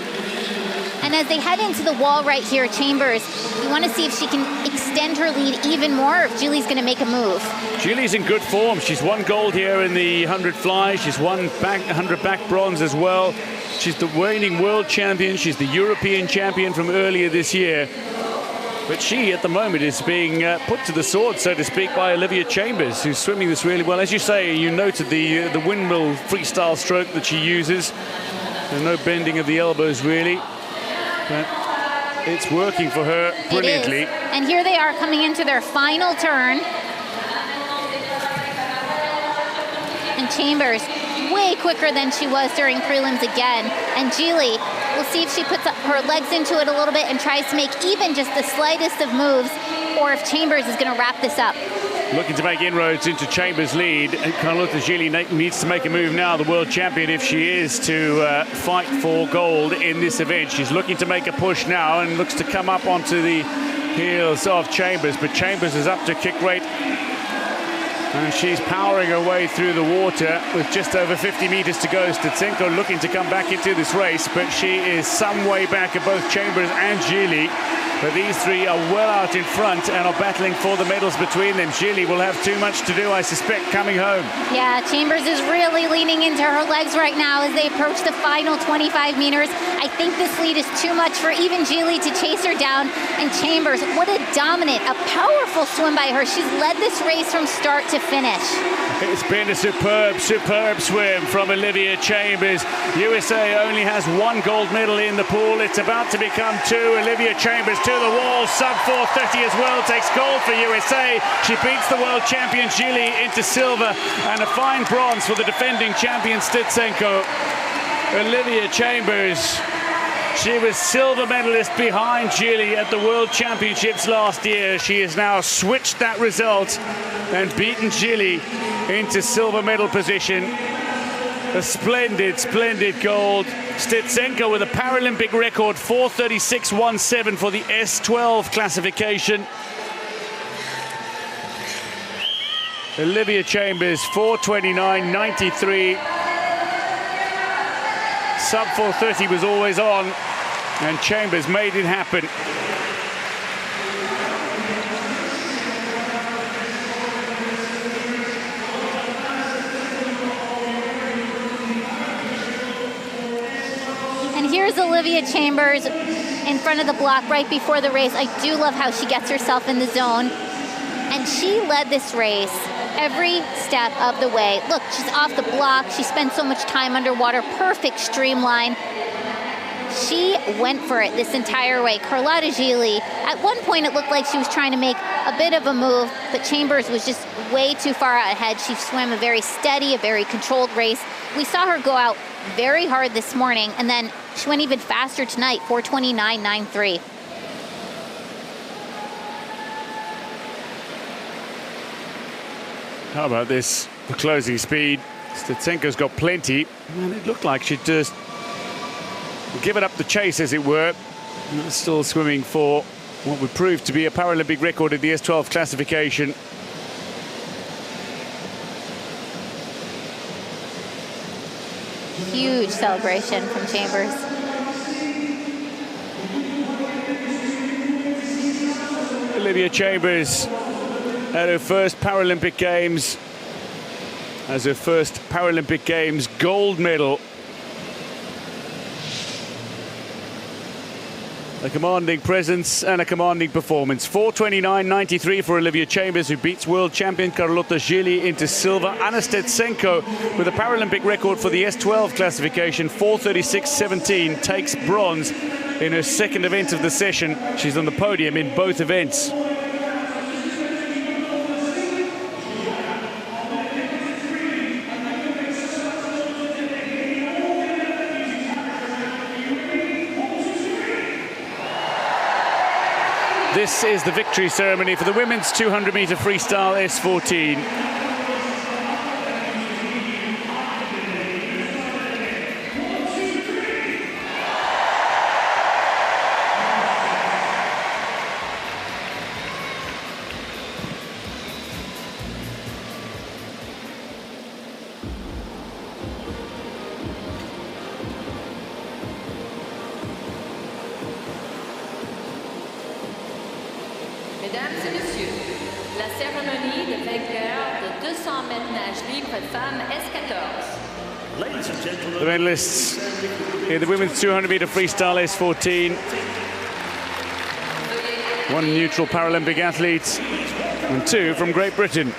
And as they head into the wall right here, Chambers, you want to see if she can extend her lead even more, or if Geely's going to make a move. Geely's in good form. She's won gold here in the 100 fly. She's won 100 back bronze as well. She's the reigning world champion. She's the European champion from earlier this year. But she, at the moment, is being put to the sword, so to speak, by Olivia Chambers, who's swimming this really well. As you say, you noted the windmill freestyle stroke that she uses. There's no bending of the elbows, really. But it's working for her brilliantly. It is. And here they are coming into their final turn. And Chambers, way quicker than she was during prelims again. And Geely, we'll see if she puts her legs into it a little bit and tries to make even just the slightest of moves, or if Chambers is going to wrap this up. Looking to make inroads into Chambers' lead. Carlotta Geely needs to make a move now, the world champion, if she is to fight for gold in this event. She's looking to make a push now and looks to come up onto the heels of Chambers, but Chambers is up to kick rate. And she's powering her way through the water with just over 50 meters to go. Steczenko looking to come back into this race, but she is some way back of both Chambers and Geely. But these three are well out in front and are battling for the medals between them. Geely will have too much to do, I suspect, coming home. Yeah, Chambers is really leaning into her legs right now as they approach the final 25 meters. I think this lead is too much for even Geely to chase her down. And Chambers, what a dominant, a powerful swim by her. She's led this race from start to finish. It's been a superb swim from Olivia Chambers. USA only has 1 gold medal in the pool. It's about to become 2. Olivia Chambers to the wall, sub 4:30 as well, takes gold for USA. She beats the world champion Geely into silver, and a fine bronze for the defending champion Steczenko. Olivia Chambers, she was silver medalist behind Geely at the World Championships last year. She has now switched that result and beaten Geely into silver medal position. A splendid, splendid gold. Steczenko with a Paralympic record, 4:36.17 for the S12 classification. Olivia Chambers, 4:29.93. Sub 4:30 was always on, and Chambers made it happen. Here's Olivia Chambers in front of the block right before the race. I do love how she gets herself in the zone. And she led this race every step of the way. Look, she's off the block. She spent so much time underwater. Perfect streamline. She went for it this entire way. Carlotta Geely, at one point it looked like she was trying to make a bit of a move, but Chambers was just way too far out ahead. She swam a very steady, a very controlled race. We saw her go out very hard this morning, and then she went even faster tonight, 4:29.93. How about this, the closing speed? Steczenko's got plenty, and it looked like she'd just given up the chase, as it were. Still swimming for what would prove to be a Paralympic record at the S12 classification. Huge celebration from Chambers. Olivia Chambers at her first Paralympic Games, as her first Paralympic Games gold medal. A commanding presence and a commanding performance. 4:29.93 for Olivia Chambers, who beats world champion Carlotta Gili into silver. Anna Stetsenko with a Paralympic record for the S12 classification, 4:36.17, takes bronze in her second event of the session. She's on the podium in both events. This is the victory ceremony for the women's 200-meter freestyle S14. Mesdames et messieurs, la cérémonie de vainqueur de 200 mètres nage libre femmes S14. Ladies and gentlemen, The medalists in the women's 200-meter freestyle S14. One neutral Paralympic athlete and two from Great Britain.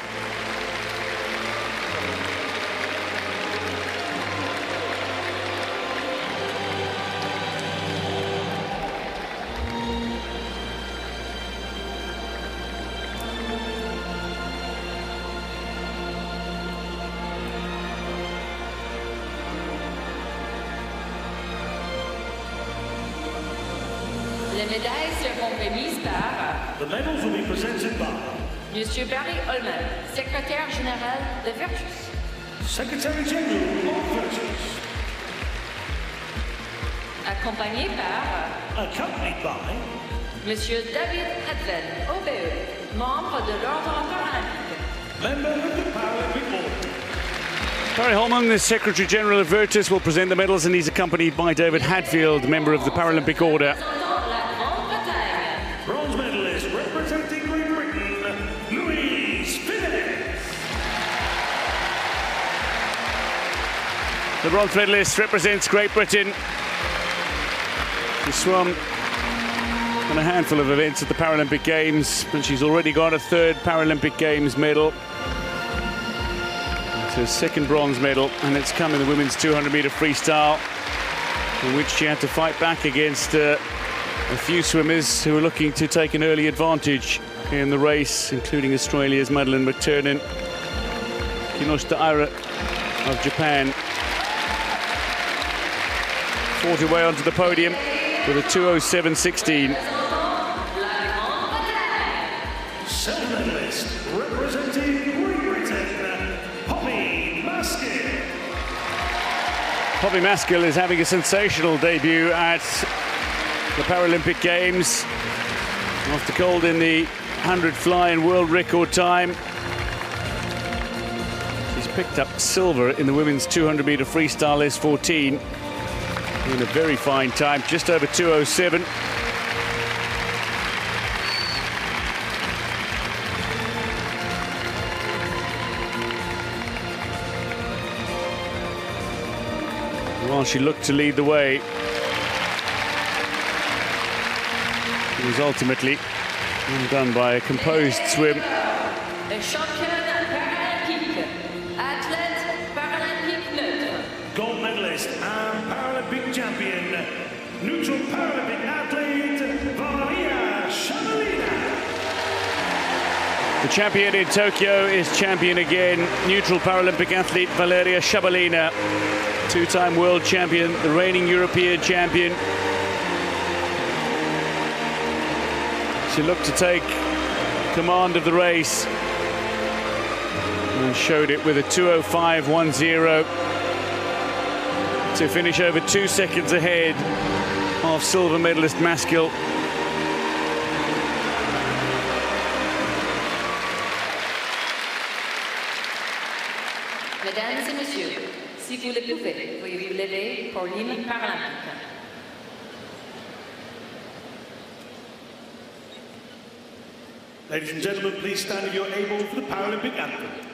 Les médailles seront remises par the medals will be presented by Monsieur Barry Holman, secrétaire général de Virtus. Secretary General of Virtus, Accompagné par accompanied by Monsieur David Hadven, OBE, membre de l'Ordre paralympique. member of the Paralympic Board. Barry Holman, the Secretary General of Virtus, will present the medals, and he's accompanied by David Hadfield, member of the Paralympic Order. Bronze medalist representing Great Britain, Louise Phillips. The bronze medalist represents Great Britain. She swum in a handful of events at the Paralympic Games, but she's already got a third Paralympic Games medal. It's her second bronze medal, and it's come in the women's 200-meter freestyle, in which she had to fight back against a few swimmers who were looking to take an early advantage in the race, including Australia's Madeleine McTurnan, Kinoshita Aira of Japan. Fought her way onto the podium with a 2:07.16. Silver medalist representing Great Britain, Poppy Maskill. Poppy Maskill is having a sensational debut at the Paralympic Games. After gold in the 100 fly in world record time, she's picked up silver in the women's 200-meter freestyle S14 in a very fine time, just over 2:07. While she looked to lead the way, it was ultimately undone by a composed swim. Championne paralympique, athlète paralympique neutre. Gold medalist and Paralympic champion, neutral Paralympic athlete, Valeria Shabalina. The champion in Tokyo is champion again, neutral Paralympic athlete Valeria Shabalina, two-time world champion, the reigning European champion. She looked to take command of the race and showed it with a 2:05.10 to finish over 2 seconds ahead of silver medalist Maskill. Mesdames et messieurs, Si vous le pouvez, veuillez vous lever pour l'hymne paralympique. Ladies and gentlemen, please stand if you're able for the Paralympic anthem.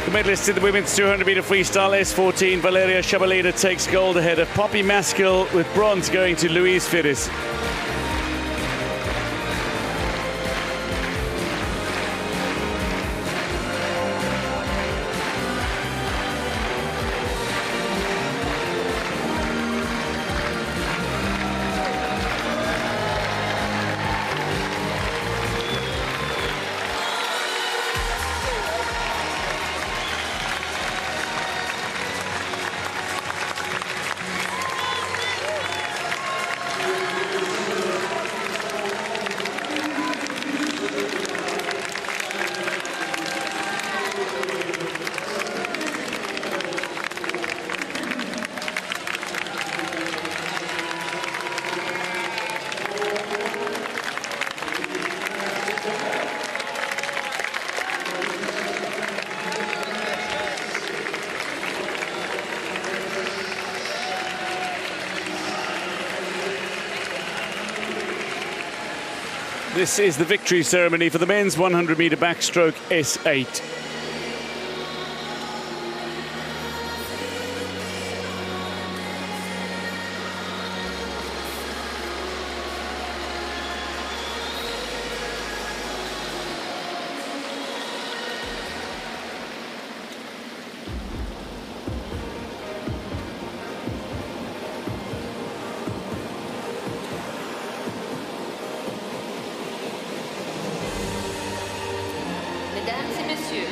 The medalist in the women's 200-meter freestyle, S14, Valeria Shabalina takes gold ahead of Poppy Maskell, with bronze going to Louise Fittes. This is the victory ceremony for the men's 100-meter backstroke S8. Mesdames et messieurs,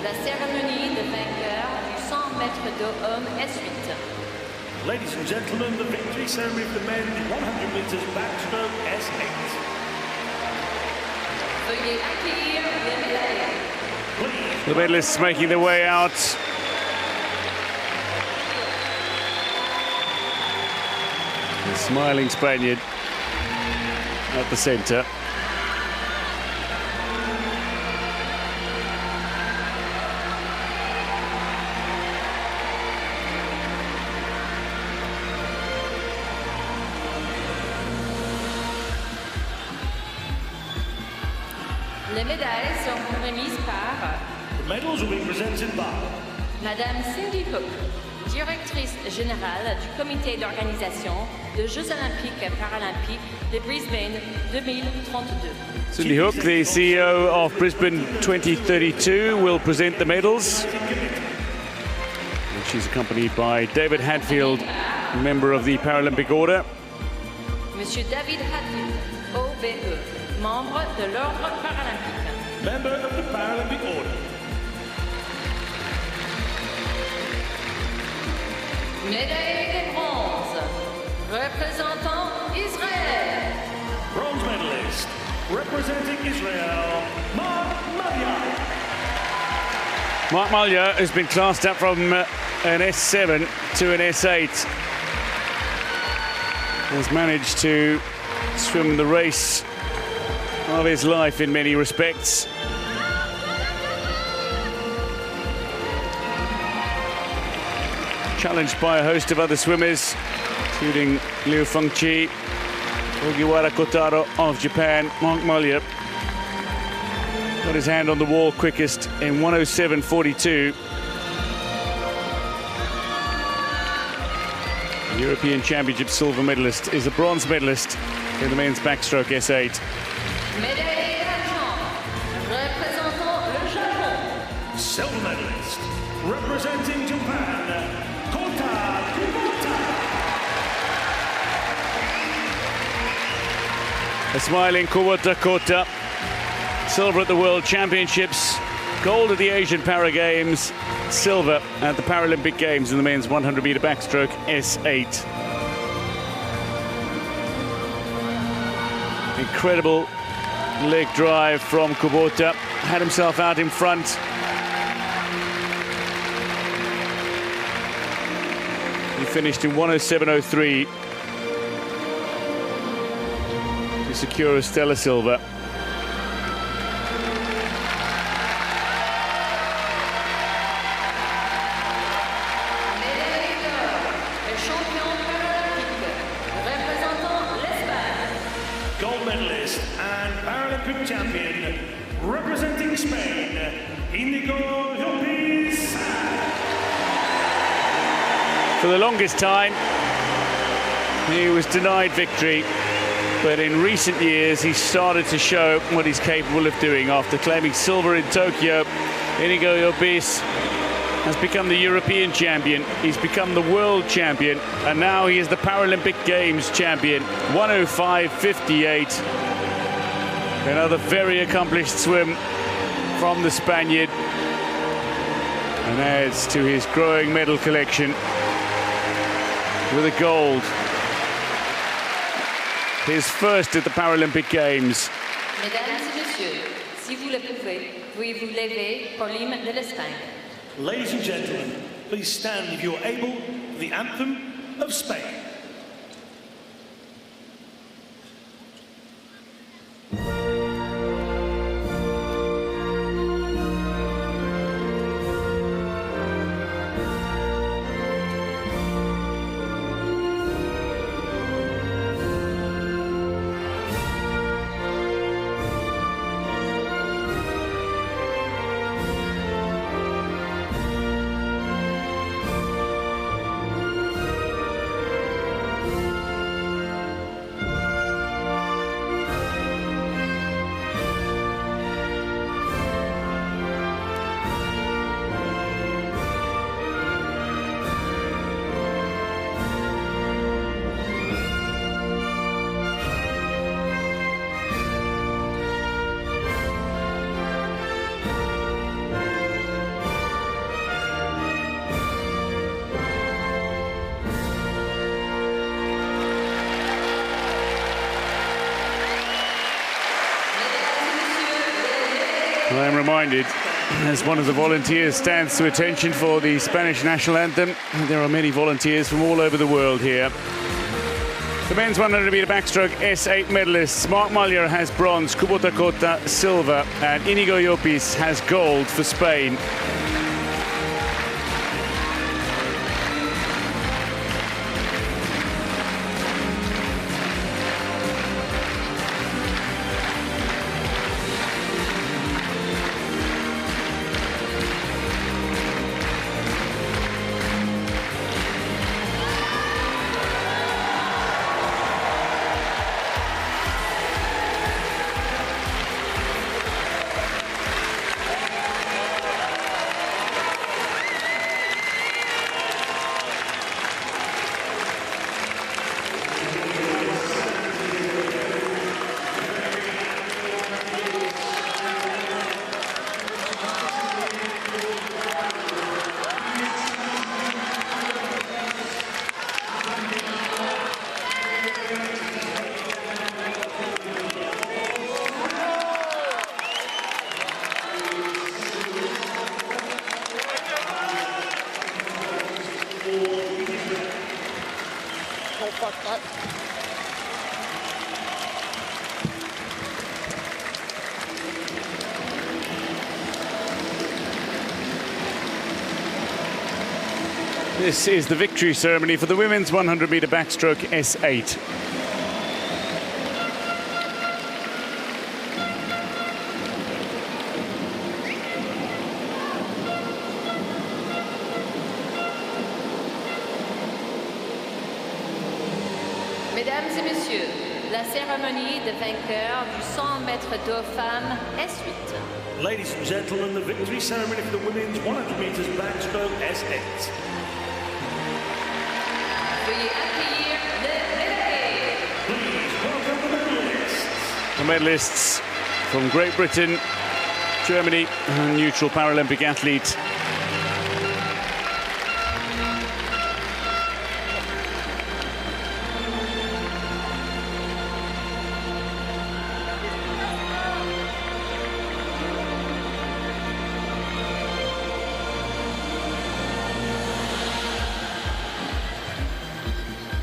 la cérémonie de vainqueur du 100 mètres de homme S8. Ladies and gentlemen, the victory ceremony for the men 100 meters backstroke S8. Veuillez accueillir les médailles. Please. The medalists making their way out. The smiling Spaniard at the centre. Les médailles sont remises par The medals will be presented by Madame Cindy Hook, directrice générale du comité d'organisation des Jeux Olympiques et Paralympiques de Brisbane 2032. Cindy Hook, the CEO of Brisbane 2032, will present the medals. And she's accompanied by David Hadfield, member of the Paralympic Order. Monsieur David Hadfield, OBE, membre de l'Ordre paralympique. member of the Paralympic Order. Médaille de bronze, représentant Israël. Bronze medalist, representing Israel, Mark Malia. Mark Malia has been classed up from an S7 to an S8. Has managed to swim the race of his life in many respects. challenged by a host of other swimmers, including Liu Fengqi, Ogiwara Kotaro of Japan, Mark Muller. Got his hand on the wall quickest in 107.42. European Championship silver medalist is a bronze medalist in the men's backstroke S8. Silver medalist, representing Japan, Kota. A smiling Kubota Kota. Silver at the World Championships, gold at the Asian Para Games, silver at the Paralympic Games in the men's 100-meter backstroke S8. Incredible leg drive from Kubota. Had himself out in front. He finished in 107.03 to secure a stellar silver. Gold medalist and Paralympic champion, representing Spain, Inigo Lopez. For the longest time, he was denied victory, but in recent years he started to show what he's capable of doing. After claiming silver in Tokyo, Inigo Lopez has become the European champion, he's become the world champion, and now he is the Paralympic Games champion. 105.58. Another very accomplished swim from the Spaniard, and adds to his growing medal collection with a gold. His first at the Paralympic Games. Mesdames et messieurs, si vous le pouvez, veuillez vous lever pour l'hymne de l'Espagne. Ladies and gentlemen, please stand if you're able for the anthem of Spain. I am reminded, as one of the volunteers stands to attention for the Spanish national anthem, there are many volunteers from all over the world here. The men's 100-meter backstroke S8 medalists, Mark Muller has bronze, Kubota Kota silver, and Inigo Lopez has gold for Spain. This is the victory ceremony for the women's 100-meter backstroke S8. Mesdames et messieurs, la cérémonie de vainqueur du 100 mètres d'eau femmes S8. Ladies and gentlemen, the victory ceremony for the women's 100 meters backstroke S8. Veuillez accueillir les médaillés. Please welcome the medalists. The medalists from Great Britain, Germany, and neutral Paralympic athlete.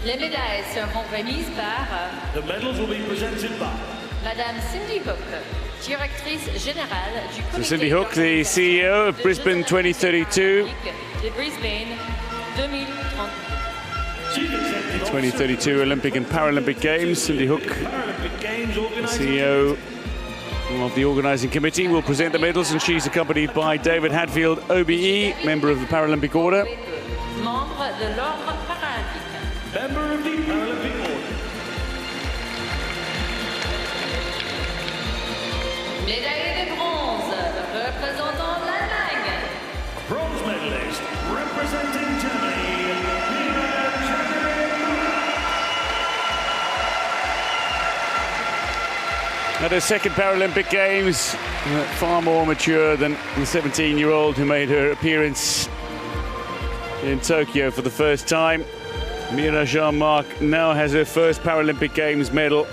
Les médailles seront remises par The medals will be presented by Madame Cindy Hook, directrice générale du comité. Cindy Hook, the CEO of Brisbane 2032. De Brisbane 2030. 2032 Olympic and Paralympic Games. Cindy Hook, Paralympic Games organizing CEO of the organising committee, will present the medals, and she's accompanied by David Hadfield, OBE, member of the Paralympic Order. Membre de l'ordre paralympique. member of the Paralympic Order. Médaillé de bronze, représentant l'Allemagne. Bronze medalist representing Germany. At her second Paralympic Games, far more mature than the 17-year-old who made her appearance in Tokyo for the first time. Mira Jean-Marc now has her first Paralympic Games medal.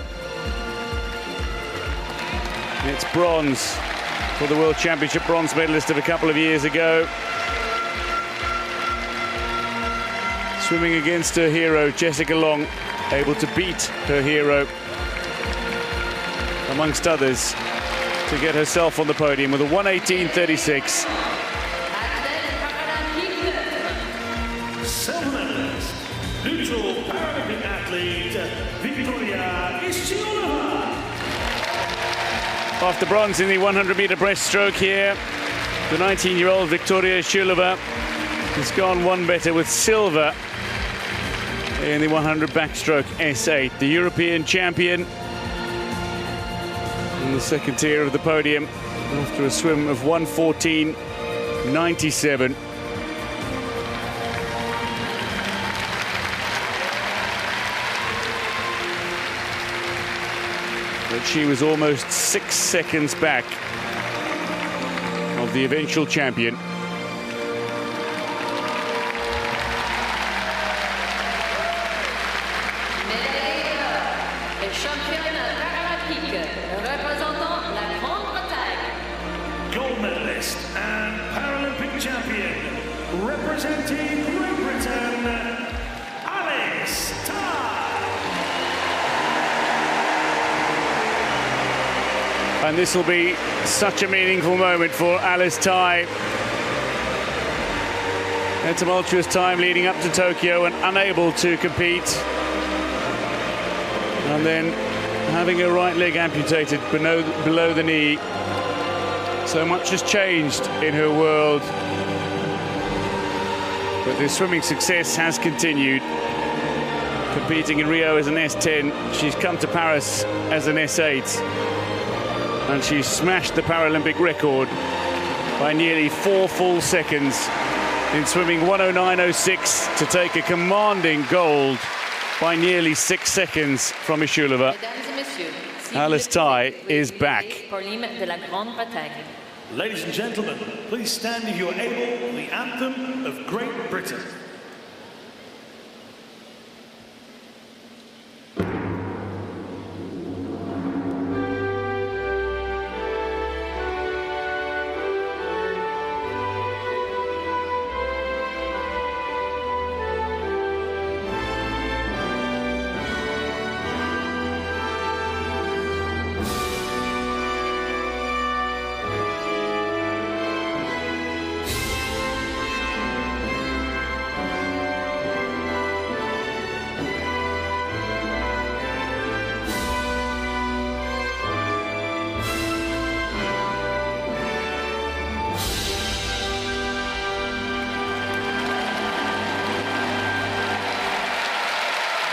It's bronze for the World Championship bronze medalist of a couple of years ago. Swimming against her hero, Jessica Long, able to beat her hero, amongst others, to get herself on the podium with a 1:18.36. Silver medalist, neutral Paralympic athlete, Victoria Ishilova. After bronze in the 100-meter breaststroke here, the 19-year-old Victoria Ishilova has gone one better with silver in the 100 backstroke S8. The European champion in the second tier of the podium after a swim of 1:14.97. But she was almost 6 seconds back of the eventual champion. Gold medalist and Paralympic champion, representing Great Britain, Alice Tarr. And this will be such a meaningful moment for Alice Tarr. A tumultuous time leading up to Tokyo and unable to compete. And then having her right leg amputated below the knee. So much has changed in her world. But the swimming success has continued. Competing in Rio as an S10, she's come to Paris as an S8. And she's smashed the Paralympic record by nearly 4 full seconds in swimming 1:09.06 to take a commanding gold by nearly 6 seconds from Ishilova. Alice Tarr is back. Ladies and gentlemen, please stand if you are able for the anthem of Great Britain.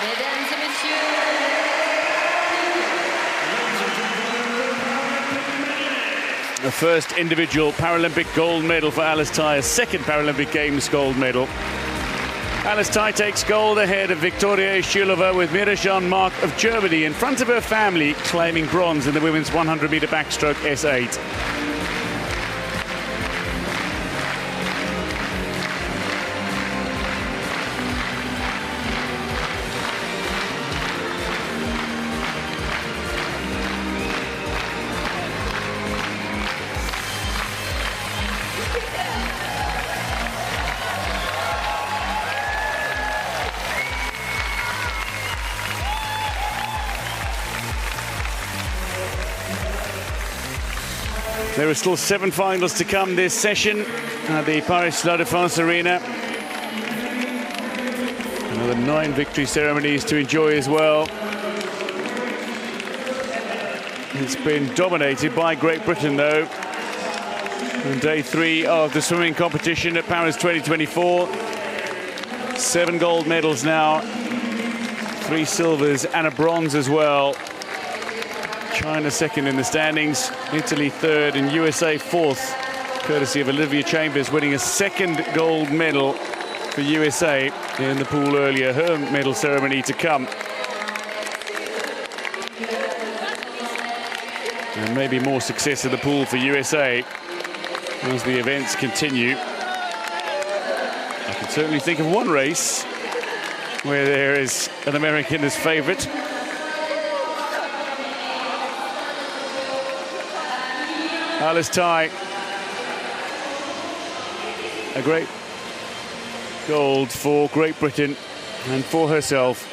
Mesdames et messieurs, the first individual Paralympic gold medal for Alice Tai, a second Paralympic Games gold medal. Alice Tai takes gold ahead of Viktoria Shulova, with Mira Jean-Marc of Germany in front of her family claiming bronze in the women's 100-meter backstroke S8. There are still 7 finals to come this session at the Paris Stade de France arena. Another 9 victory ceremonies to enjoy as well. It's been dominated by Great Britain, though. On day 3 of the swimming competition at Paris 2024. 7 gold medals now, 3 silvers and a bronze as well. China second in the standings, Italy third, and USA fourth, courtesy of Olivia Chambers winning a second gold medal for USA in the pool earlier. Her medal ceremony to come. And maybe more success in the pool for USA as the events continue. I can certainly think of one race where there is an American as favourite. Alice Tai, a great gold for Great Britain and for herself.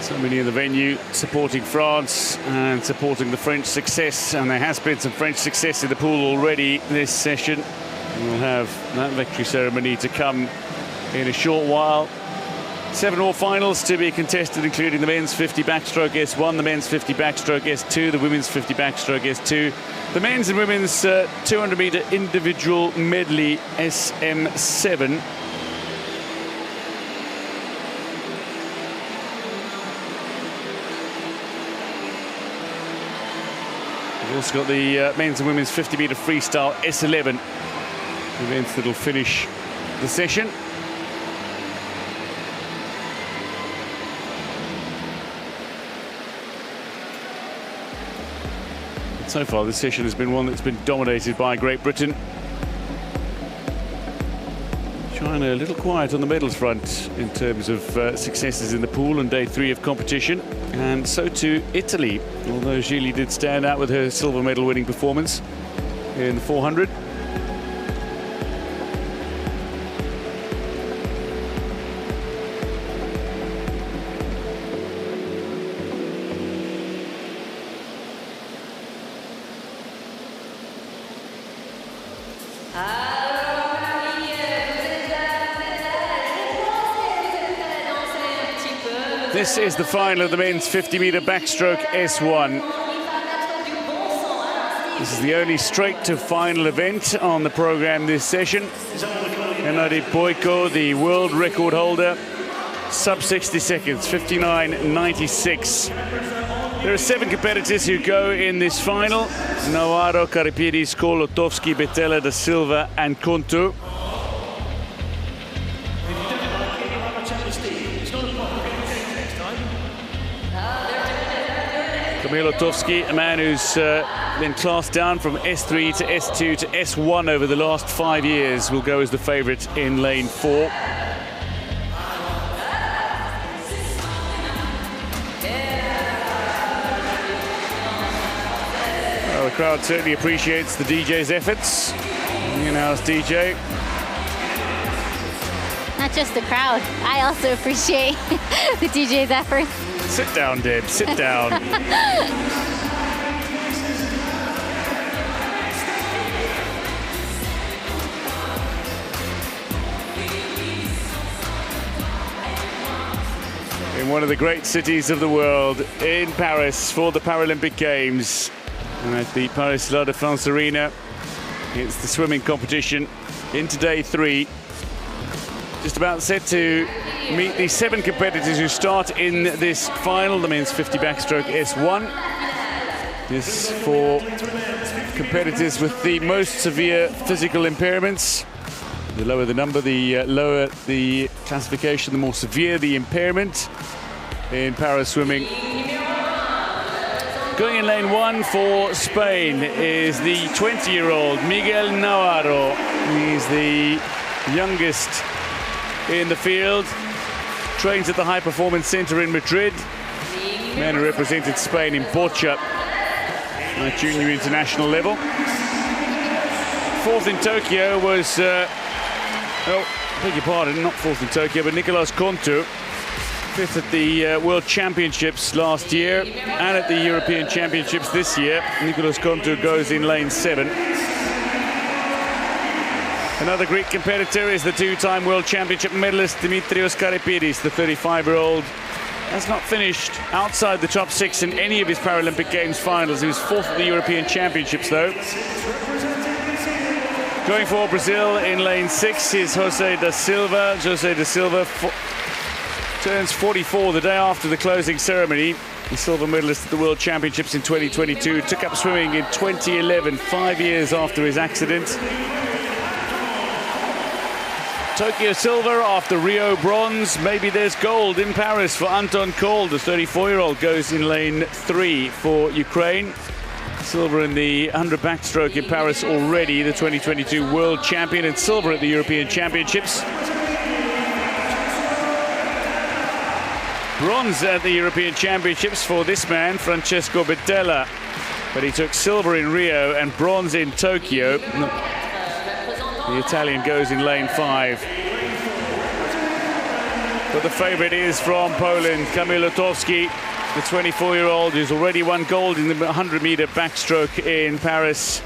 So many in the venue supporting France and supporting the French success, and there has been some French success in the pool already this session. We'll have that victory ceremony to come in a short while. 7 more finals to be contested, including the men's 50 backstroke S1, the men's 50 backstroke S2, the women's 50 backstroke S2, the men's and women's 200-meter individual medley SM7. We've also got the men's and women's 50-meter freestyle S11 events that will finish the session. But so far, this session has been one that's been dominated by Great Britain. China a little quiet on the medals front in terms of successes in the pool on day 3 of competition, and so too Italy, although Gigli did stand out with her silver medal winning performance in the 400. This is the final of the men's 50-meter backstroke S1. This is the only straight-to-final event on the program this session. Gennady Boyko, the world record holder, sub 60 seconds, 59.96. There are 7 competitors who go in this final: Navarro, Karipides, Kolotovski, Betela, Da Silva, and Konto. Kolotovski, a man who's been classed down from S3 to S2 to S1 over the last 5 years, will go as the favourite in lane 4. Well, the crowd certainly appreciates the DJ's efforts. In-house DJ. Not just the crowd, I also appreciate the DJ's efforts. Sit down, Deb, sit down. one of the great cities of the world, in Paris for the Paralympic Games. And at the Paris Stade de France Arena, it's the swimming competition into day 3. Just about set to meet the 7 competitors who start in this final, the men's 50 backstroke S1. This for competitors with the most severe physical impairments. The lower the number, the lower the classification, the more severe the impairment in para swimming. Going in lane 1 for Spain is the 20-year-old Miguel Navarro. He's the youngest in the field. Trains at the High Performance Center in Madrid. Man who represented Spain in Bocha at junior international level. 4th in Tokyo was, oh, beg your pardon, not 4th in Tokyo, but Nicolas Conto. 5th at the World Championships last year and at the European Championships this year. Nicolas Conto goes in lane 7. Another Greek competitor is the 2-time World Championship medalist Dimitrios Karipiris, the 35-year-old. Has not finished outside the top 6 in any of his Paralympic Games finals. He was 4th at the European Championships, though. Going for Brazil in lane 6 is Jose da Silva. Jose da Silva turns 44 the day after the closing ceremony. The silver medalist at the World Championships in 2022. Took up swimming in 2011, 5 years after his accident. Tokyo silver after Rio bronze. Maybe there's gold in Paris for Anton Kohl. The 34-year-old goes in lane 3 for Ukraine. Silver in the 100 backstroke in Paris already. The 2022 world champion, and silver at the European Championships. Bronze at the European Championships for this man, Francesco Bettella. But he took silver in Rio and bronze in Tokyo. The Italian goes in lane 5. But the favorite is from Poland, Kamil Lotowski, the 24-year-old who's already won gold in the 100-meter backstroke in Paris.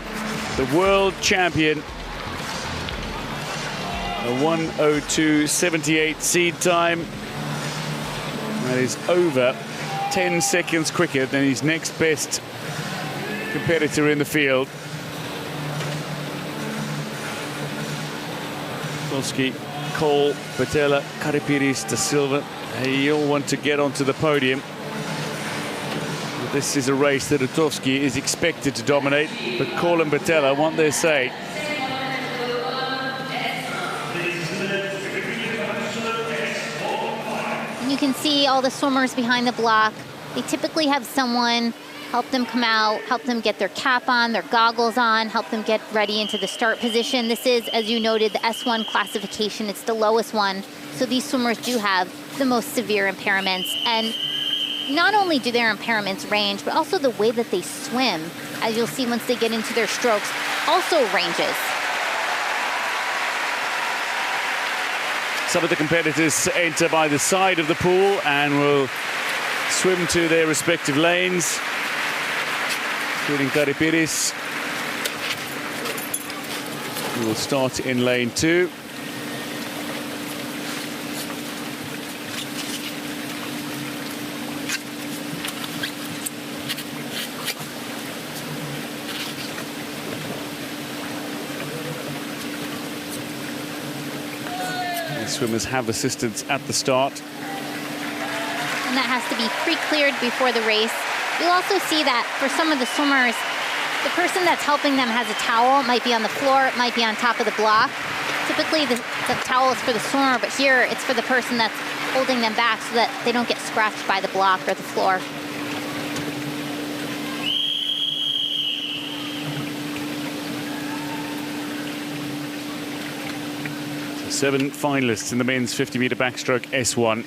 The world champion. A 1:02.78 seed time. That is over 10 seconds quicker than his next best competitor in the field. Lotowski, Kohl, Bettella, Karipiris, da Silva. They all want to get onto the podium. But this is a race that Lotowski is expected to dominate, but Kohl and Bettella want their say. You can see all the swimmers behind the block. They typically have someone help them come out, help them get their cap on, their goggles on, help them get ready into the start position. This is, as you noted, the S1 classification. It's the lowest one. So these swimmers do have the most severe impairments. And not only do their impairments range, but also the way that they swim, as you'll see once they get into their strokes, also ranges. Some of the competitors enter by the side of the pool and will swim to their respective lanes, including Karipiris, who will start in lane 2. The swimmers have assistance at the start. And that has to be pre-cleared before the race. You'll also see that for some of the swimmers, the person that's helping them has a towel. It might be on the floor, it might be on top of the block. Typically the towel is for the swimmer, but here it's for the person that's holding them back so that they don't get scratched by the block or the floor. So 7 finalists in the men's 50-meter backstroke S1.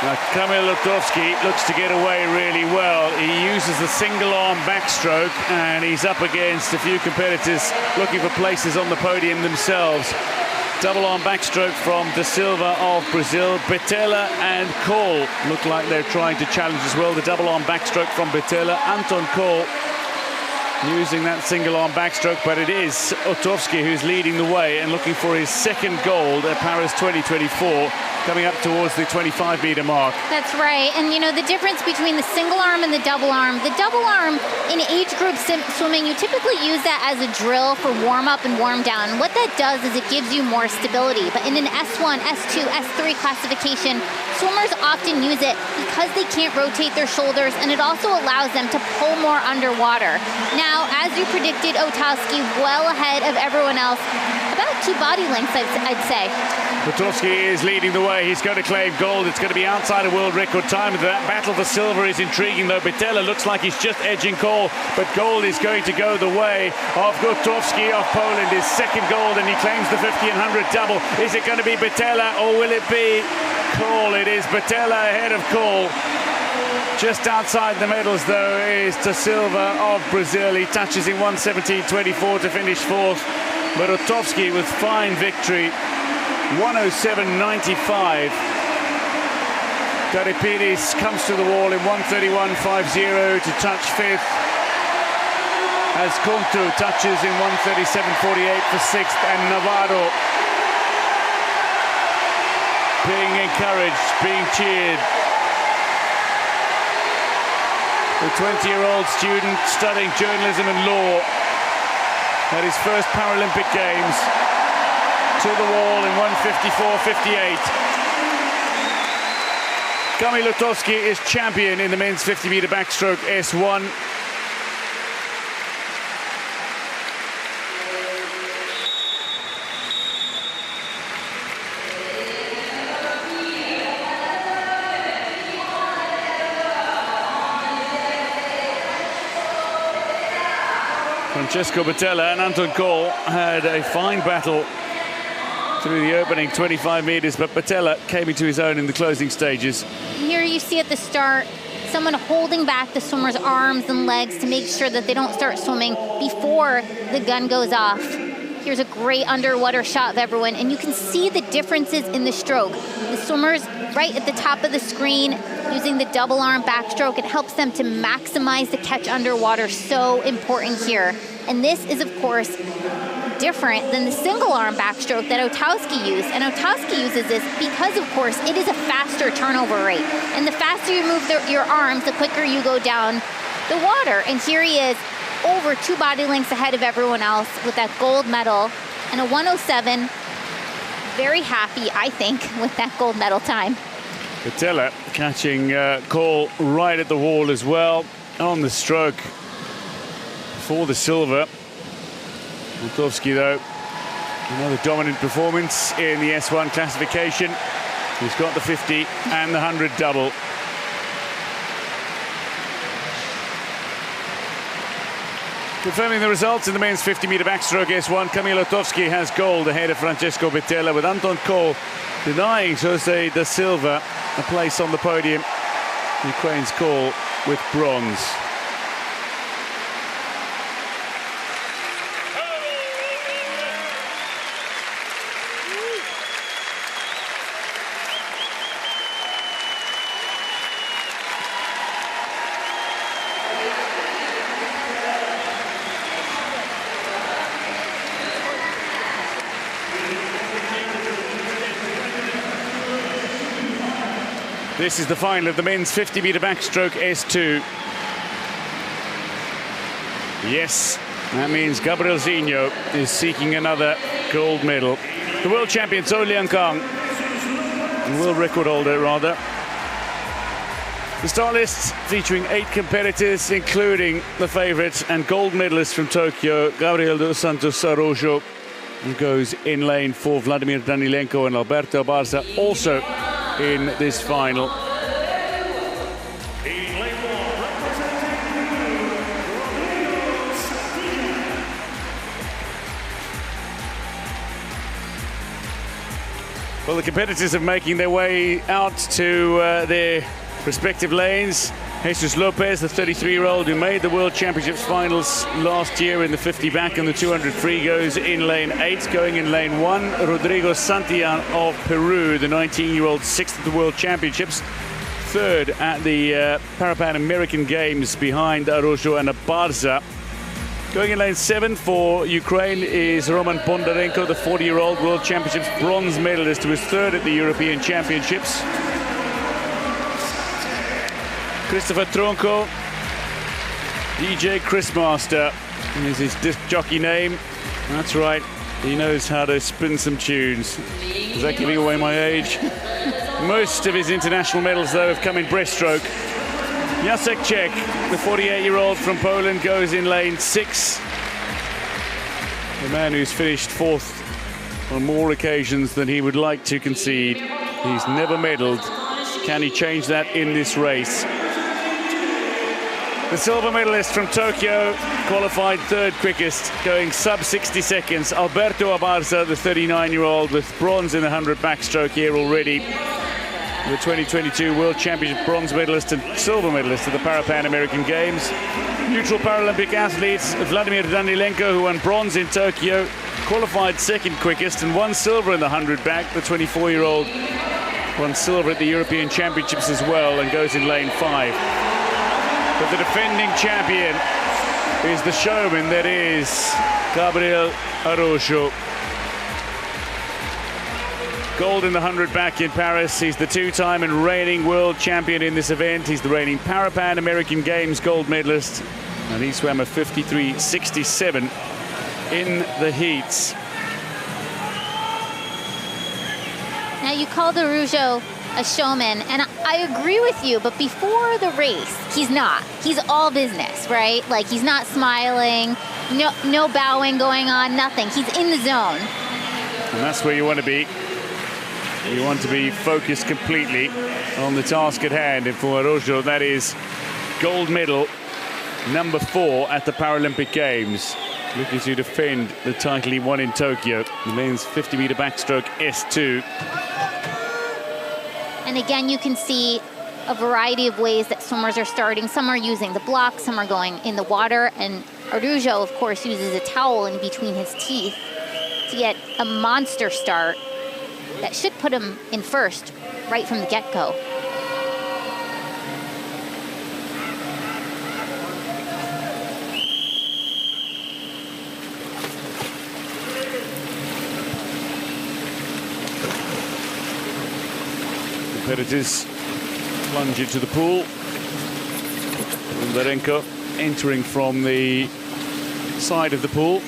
Now, Kamil Lotowski looks to get away really well. He uses the single-arm backstroke, and he's up against a few competitors looking for places on the podium themselves. Double-arm backstroke from da Silva of Brazil. Bettella and Kohl look like they're trying to challenge as well. The double-arm backstroke from Bettella. Anton Kohl using that single arm backstroke, but it is Otovsky who's leading the way and looking for his second gold at Paris 2024, coming up towards the 25-meter mark. That's right. And, you know, the difference between the single arm and the double arm in age group swimming, you typically use that as a drill for warm-up and warm-down. What that does is it gives you more stability. But in an S1, S2, S3 classification, swimmers often use it because they can't rotate their shoulders, and it also allows them to pull more underwater. Now, as you predicted, Otovsky well ahead of everyone else, about 2 body lengths, I'd say. Otovsky is leading the way. He's going to claim gold. It's going to be outside of world record time. That battle for silver is intriguing, though. Bitela looks like he's just edging Kohl, but gold is going to go the way of Otovsky of Poland. His second gold, and he claims the 50 and 100 double. Is it going to be Bitela, or will it be Kohl? It is Bitela ahead of Kohl. Just outside the medals, though, is Da Silva of Brazil. He touches in 1:17.24 to finish fourth. But Otovsky with fine victory, 1:07.95. Karipides comes to the wall in 1:31.50 to touch fifth, as Konto touches in 1:37.48 for sixth, and Navarro being encouraged, being cheered. The 20-year-old student studying journalism and law at his first Paralympic Games, to the wall in 1:54.58. Kamil Otovsky is champion in the men's 50-meter backstroke S1. Francesco Bitela and Anton Kohl had a fine battle through the opening 25 meters, but Bitela came into his own in the closing stages. Here you see at the start someone holding back the swimmer's arms and legs to make sure that they don't start swimming before the gun goes off. Here's a great underwater shot of everyone, and you can see the differences in the stroke. The swimmers right at the top of the screen using the double arm backstroke. It helps them to maximize the catch underwater, so important here. And this is, of course, different than the single arm backstroke that Otovsky used. And Otovsky uses this because, of course, it is a faster turnover rate. And the faster you move your arms, the quicker you go down the water. And here he is, over 2 body lengths ahead of everyone else with that gold medal and a 1:07. Very happy, I think, with that gold medal time. Bitela catching Kohl right at the wall as well on the stroke for the silver. Otovsky, though, another dominant performance in the S1 classification. He's got the 50 and the 100 double. Confirming the results in the men's 50-meter backstroke S1, Kamil Otovsky has gold ahead of Francesco Bitela, with Anton Kohl denying Jose da Silva a place on the podium. Ukraine's Kohl with bronze. This is the final of the men's 50-meter backstroke S2. Yes, that means Gabriel Zinho is seeking another gold medal. The world champion, Zhou Liangkang, the world record holder, rather. The start list featuring 8 competitors, including the favourite and gold medalist from Tokyo, Gabriel dos Santos Araujo, who goes in lane for Vladimir Danilenko, and Alberto Barza also in this final. Well, the competitors are making their way out to their respective lanes. Jesus Lopez, the 33-year-old who made the World Championships finals last year in the 50 back and the 200 free, goes in lane 8. Going in lane 1, Rodrigo Santillan of Peru, the 19-year-old, 6th at the World Championships, 3rd at the Pan American Games behind Araujo and Barza. Going in lane 7 for Ukraine is Roman Bondarenko, the 40-year-old World Championships bronze medalist who was third at the European Championships. Christopher Tronco, DJ Chrismaster is his disc jockey name. That's right, he knows how to spin some tunes. Is that giving away my age? Most of his international medals, though, have come in breaststroke. Jacek Czech, the 48-year-old from Poland, goes in lane 6. The man who's finished 4th on more occasions than he would like to concede. He's never medaled. Can he change that in this race? The silver medalist from Tokyo qualified 3rd quickest, going sub 60 seconds. Alberto Abarza, the 39-year-old, with bronze in the 100 backstroke here already. The 2022 World Championship bronze medalist and silver medalist at the Pan American Games. Neutral Paralympic athletes Vladimir Danilenko, who won bronze in Tokyo, qualified 2nd quickest and won silver in the 100 back. The 24-year-old won silver at the European Championships as well and goes in lane 5. But the defending champion is the showman that is Gabriel Araujo. Gold in the 100 back in Paris. He's the 2-time and reigning world champion in this event. He's the reigning Pan American Games gold medalist. And he swam a 53.67 in the heats. Now, you called Araujo a showman, and I agree with you, but before the race, he's not. He's all business, right? Like, he's not smiling, no bowing going on, nothing. He's in the zone. And that's where you want to be. You want to be focused completely on the task at hand. And for Araujo, that is gold medal number 4 at the Paralympic Games. Looking to defend the title he won in Tokyo. The men's 50-meter backstroke S2. And again, you can see a variety of ways that swimmers are starting. Some are using the block, some are going in the water. And Araujo, of course, uses a towel in between his teeth to get a monster start that should put him in 1st right from the get-go. Competitors plunge into the pool. Bondarenko entering from the side of the pool.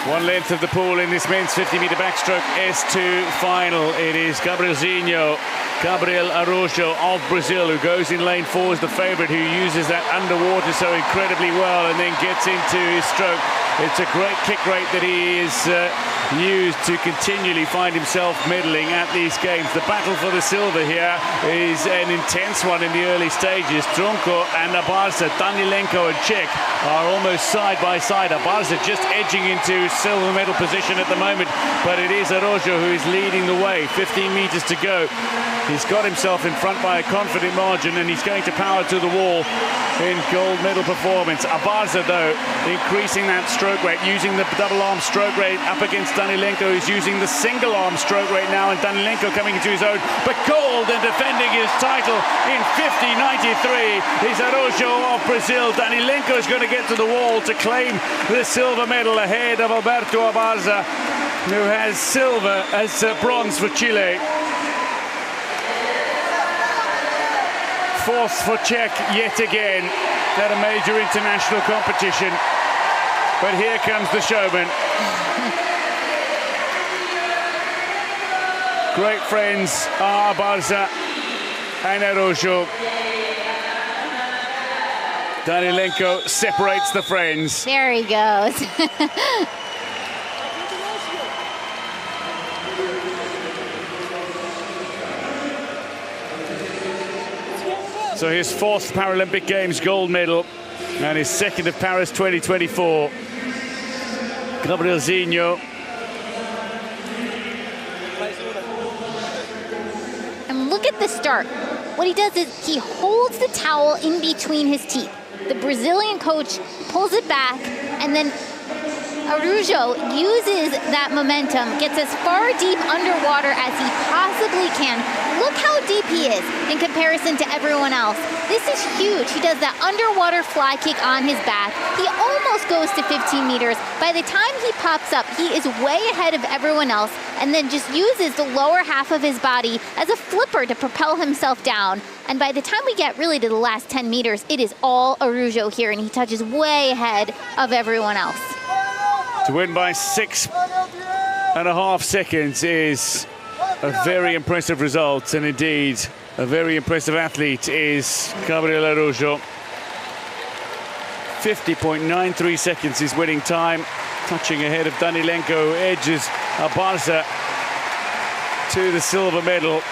One length of the pool in this men's 50-meter backstroke S2 final. It is Gabrielzinho, Gabriel Araujo of Brazil, who goes in lane 4 as the favorite, who uses that underwater so incredibly well and then gets into his stroke. It's a great kick rate that he is used to continually find himself medaling at these games. The battle for the silver here is an intense one in the early stages. Tronco and Abarza, Danilenko and Czech are almost side by side. Abarza just edging into silver medal position at the moment, but it is Araujo who is leading the way. 15 meters to go. He's got himself in front by a confident margin, and he's going to power to the wall in gold medal performance. Abarza, though, increasing that stroke rate, using the double arm stroke rate up against Danilenko, who's using the single arm stroke rate now, and Danilenko coming into his own. But gold and defending his title in 50.93 is Araujo of Brazil. Danilenko is going to get to the wall to claim the silver medal ahead of Alberto Abarza, who has silver as bronze for Chile. 4th for Czech yet again at a major international competition. But here comes the showman. Great friends are Abarza and Araujo. Danilenko separates the friends. There he goes. So his 4th Paralympic Games gold medal and his 2nd of Paris 2024. Gabrielzinho. And look at the start. What he does is he holds the towel in between his teeth. The Brazilian coach pulls it back, and then Araujo uses that momentum, gets as far deep underwater as he possibly can. Look how deep he is in comparison to everyone else. This is huge. He does that underwater fly kick on his back. He almost goes to 15 meters. By the time he pops up, he is way ahead of everyone else, and then just uses the lower half of his body as a flipper to propel himself down. And by the time we get really to the last 10 meters, it is all Araujo here, and he touches way ahead of everyone else. To win by 6.5 seconds is a very impressive result, and indeed a very impressive athlete is Gabriel Araujo. 50.93 seconds his winning time, touching ahead of Danilenko, edges Abarza to the silver medal,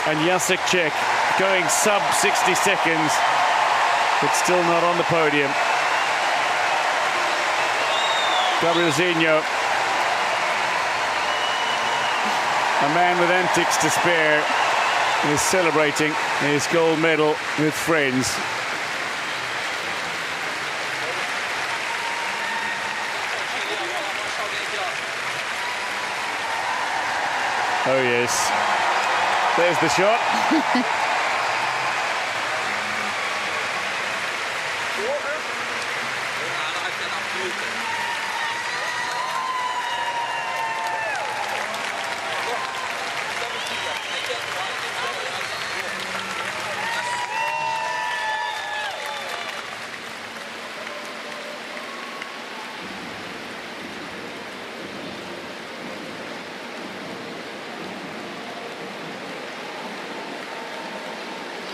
and Jacek Czech going sub 60 seconds, but still not on the podium. Gabrielzinho, a man with antics to spare, is celebrating his gold medal with friends. Oh yes, there's the shot.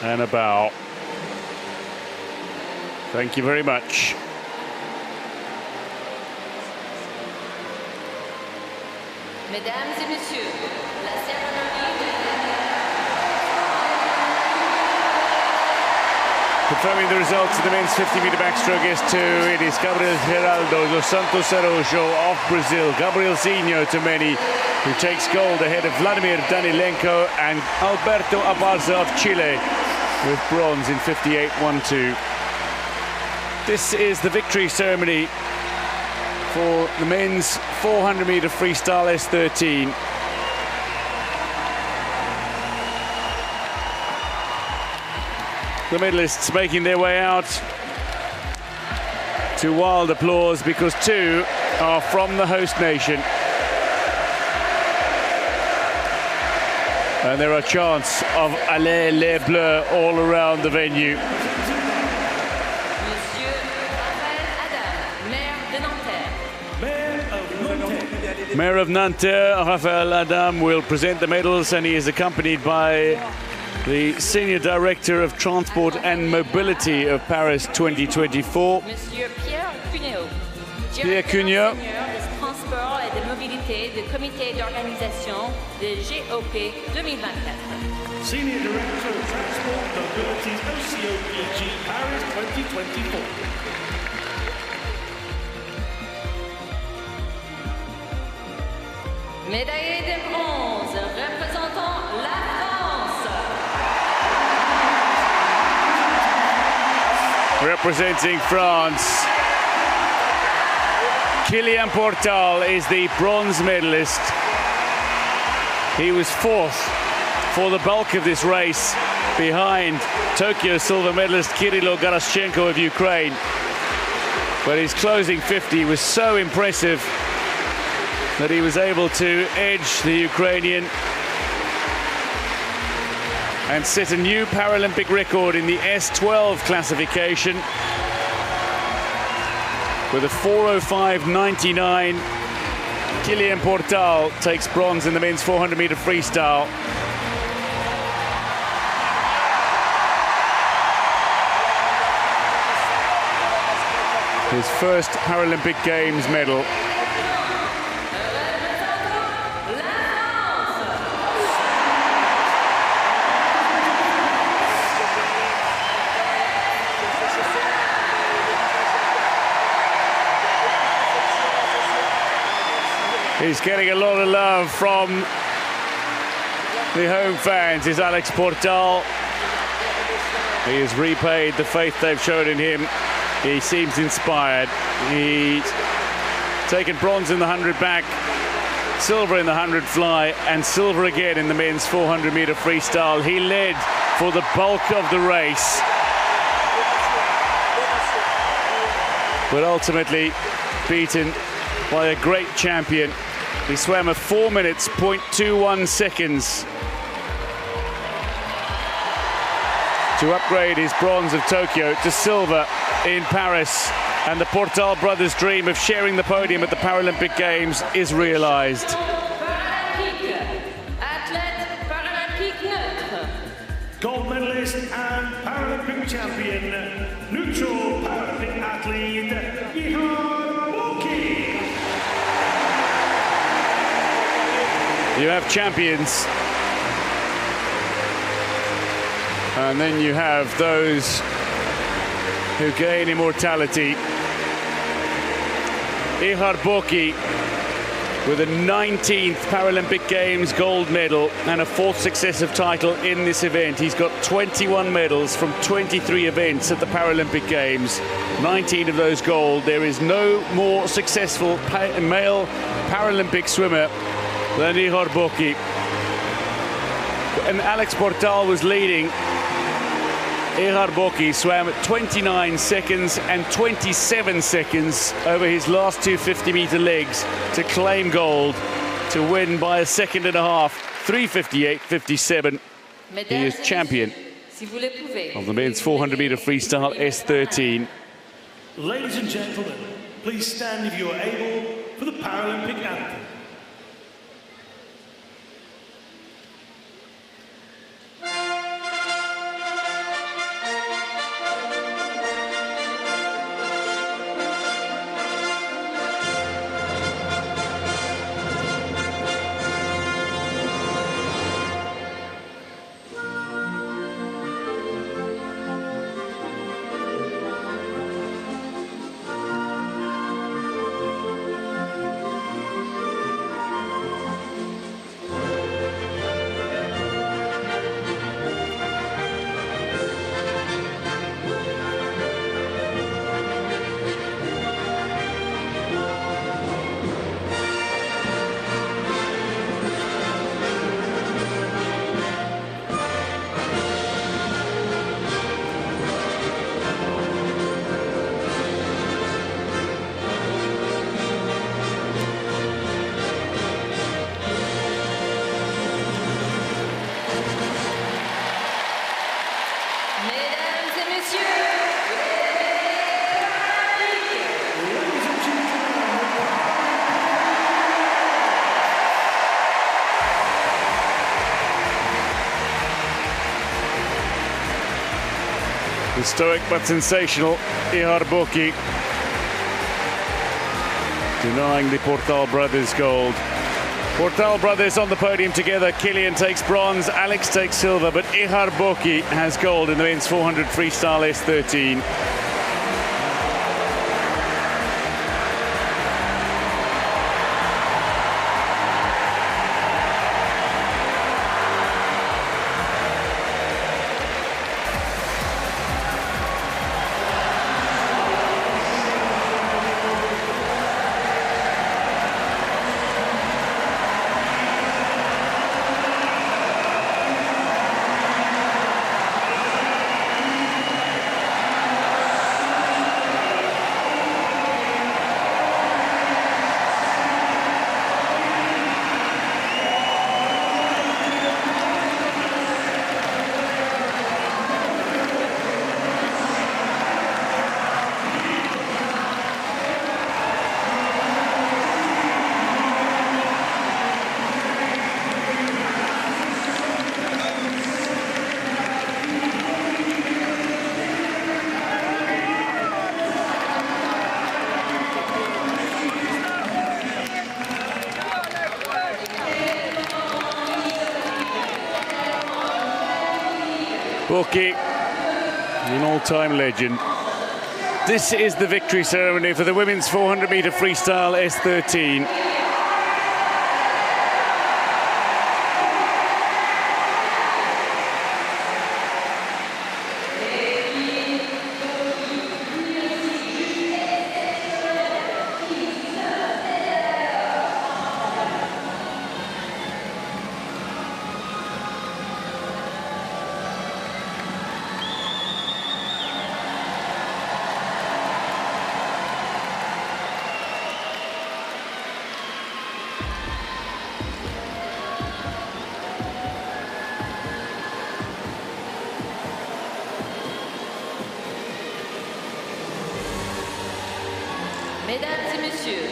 And a bow. Thank you very much. Mesdames et messieurs, la cérémonie de... Confirming the results of the men's 50-meter backstroke S2, it is Gabriel Geraldo dos Santos Araujo of Brazil, Gabrielzinho to many, who takes gold ahead of Vladimir Danilenko and Alberto Abarza of Chile, with bronze in 58.12. This is the victory ceremony for the men's 400-meter freestyle S13. The medalists making their way out to wild applause because two are from the host nation. And there are chants of Allez les Bleus all around the venue. Mayor of Nanterre, Raphaël Adam, will present the medals, and he is accompanied by the Senior Director of Transport and Mobility of Paris 2024. Monsieur Pierre Cuneo. Pierre Cuneo. Des transports et de mobilité du comité d'organisation de GOP 2024. Senior Director of Transport, Mobility, OCOPG, Paris 2024. Médaillé de bronze, représentant la France. Representing France, Kylian Portal is the bronze medalist. He was fourth for the bulk of this race, behind Tokyo silver medalist Kirilo Garaschenko of Ukraine. But his closing 50 was so impressive that he was able to edge the Ukrainian and set a new Paralympic record in the S12 classification with a 4:05.99. Kylian Portal takes bronze in the men's 400-meter freestyle. His first Paralympic Games medal. He's getting a lot of love from the home fans, is Alex Portal. He has repaid the faith they've shown in him He seems inspired. He's taken bronze in the 100 back, silver in the 100 fly, and silver again in the men's 400-meter freestyle. He led for the bulk of the race, but ultimately beaten by a great champion. He swam a 4 minutes, 0.21 seconds to upgrade his bronze of Tokyo to silver in Paris. And the Portal brothers' dream of sharing the podium at the Paralympic Games is realized. Gold medalist and Paralympic champion, neutral Paralympic athlete, You have champions, and then you have those who gain immortality. Ihar Boki with a 19th Paralympic Games gold medal and a 4th successive title in this event. He's got 21 medals from 23 events at the Paralympic Games, 19 of those gold. There is no more successful male Paralympic swimmer than Ihar Boki. And Alex Portal was leading. Ihar Boki swam at 29 seconds and 27 seconds over his last two 50-meter legs to claim gold, to win by a second and a half, 3:58.57. He is champion of the men's 400-meter freestyle S13. Ladies and gentlemen, please stand if you are able for the Paralympic anthem. Stoic but sensational, Ihar Boki, denying the Portal brothers gold. Portal brothers on the podium together. Kilian takes bronze, Alex takes silver, but Ihar Boki has gold in the men's 400 freestyle S13. Boki, an all-time legend. This is the victory ceremony for the women's 400-meter freestyle S13. Mesdames et messieurs,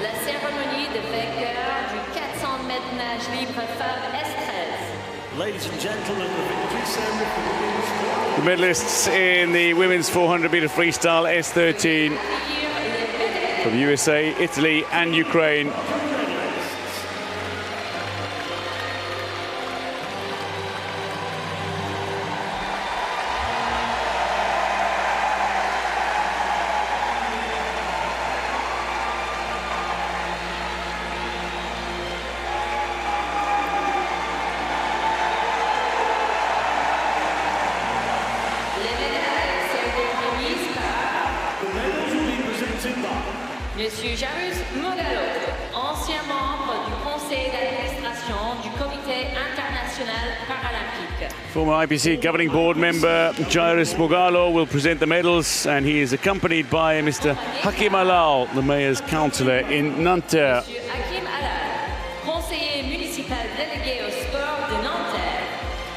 la cérémonie de vainqueur du 400 mètres nage libre femme S13. Ladies and gentlemen, the victory ceremony for the women's The medalists in the women's 400-meter freestyle S13 from USA, Italy and Ukraine. Monsieur Jarus Mogalo, ancien membre du conseil d'administration du Comité international paralympique. Former IPC governing board member Jairus Mogalo will present the medals, and he is accompanied by Mr. Hakim Alal, the mayor's councillor in Nanterre. Monsieur Hakim Alal, conseiller municipal délégué au sport de Nanterre.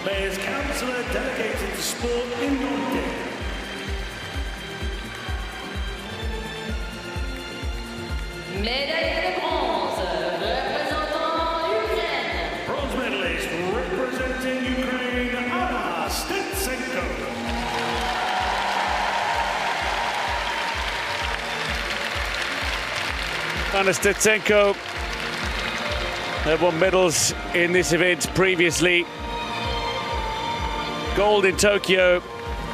Mayor's councillor delegated to sport in Nanterre. Médaille de bronze, représentant Ukraine. Bronze medalist representing Ukraine, Anna Stetsenko. Anna Stetsenko have won medals in this event previously. Gold in Tokyo,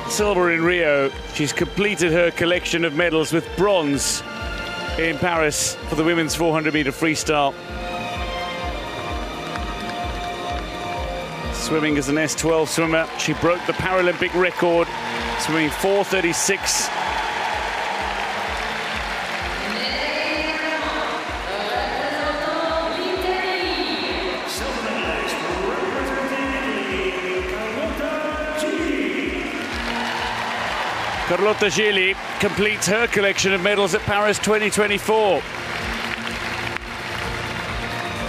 silver in Rio. She's completed her collection of medals with bronze in Paris for the women's 400-meter freestyle. Swimming as an S12 swimmer, she broke the Paralympic record, swimming 4:36. Carlotta Gili completes her collection of medals at Paris 2024.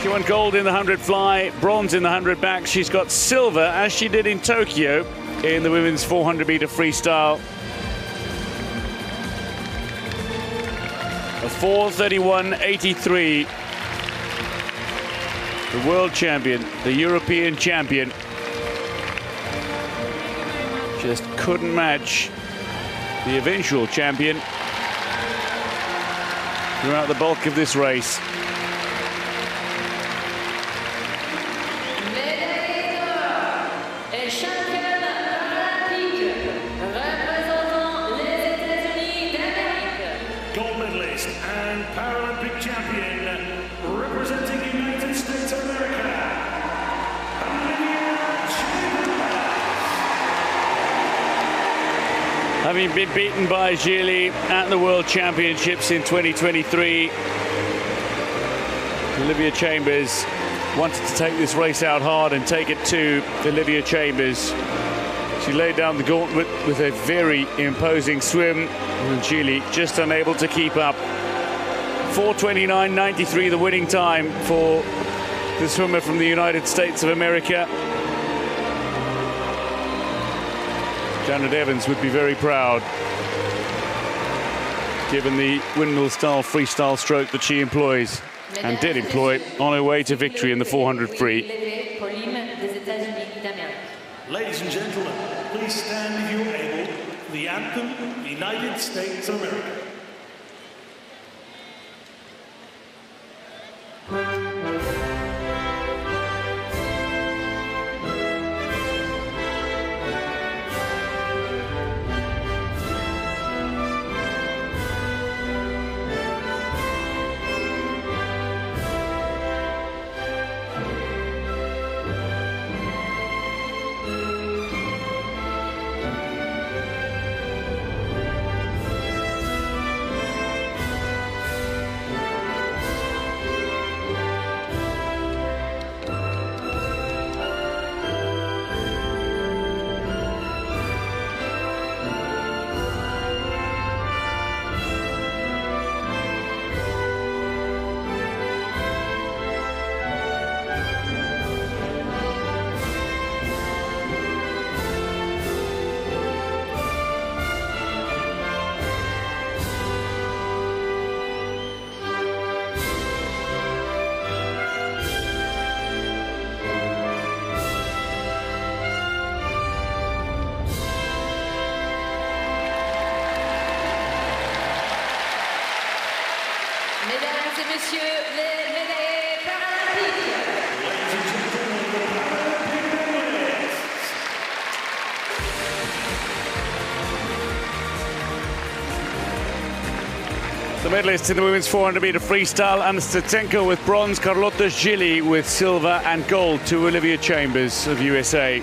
She won gold in the 100 fly, bronze in the 100 back. She's got silver, as she did in Tokyo, in the women's 400-meter freestyle. A 4:31.83. The world champion, the European champion, just couldn't match the eventual champion throughout the bulk of this race. Médaille d'or et championne paralympique, représentant les États-Unis d'Amérique. Gold medalist and Paralympic champion, representing the United States of America, Having been beaten by Gili at the World Championships in 2023, Olivia Chambers wanted to take this race out hard and take it to Olivia Chambers. She laid down the gauntlet with a very imposing swim, and Gili just unable to keep up. 4:29.93 the winning time for the swimmer from the United States of America. Janet Evans would be very proud, given the windmill-style freestyle stroke that she employs, and did employ on her way to victory in the 400 free. Ladies and gentlemen, please stand if you're able for the anthem of the United States of America. et messieurs, les médaillés paralympiques. The medalists in the women's 400-meter freestyle, Anastasenko with bronze, Carlotta Gili with silver, and gold to Olivia Chambers of USA.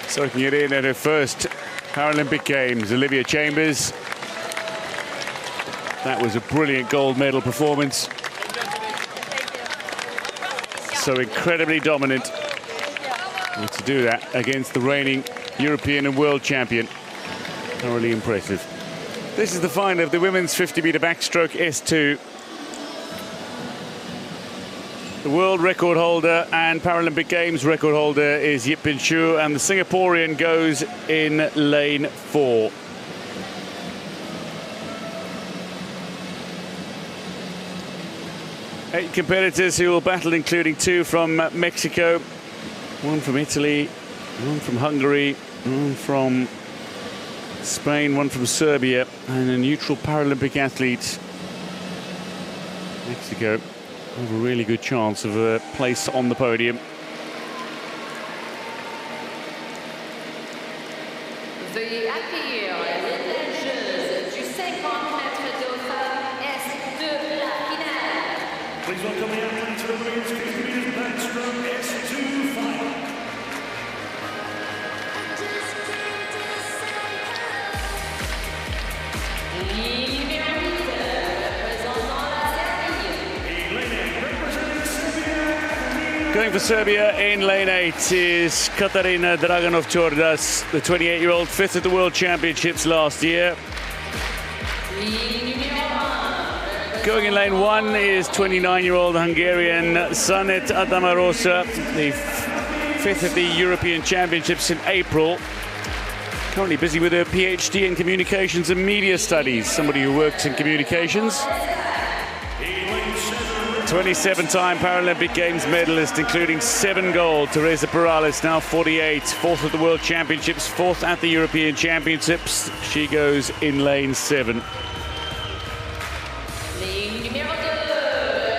Soaking it in at her first Paralympic Games, Olivia Chambers. That was a brilliant gold medal performance. So incredibly dominant. And to do that against the reigning European and world champion, thoroughly impressive. This is the final of the women's 50-meter backstroke S2. The world record holder and Paralympic Games record holder is Yip Bin Shu, and the Singaporean goes in lane 4. Eight competitors who will battle, including 2 from Mexico, 1 from Italy, 1 from Hungary, 1 from Spain, 1 from Serbia, and a neutral Paralympic athlete. Mexico have a really good chance of a place on the podium. Veuillez accueillir les nageuses du 50 mètres de femmes S de la finale. Please welcome the athletes for the women's 50 meters backstroke S2 final. Going for Serbia in lane 8 is Katarina Draganov-Čordas, the 28-year-old, 5th at the World Championships last year. Going in lane 1 is 29-year-old Hungarian Sanet Adamarosa, the 5th at the European Championships in April. Currently busy with her PhD in Communications and Media Studies, somebody who works in communications. 27-time Paralympic Games medalist, including 7 gold. Teresa Perales, now 48, 4th at the World Championships, 4th at the European Championships. She goes in lane 7.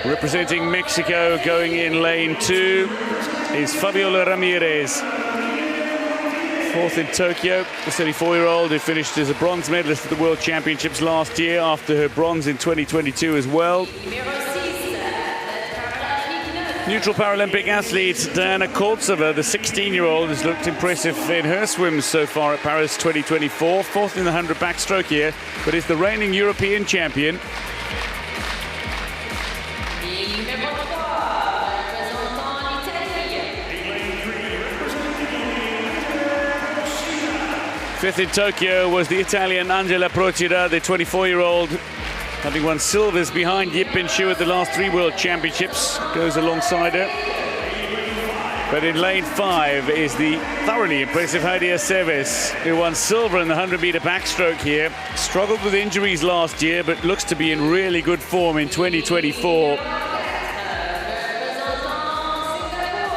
Representing Mexico, going in lane 2 is Fabiola Ramirez. 4th in Tokyo, the 34-year-old who finished as a bronze medalist at the World Championships last year after her bronze in 2022 as well. Neutral Paralympic athlete Diana Koltsova, the 16-year-old, has looked impressive in her swims so far at Paris 2024. 4th in the 100 backstroke here, but is the reigning European champion. Fifth in Tokyo was the Italian Angela Procida, the 24-year-old, having won silvers behind Yip Bin Shu at the last 3 World Championships, goes alongside her. But in lane 5 is the thoroughly impressive Hadia Seves, who won silver in the 100-meter backstroke here. Struggled with injuries last year, but looks to be in really good form in 2024.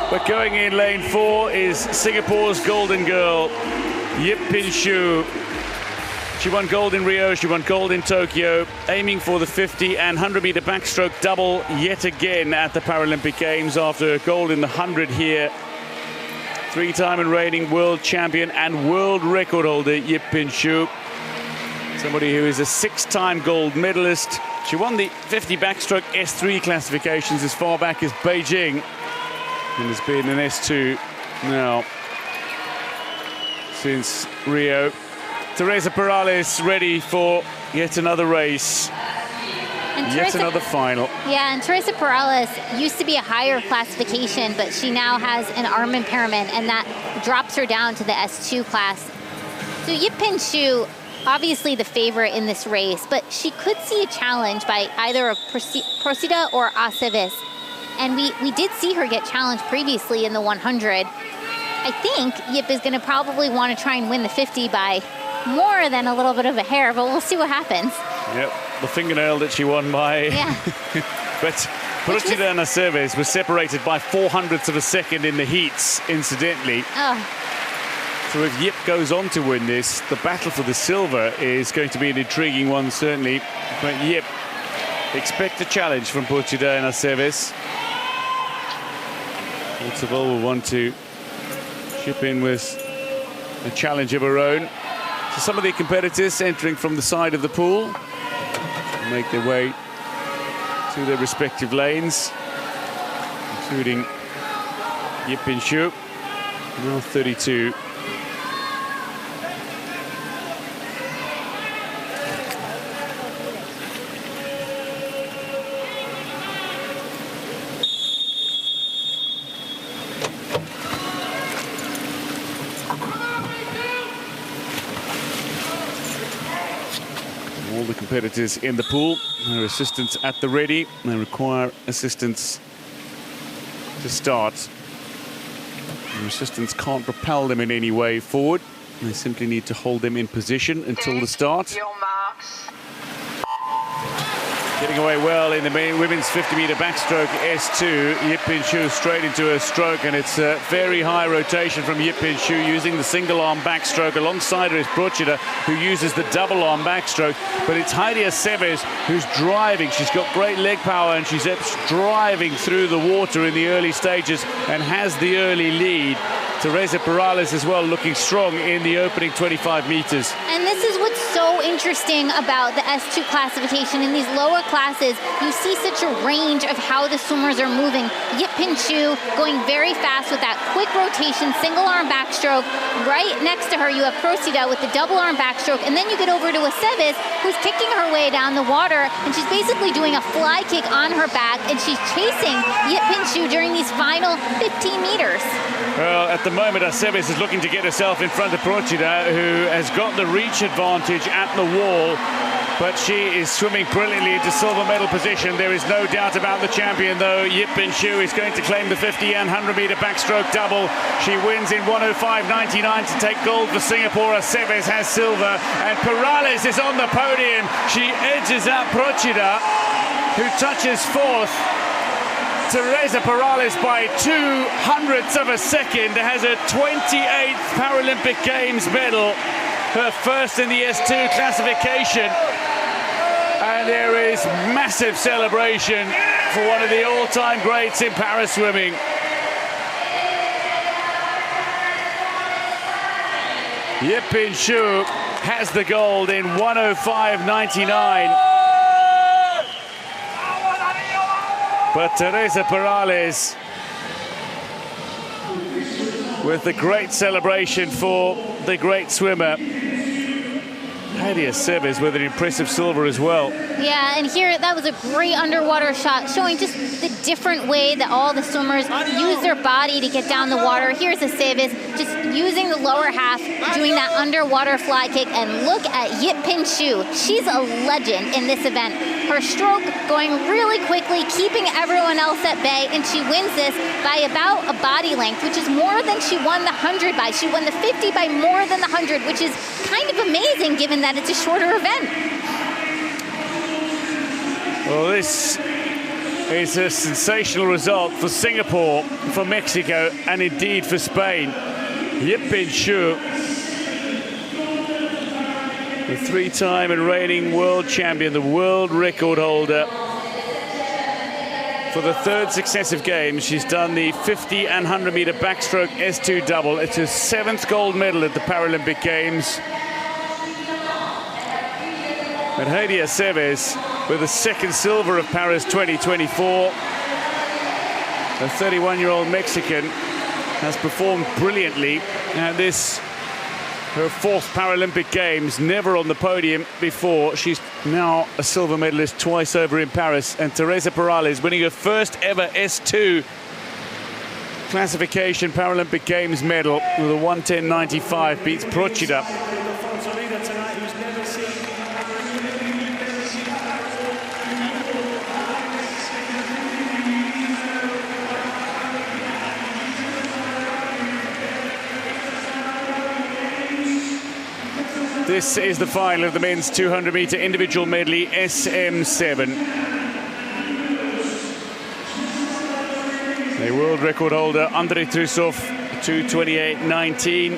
But going in lane 4 is Singapore's golden girl, Yip Bin Shu. She won gold in Rio, she won gold in Tokyo, aiming for the 50 and 100-meter backstroke double yet again at the Paralympic Games after gold in the 100 here. 3-time and reigning world champion and world record holder Yip Bin Shu. Somebody who is a 6-time gold medalist. She won the 50 backstroke S3 classifications as far back as Beijing and has been an S2 now since Rio. Teresa Perales ready for yet another race. And Yet another final. Yeah, and Teresa Perales used to be a higher classification, but she now has an arm impairment, and that drops her down to the S2 class. So Yip-Pin Shu, obviously the favorite in this race, but she could see a challenge by either a Procida or Aceves. And we did see her get challenged previously in the 100. I think Yip is going to probably want to try and win the 50 by more than a little bit of a hair, but we'll see what happens. Yep, the fingernail that she won by. Yeah. But Procida and Aceves were separated by 0.04 of a second in the heats, incidentally. Oh. So if Yip goes on to win this, the battle for the silver is going to be an intriguing one, certainly. But Yip, expect a challenge from Procida and Aceves. Portugal will want to chip in with a challenge of her own. So some of the competitors entering from the side of the pool make their way to their respective lanes, including Yip-Pin Shu, now 32. All the competitors in the pool, their assistants at the ready. They require assistance to start. Their assistants can't propel them in any way forward. They simply need to hold them in position until the start. Your marks. Getting away well in the women's 50-meter backstroke S2. Yip-Pin Shu straight into a stroke, and it's a very high rotation from Yip-Pin Shu using the single-arm backstroke. Alongside her is Procida, who uses the double-arm backstroke. But it's Heidi Aceves who's driving. She's got great leg power, and she's driving through the water in the early stages and has the early lead. Teresa Perales as well, looking strong in the opening 25 meters. And this is what's so interesting about the S2 classification. In these lower classes, you see such a range of how the swimmers are moving. Yip-Pin Shu going very fast with that quick rotation, single arm backstroke. Right next to her, you have Procida with the double arm backstroke. And then you get over to Aceves, who's kicking her way down the water. And she's basically doing a fly kick on her back. And she's chasing Yip-Pin Shu during these final 15 meters. Well, at the moment, Aceves is looking to get herself in front of Procida, who has got the reach advantage at the wall, but she is swimming brilliantly into silver medal position. There is no doubt about the champion, though. Yip-Pin Shu is going to claim the 50 and 100-meter backstroke double. She wins in 1:05.99 to take gold for Singapore. Aceves has silver, and Perales is on the podium. She edges out Procida, who touches fourth. Teresa Perales by 0.02 of a second has her 28th Paralympic Games medal, her first in the S2 classification. And there is massive celebration for one of the all-time greats in para swimming. Yip-Pin Shu has the gold in 1:05.99. But Teresa Perales with the great celebration for the great swimmer. Heidi Aceves with an impressive silver as well. Yeah, and here, that was a great underwater shot, showing just the different way that all the swimmers use their body to get down the water. Here's Aceves just using the lower half, doing that underwater fly kick, and look at Yip-Pin Shu. She's a legend in this event. Her stroke going really quickly, keeping everyone else at bay, and she wins this by about a body length, which is more than she won the 100 by. She won the 50 by more than the 100, which is kind of amazing given that it's a shorter event. Well, this is a sensational result for Singapore, for Mexico, and indeed for Spain. Yip-Pin Shu, the three-time and reigning world champion, the world record holder. For the third successive games, she's done the 50 and 100-meter backstroke S2 double. It's her 7th gold medal at the Paralympic Games. And Heidi Aceves with the 2nd silver of Paris 2024. The 31-year-old Mexican has performed brilliantly. And this, her 4th Paralympic Games, never on the podium before. She's now a silver medalist twice over in Paris, and Teresa Perales winning her first ever S2 classification Paralympic Games medal with a 1:10.95, beats Procida. This is the final of the men's 200-meter individual medley SM7. The world record holder, Andrei Trusov, 2:28.19.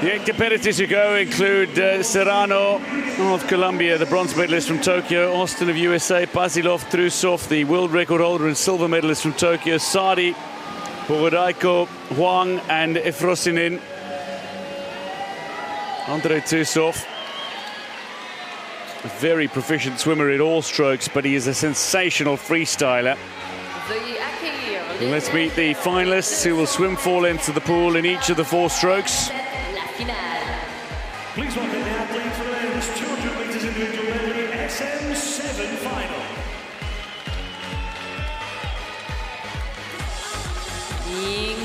The 8 competitors who go include Serrano of Colombia, the bronze medalist from Tokyo, Austin of USA, Basilov, Trusov, the world record holder and silver medalist from Tokyo, Sadi, Bogodaiko, Huang and Efrosinin. Andrei Trusov, a very proficient swimmer in all strokes, but he is a sensational freestyler. And let's meet the finalists who will swim 4 lengths of the pool in each of the 4 strokes. Please welcome the athlete for the men's 200 meters individual medley SM7 final.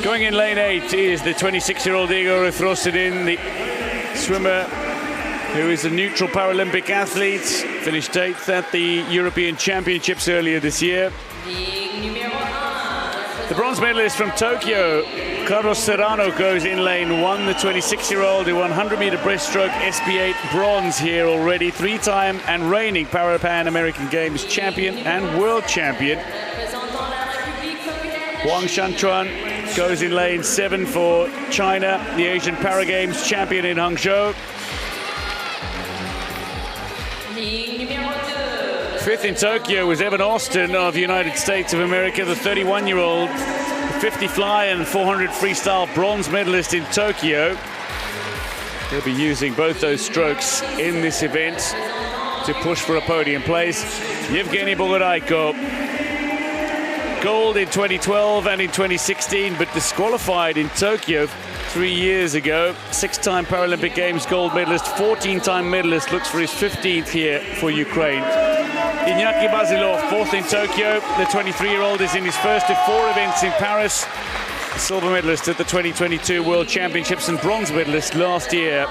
Going in lane 8 is the 26-year-old Igor Efrosinin, the swimmer who is a neutral Paralympic athlete, finished 8th at the European Championships earlier this year. The bronze medalist from Tokyo, Carlos Serrano, goes in lane 1, the 26-year-old, the 100-meter breaststroke SB8 bronze here already, 3-time and reigning Pan-American Games champion and world champion. Huang Shanchuan goes in lane 7 for China, the Asian Para Games champion in Hangzhou. 5th in Tokyo was Evan Austin of the United States of America, the 31-year-old 50 fly and 400 freestyle bronze medalist in Tokyo. He'll be using both those strokes in this event to push for a podium place. Yevgeny Bogodaiko, gold in 2012 and in 2016, but disqualified in Tokyo 3 years ago. 6-time Paralympic Games gold medalist, 14-time medalist, looks for his 15th here for Ukraine. Iñaki Basilov, 4th in Tokyo. The 23-year-old is in his first of 4 events in Paris. Silver medalist at the 2022 World Championships and bronze medalist last year.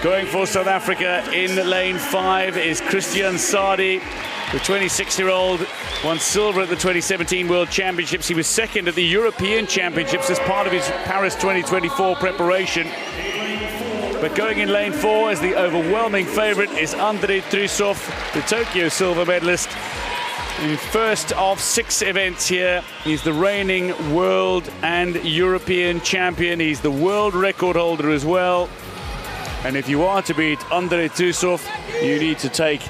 Going for South Africa in lane 5 is Christian Sadi. The 26-year-old won silver at the 2017 World Championships. He was 2nd at the European Championships as part of his Paris 2024 preparation. But going in lane 4 as the overwhelming favorite is Andrei Trusov, the Tokyo silver medalist. In first of 6 events here, he's the reigning world and European champion. He's the world record holder as well. And if you are to beat Andrei Trusov, you need to take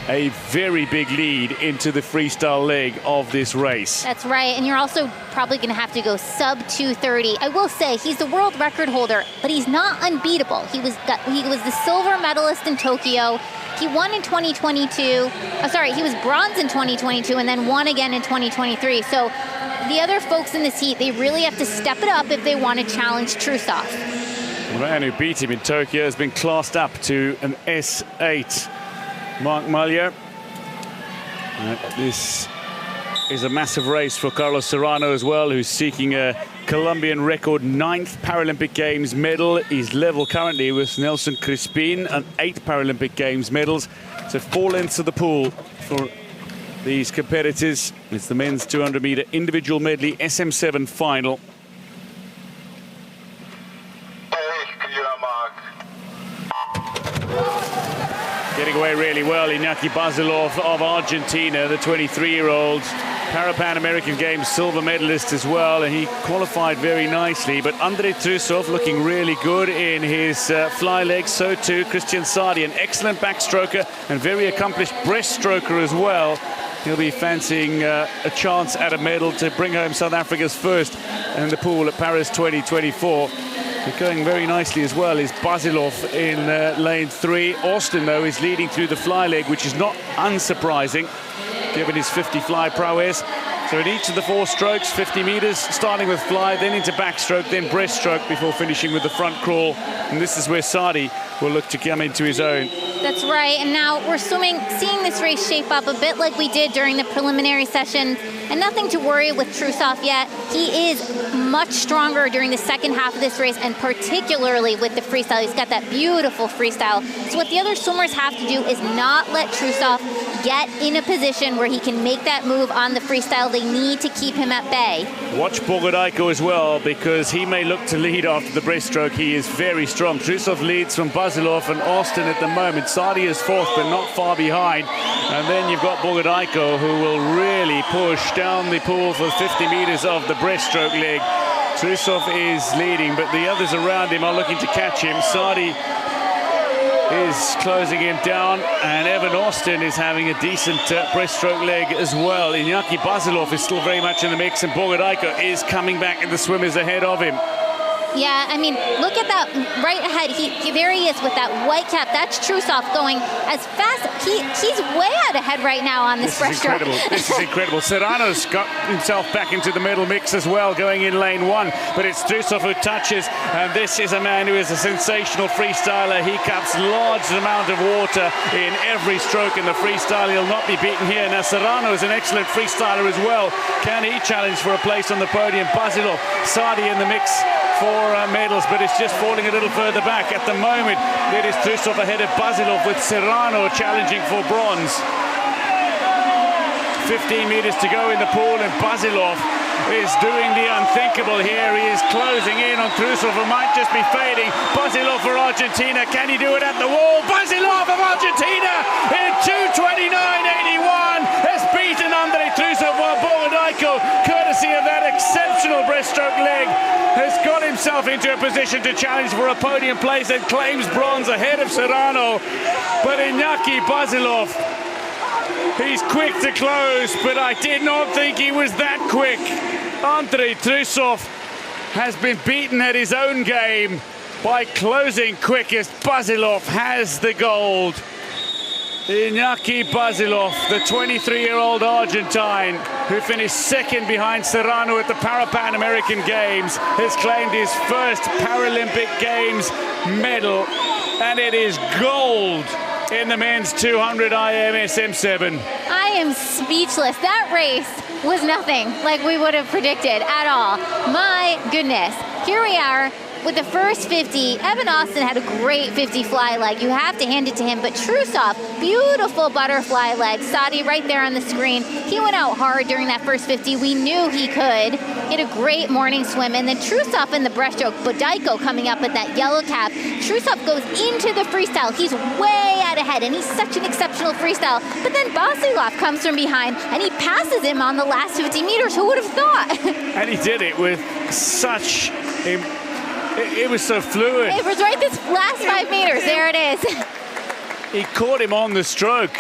a very big lead into the freestyle leg of this race. That's right, and you're also probably going to have to go sub 2:30. I will say he's the world record holder, but he's not unbeatable. He was the silver medalist in Tokyo. He won in 2022. He was bronze in 2022 and then won again in 2023. So the other folks in this heat, they really have to step it up if they want to challenge Trusov. The man who beat him in Tokyo has been classed up to an S8. Mark Mallier. This is a massive race for Carlos Serrano as well, who's seeking a Colombian record 9th Paralympic Games medal. He's level currently with Nelson Crispin and 8 Paralympic Games medals. So 4 lengths of the pool for these competitors. It's the men's 200-meter individual medley SM7 final. Getting away really well, Iñaki Basilov of Argentina, the 23-year-old Pan-American Games silver medalist as well, and he qualified very nicely. But Andrei Trusov looking really good in his fly leg, so too Christian Sadi, an excellent backstroker and very accomplished breaststroker as well. He'll be fancying a chance at a medal to bring home South Africa's first in the pool at Paris 2024. But going very nicely as well is Basilov in lane 3. Austin, though, is leading through the fly leg, which is not unsurprising, given his 50 fly prowess. So in each of the 4 strokes, 50 meters, starting with fly, then into backstroke, then breaststroke, before finishing with the front crawl. And this is where Sadi will look to come into his own. That's right, and now we're seeing this race shape up a bit like we did during the preliminary session, and nothing to worry with Trusov yet. He is much stronger during the second half of this race, and particularly with the freestyle. He's got that beautiful freestyle. So what the other swimmers have to do is not let Trusov get in a position where he can make that move on the freestyle. They need to keep him at bay. Watch Bogodaiko as well, because he may look to lead after the breaststroke. He is very strong. Trusov leads from Basilov and Austin at the moment. Sadi is 4th, but not far behind. And then you've got Bogodaiko, who will really push down the pool for 50 meters of the breaststroke leg. Trusov is leading, but the others around him are looking to catch him. Sadi is closing him down, and Evan Austin is having a decent breaststroke leg as well. Iñaki Basilov is still very much in the mix, and Bogodaiko is coming back, and the swimmers ahead of him. Yeah, I mean, look at that right ahead. There he is with that white cap. That's Trusov going as fast. He's way out ahead right now on this breaststroke. This is incredible. Serrano's got himself back into the medal mix as well, going in lane 1. But it's Trusov who touches, and this is a man who is a sensational freestyler. He caps large amount of water in every stroke in the freestyle. He'll not be beaten here. Now, Serrano is an excellent freestyler as well. Can he challenge for a place on the podium? Basilov, Sadi in the mix for medals, but it's just falling a little further back. At the moment, it is Trusov ahead of Basilov, with Serrano challenging for bronze. 15 meters to go in the pool, and Basilov is doing the unthinkable here. He is closing in on Trusov, who might just be fading. Basilov for Argentina. Can he do it at the wall? Basilov of Argentina in 2:29.81 has beaten Andrei Trusov, while Bogodaiko, courtesy of that exceptional breaststroke leg, has got himself into a position to challenge for a podium place and claims bronze ahead of Serrano. But Iñaki Basilov, he's quick to close, but I did not think he was that quick. Andrei Trusov has been beaten at his own game by closing quickest. Basilov has the gold. Iñaki Basilov, the 23-year-old Argentine, who finished 2nd behind Serrano at the Pan American Games, has claimed his first Paralympic Games medal, and it is gold in the men's 200 IMS M7. I am speechless. That race was nothing like we would have predicted at all. My goodness. Here we are with the first 50. Evan Austin had a great 50 fly leg. You have to hand it to him. But Trusov, beautiful butterfly leg. Sadi right there on the screen. He went out hard during that first 50. We knew he could. He had a great morning swim. And then Trusov in the breaststroke. Bogodaiko coming up with that yellow cap. Trusov goes into the freestyle. He's way out ahead, and he's such an exceptional freestyle. But then Basilov comes from behind, and he passes him on the last 50 meters. Who would have thought? And he did it with such... It was so fluid. It was right this last 5 meters. There it is. He caught him on the stroke.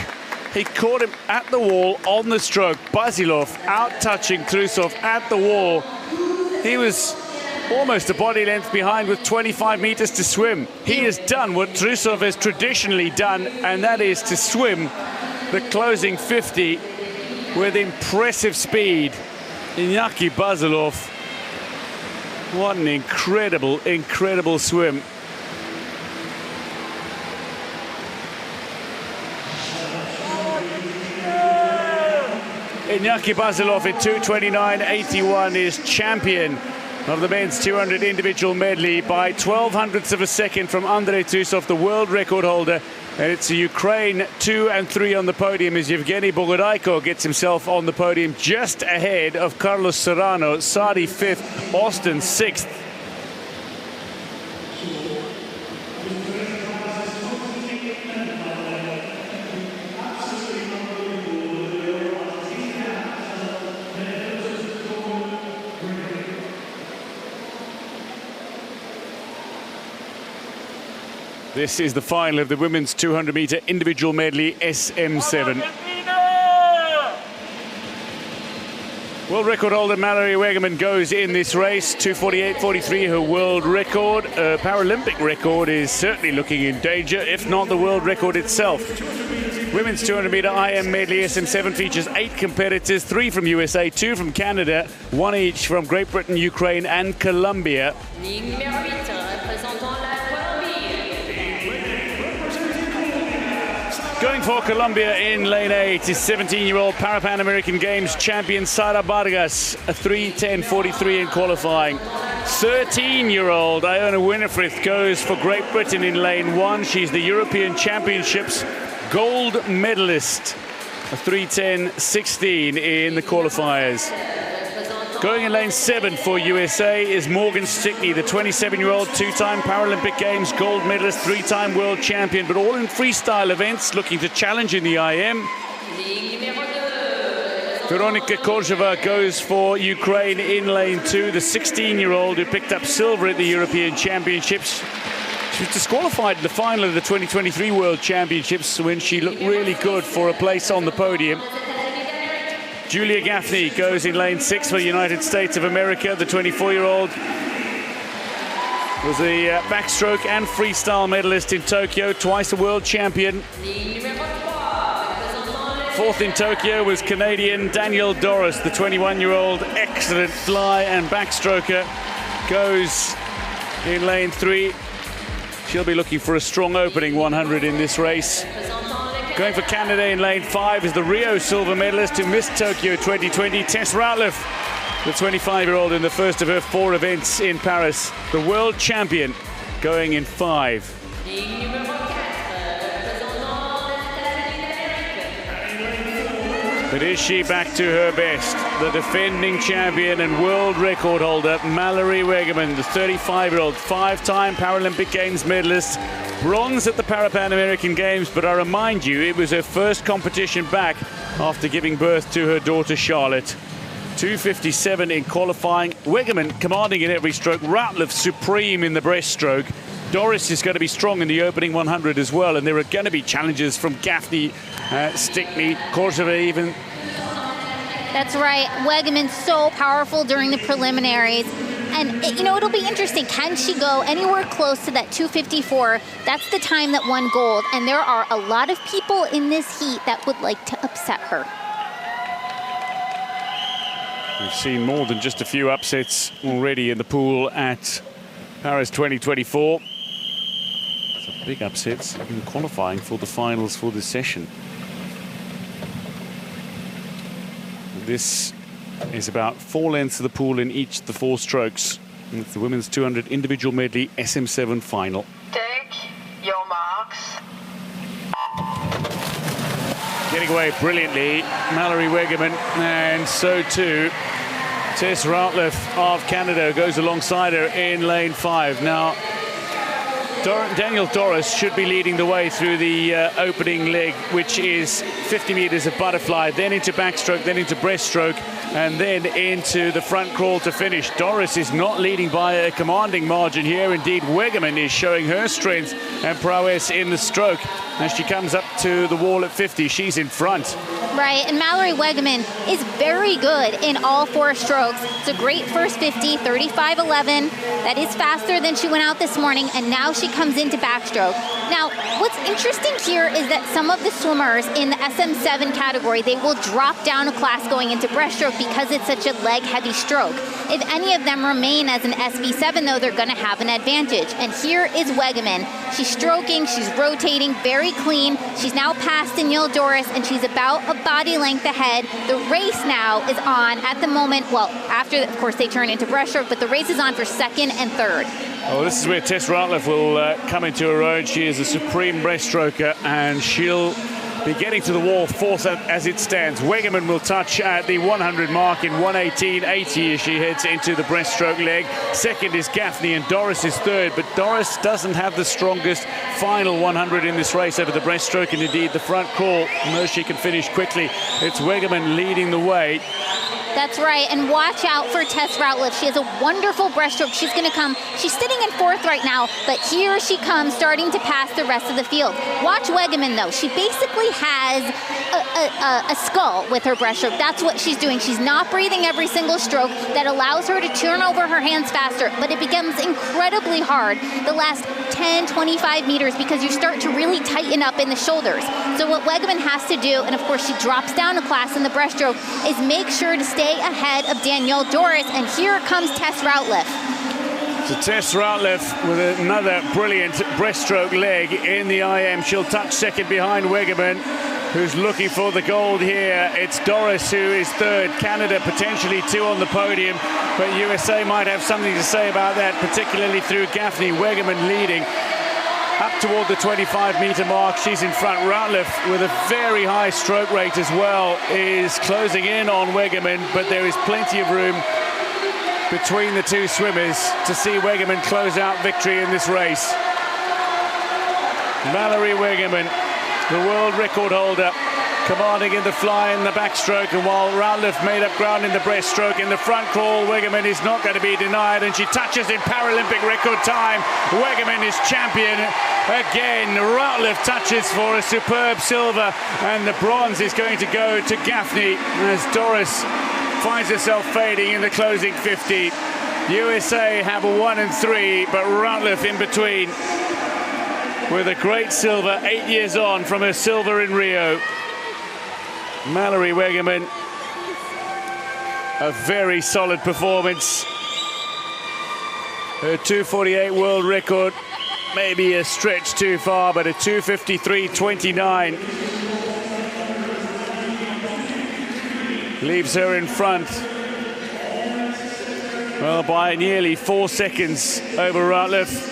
He caught him at the wall on the stroke. Basilov out-touching Trusov at the wall. He was almost a body length behind with 25 meters to swim. He has done what Trusov has traditionally done, and that is to swim the closing 50 with impressive speed. Iñaki Basilov, what an incredible, incredible swim. Iñaki Basilov in 2:29.81 is champion of the men's 200 individual medley by 0.12 of a second from Andrei Trusov, the world record holder. And it's Ukraine 2 and 3 on the podium as Yevgeny Bogodaiko gets himself on the podium just ahead of Carlos Serrano. Sadi 5th, Austin 6th. This is the final of the women's 200-meter individual medley SM7. World record holder Mallory Wegerman goes in this race, 2:48.43, her world record. Paralympic record is certainly looking in danger, if not the world record itself. Women's 200-meter IM medley SM7 features 8 competitors, 3 from USA, 2 from Canada, 1 each from Great Britain, Ukraine and Colombia. Going for Colombia in lane 8 is 17-year-old Pan American Games champion Sara Vargas, a 3:10.43 in qualifying. 13-year-old Iona Winifrith goes for Great Britain in lane 1. She's the European Championships gold medalist, a 3:10.16 in the qualifiers. Going in lane 7 for USA is Morgan Stickney, the 27-year-old two-time Paralympic Games gold medalist, 3-time world champion, but all in freestyle events, looking to challenge in the IM. Veronika Korzeva goes for Ukraine in lane 2, the 16-year-old who picked up silver at the European Championships. She was disqualified in the final of the 2023 World Championships when she looked really good for a place on the podium. Julia Gaffney goes in lane 6 for the United States of America. The 24-year-old was a backstroke and freestyle medalist in Tokyo, twice a world champion. Fourth in Tokyo was Canadian Danielle Doris, the 21-year-old excellent fly and backstroker, goes in lane 3. She'll be looking for a strong opening 100 in this race. Going for Canada in lane 5 is the Rio silver medalist who missed Tokyo 2020, Tess Ratliff, the 25-year-old in the first of her 4 events in Paris. The world champion going in 5. But is she back to her best? The defending champion and world record holder, Mallory Wegerman, the 35-year-old, 5-time Paralympic Games medalist, bronze at the Pan American Games, but I remind you, it was her first competition back after giving birth to her daughter Charlotte. 2:57 in qualifying. Wegerman commanding in every stroke. Ratliff supreme in the breaststroke. Doris is going to be strong in the opening 100 as well, and there are going to be challenges from Gaffney, Stickney, Korzeva even. That's right. Wegerman's so powerful during the preliminaries. And, you know, it'll be interesting. Can she go anywhere close to that 2:54? That's the time that won gold. And there are a lot of people in this heat that would like to upset her. We've seen more than just a few upsets already in the pool at Paris 2024. Some big upsets in qualifying for the finals for this session. This is about 4 lengths of the pool in each of the 4 strokes. And it's the women's 200 individual medley SM7 final. Take your marks. Getting away brilliantly, Mallory Wegerman, and so too Tess Ratliff of Canada goes alongside her in lane 5. Now, Danielle Doris should be leading the way through the opening leg, which is 50 meters of butterfly, then into backstroke, then into breaststroke, and then into the front crawl to finish. Doris is not leading by a commanding margin here. Indeed, Wegerman is showing her strength and prowess in the stroke. As she comes up to the wall at 50, she's in front. Right, and Mallory Wegerman is very good in all 4 strokes. It's a great first 50, 35.11. That is faster than she went out this morning, and now she comes into backstroke. Now, what's interesting here is that some of the swimmers in the SM7 category, they will drop down a class going into breaststroke because it's such a leg-heavy stroke. If any of them remain as an SB7, though, they're going to have an advantage. And here is Wegerman. She's stroking, she's rotating, very clean. She's now past Danielle Doris, and she's about a body length ahead. The race now is on at the moment. Well, after, of course, they turn into breaststroke, but the race is on for 2nd and 3rd. Oh, this is where Tess Ratliff will come into her own. She is a supreme breaststroker, and she'll be getting to the wall 4th as it stands. Wegerman will touch at the 100 mark in 1:18.80 as she heads into the breaststroke leg. 2nd is Gaffney, and Doris is 3rd, but Doris doesn't have the strongest final 100 in this race over the breaststroke, and indeed the front crawl, although she can finish quickly. It's Wegerman leading the way. That's right, and watch out for Tess Routliffe. She has a wonderful breaststroke. She's going to come, she's sitting in 4th right now, but here she comes starting to pass the rest of the field. Watch Wegeman though. She basically has a skull with her breaststroke. That's what she's doing. She's not breathing every single stroke. That allows her to turn over her hands faster, but it becomes incredibly hard the last 10, 25 meters because you start to really tighten up in the shoulders. So what Wegeman has to do, and of course she drops down a class in the breaststroke, is make sure to stay ahead of Danielle Doris, and here comes Tess Routliffe. So Tess Routliffe with another brilliant breaststroke leg in the IM. She'll touch second behind Wegeman, who's looking for the gold here. It's Doris who is 3rd. Canada potentially 2 on the podium, but USA might have something to say about that, particularly through Gaffney. Wegeman leading up toward the 25-meter mark. She's in front. Routliffe, with a very high stroke rate as well, is closing in on Wegeman, but there is plenty of room between the two swimmers to see Wegeman close out victory in this race. Mallory Wegeman, the world record holder, commanding in the fly and the backstroke, and while Routliffe made up ground in the breaststroke, in the front crawl, Wegeman is not going to be denied, and she touches in Paralympic record time. Wegeman is champion again. Routliffe touches for a superb silver, and the bronze is going to go to Gaffney as Doris finds herself fading in the closing 50. USA have a 1 and 3, but Routliffe in between with a great silver 8 years on from her silver in Rio. Mallory Wegeman, a very solid performance. Her 2:48 world record, maybe a stretch too far, but a 2:53.29 leaves her in front, well, by nearly 4 seconds over Routliffe.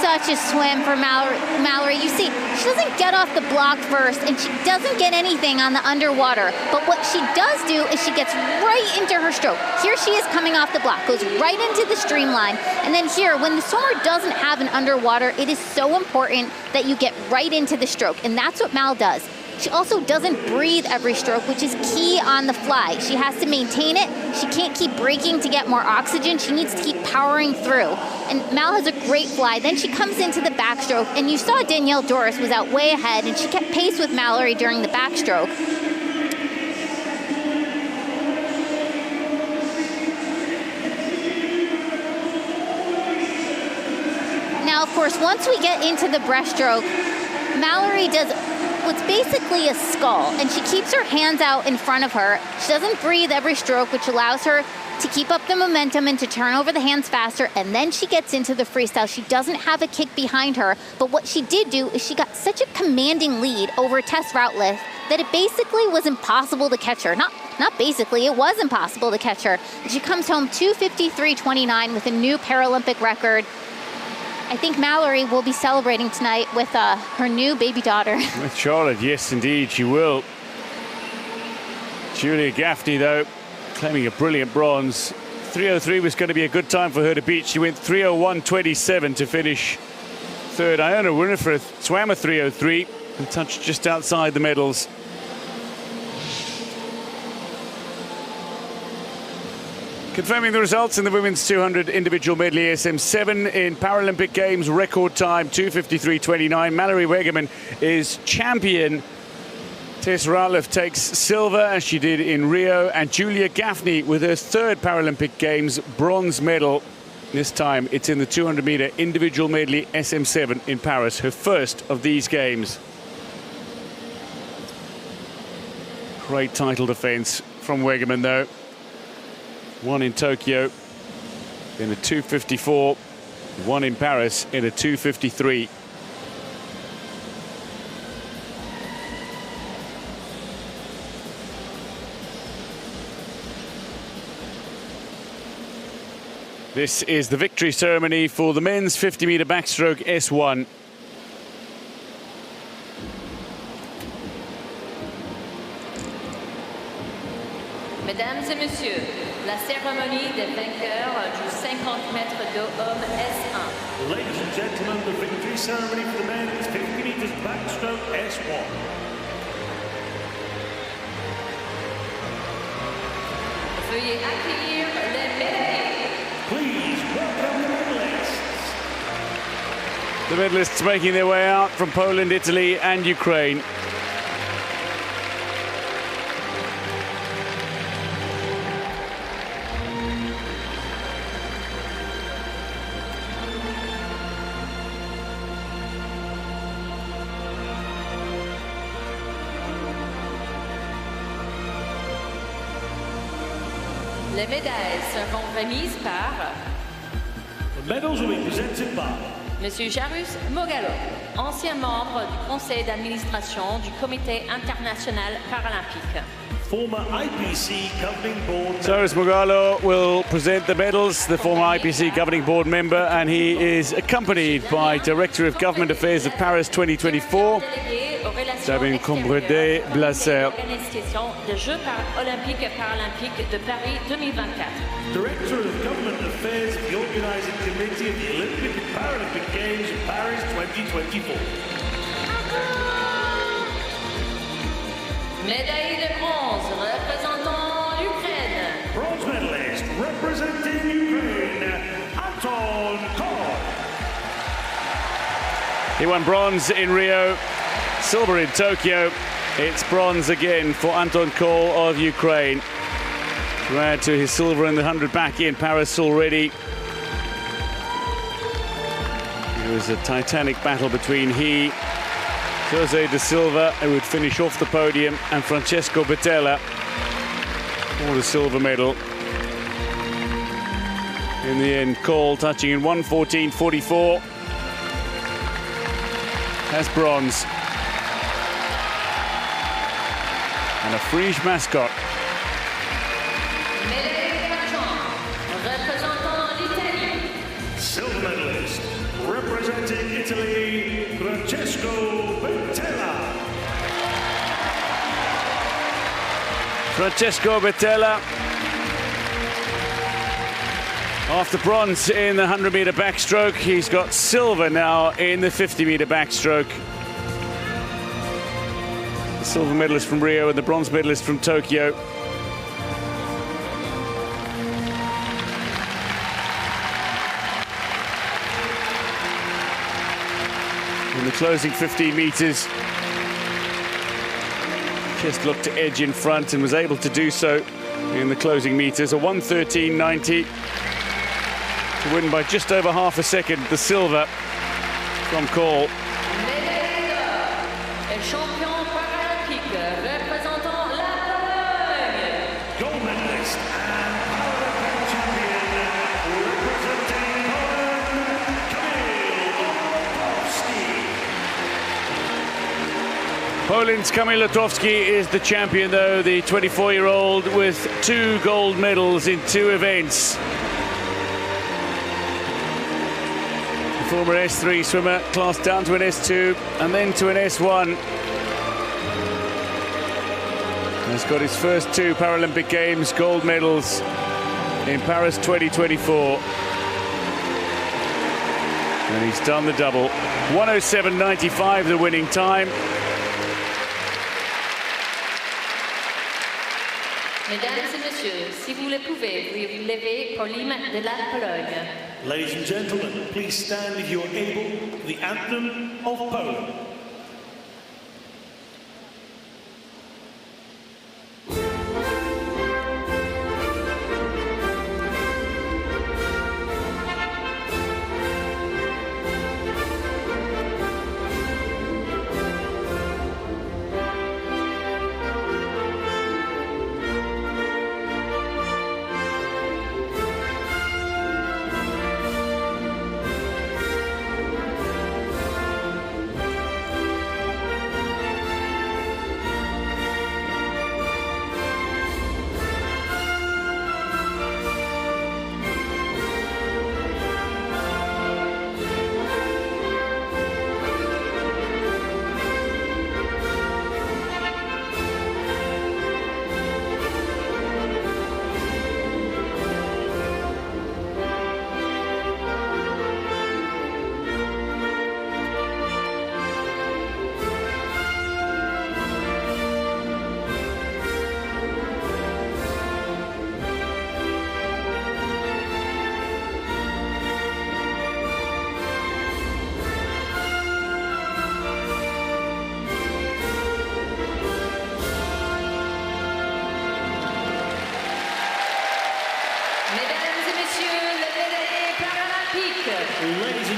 Such a swim for Mallory. You see, she doesn't get off the block first, and she doesn't get anything on the underwater. But what she does do is she gets right into her stroke. Here she is coming off the block, goes right into the streamline. And then here, when the swimmer doesn't have an underwater, it is so important that you get right into the stroke. And that's what Mal does. She also doesn't breathe every stroke, which is key on the fly. She has to maintain it. She can't keep braking to get more oxygen. She needs to keep powering through. And Mal has a great fly. Then she comes into the backstroke, and you saw Danielle Doris was out way ahead, and she kept pace with Mallory during the backstroke. Now, of course, once we get into the breaststroke, Mallory does what's basically a skull, and she keeps her hands out in front of her. She doesn't breathe every stroke, which allows her to keep up the momentum and to turn over the hands faster, and then she gets into the freestyle. She doesn't have a kick behind her, but what she did do is she got such a commanding lead over Tess Routliffe that it basically was impossible to catch her. Not basically, it was impossible to catch her. And she comes home 2:53.29 with a new Paralympic record. I think Mallory will be celebrating tonight with her new baby daughter. With Charlotte, yes, indeed, she will. Julia Gaffney, though, claiming a brilliant bronze. 3:03 was going to be a good time for her to beat. She went 3:01.27 to finish 3rd. Iona Winifred swam a 3:03 and touched just outside the medals. Confirming the results in the women's 200 individual medley SM7 in Paralympic Games record time 2:53.29. Mallory Wegeman is champion. Tess Routliffe takes silver, as she did in Rio, and Julia Gaffney with her 3rd Paralympic Games bronze medal. This time it's in the 200-meter individual medley SM7 in Paris, her first of these games. Great title defense from Wegeman, though. One in Tokyo in a 2:54, one in Paris in a 2:53. This is the victory ceremony for the men's 50-meter backstroke S1. Mesdames et messieurs, la cérémonie des vainqueurs du 50 mètres de homme S1. Ladies and gentlemen, the victory ceremony for the men is 50 meters backstroke S1. Veuillez accueillir les médaillés. Please welcome the medalists. The medalists making their way out from Poland, Italy and Ukraine. Les médailles seront remises par The medals will be presented by Monsieur Jarus Mogalo, ancien membre du conseil d'administration du Comité international paralympique. former IPC governing board. Cyrus Mogalo will present the medals, the former IPC governing board member, and he is accompanied by Director of Government Affairs of Paris 2024, Sabine Combré-Blasser. Organisation des Jeux olympiques et paralympiques de Paris 2024. Director of Government Affairs of the Organising Committee of the Olympic and Paralympic Games in Paris 2024. Médaille de bronze représentant l'Ukraine. Bronze medalist representing Ukraine, Anton Kor. He won bronze in Rio, silver in Tokyo. It's bronze again for Anton Kor of Ukraine. To add to his silver in the 100 back in Paris already. It was a titanic battle between Jose da Silva, who would finish off the podium, and Francesco Bettella for the silver medal. In the end, Cole touching in 1:14.44 has bronze. And a Frige mascot. Médaille d'argent représentant l'Italie. Silver medalist representing Italy, Francesco Bettella. Francesco Bettella, after bronze in the 100-meter backstroke, he's got silver now in the 50-meter backstroke. The silver medalist from Rio and the bronze medalist from Tokyo. In the closing 15 meters, just looked to edge in front and was able to do so in the closing meters. A 1:13.90 to win by just over half a second. The silver from Cole. Médaille d'or et champion paralympique représentant la Pologne. Gold medalist and Paralympic champion representing Poland, Poland's Kamil Latowski is the champion, though, the 24-year-old with 2 gold medals in 2 events. The former S3 swimmer, classed down to an S2 and then to an S1. Has got his first 2 Paralympic Games gold medals in Paris 2024. And he's done the double. 1:07.95 the winning time. Mesdames et messieurs, si vous le pouvez, veuillez vous lever pour l'hymne de la Pologne. Ladies and gentlemen, please stand if you're able for the anthem of Poland.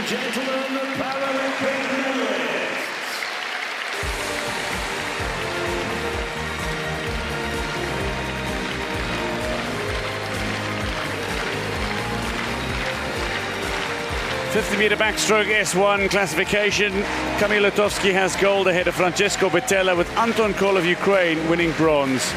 gentlemen, the Paralympic medalists. '50-meter backstroke S1 classification. Kamil Lotowski has gold ahead of Francesco Bettella, with Anton Kol of Ukraine winning bronze.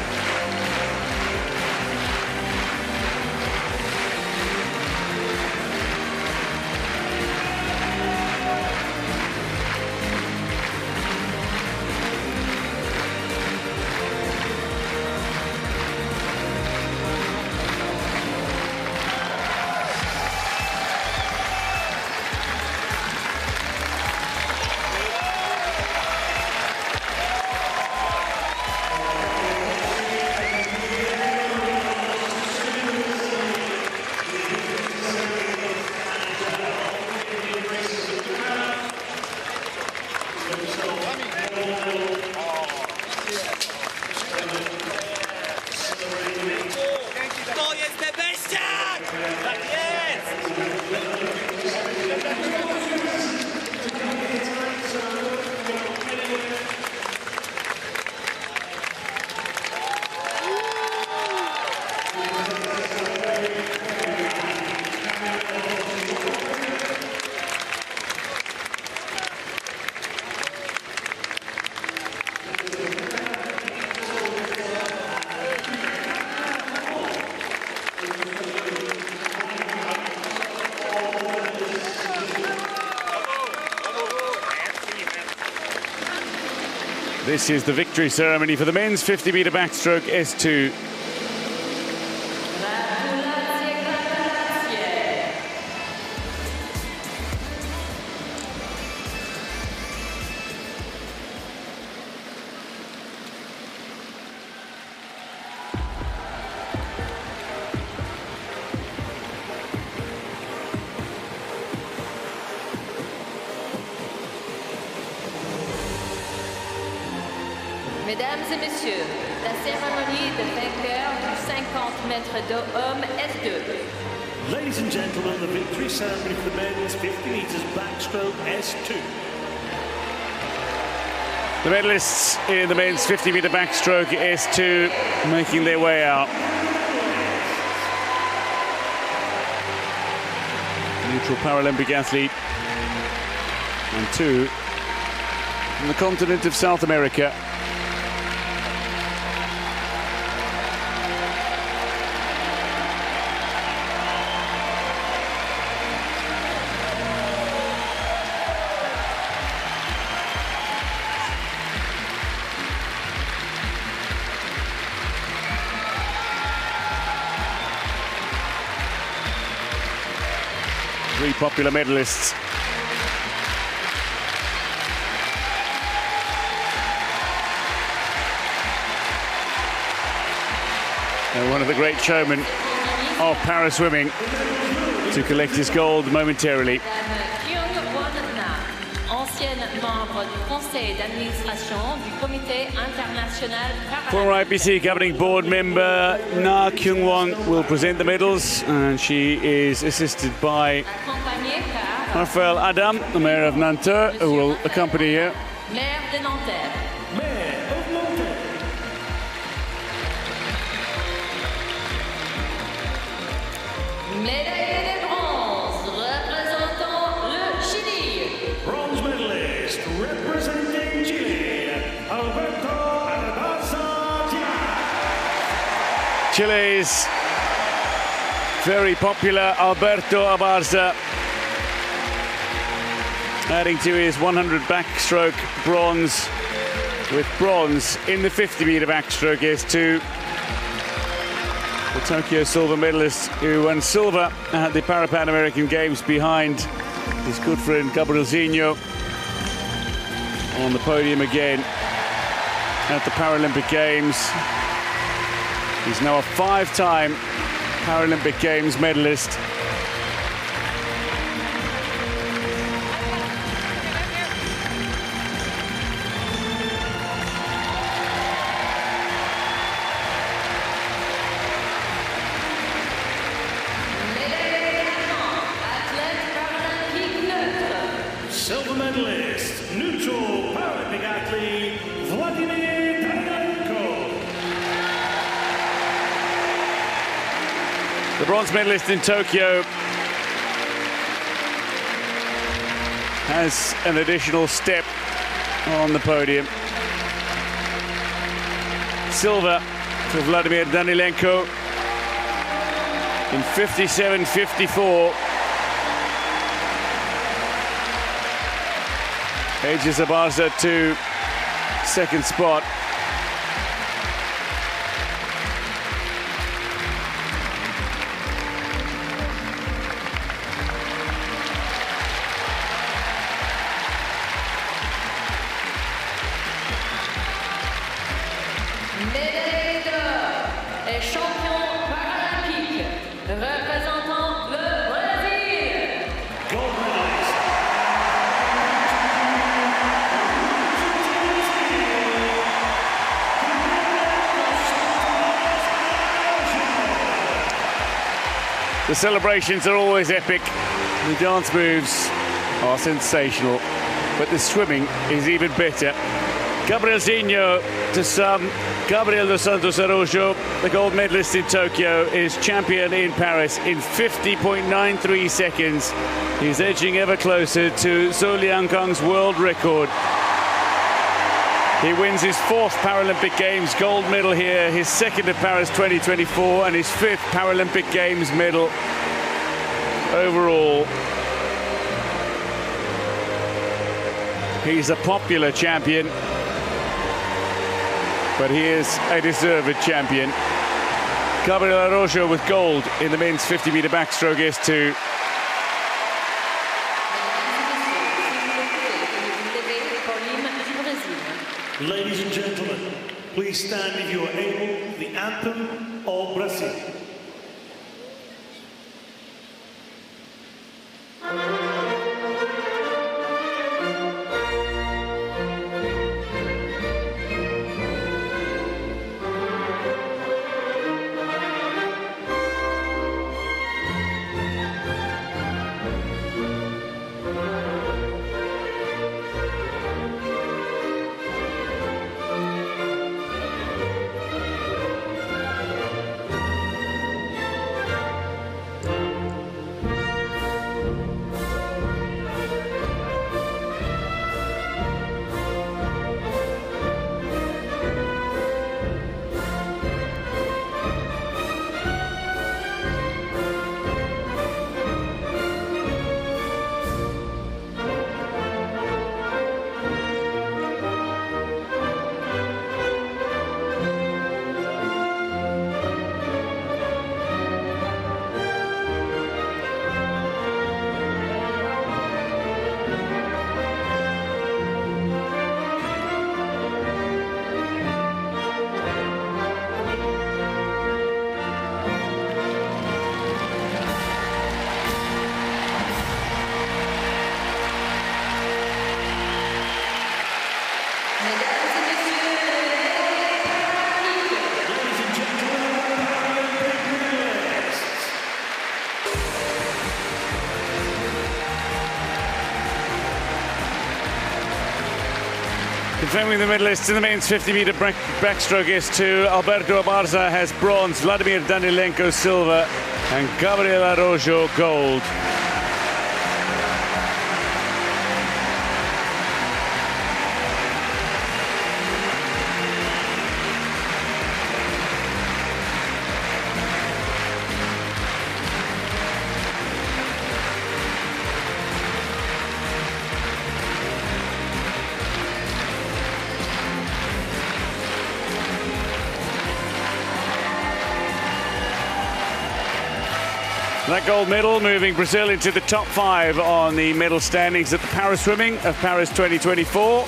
This is the victory ceremony for the men's 50-meter backstroke S2. Mesdames et messieurs, la cérémonie de vainqueur du 50 mètres de hommes S2. Ladies and gentlemen, the victory ceremony for the men's 50 meters backstroke S2. The medalists in the men's 50-meter backstroke S2 making their way out. Neutral Paralympic athlete and two from the continent of South America. Three popular medalists. And one of the great showmen of para swimming to collect his gold momentarily. Former IPC governing board member Na Kyung-won will present the medals, and she is assisted by Raphaël Adam, the mayor of Nanterre, who will accompany her. Maire de Nanterre. Mayor of Nanterre. Médaillé de bronze, représentant le Chili. Bronze medalist representing Chile, Alberto Albarza. Chile's very popular Alberto Albarza, adding to his 100 backstroke bronze, with bronze in the 50-meter backstroke S2. The Tokyo silver medalist who won silver at the Pan American Games behind his good friend Gabriel Zinho on the podium again at the Paralympic Games. He's now a five-time Paralympic Games medalist. The bronze medalist in Tokyo has an additional step on the podium. Silver for Vladimir Danilenko in 57.54. Edges Abarza to second spot. Médaille d'or et champion paralympique représentant le Brésil. Gold medalist. The celebrations are always epic. The dance moves are sensational, but the swimming is even better. Gabriel Zinho to some, Gabriel dos Santos Araujo, the gold medalist in Tokyo, is champion in Paris in 50.93 seconds. He's edging ever closer to Zhou Liangkang's world record. He wins his 4th Paralympic Games gold medal here, his 2nd at Paris 2024, and his 5th Paralympic Games medal overall. He's a popular champion, but he is a deserved champion. Gabriel Araujo with gold in the men's 50-meter backstroke S2. Ladies and gentlemen, please stand if you are able for the anthem of Brazil. Confirming the medalists in the men's 50-meter backstroke S2, Alberto Abarza has bronze, Vladimir Danilenko silver, and Gabriel Araujo gold. That gold medal moving Brazil into the top 5 on the medal standings at the Para Swimming of Paris 2024.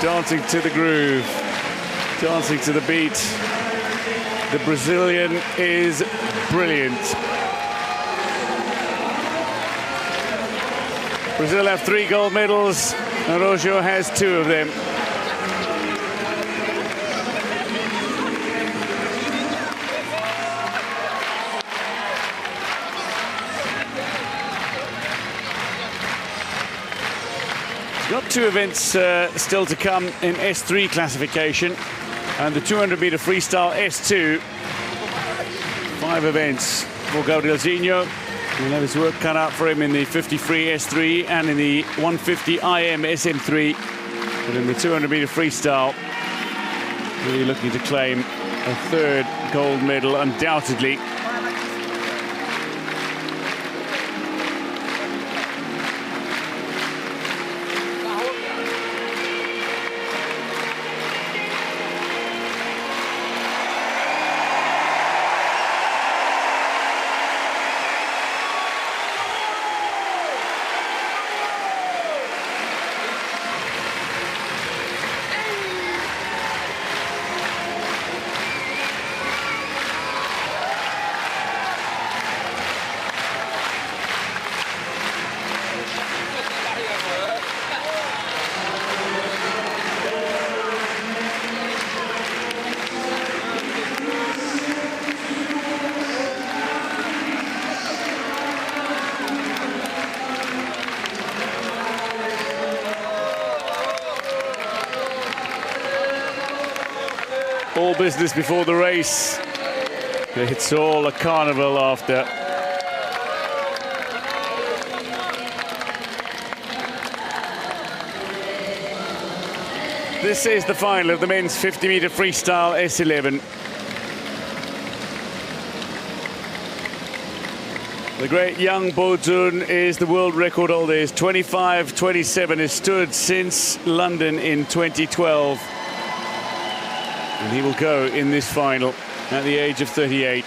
Dancing to the groove, dancing to the beat. The Brazilian is brilliant. Brazil have 3 gold medals, and Araujo has 2 of them. Got 2 events still to come in S3 classification. and the 200-meter freestyle S2. 5 events for Gabrielzinho. He'll have his work cut out for him in the 50 free S3 and in the 150 IM SM3. But in the 200-meter freestyle, really looking to claim a 3rd gold medal, undoubtedly. All business before the race. It's all a carnival after. This is the final of the men's 50-meter freestyle S11. The great young Bozun is the world record holder. Is 25-27, has stood since London in 2012. And he will go in this final at the age of 38.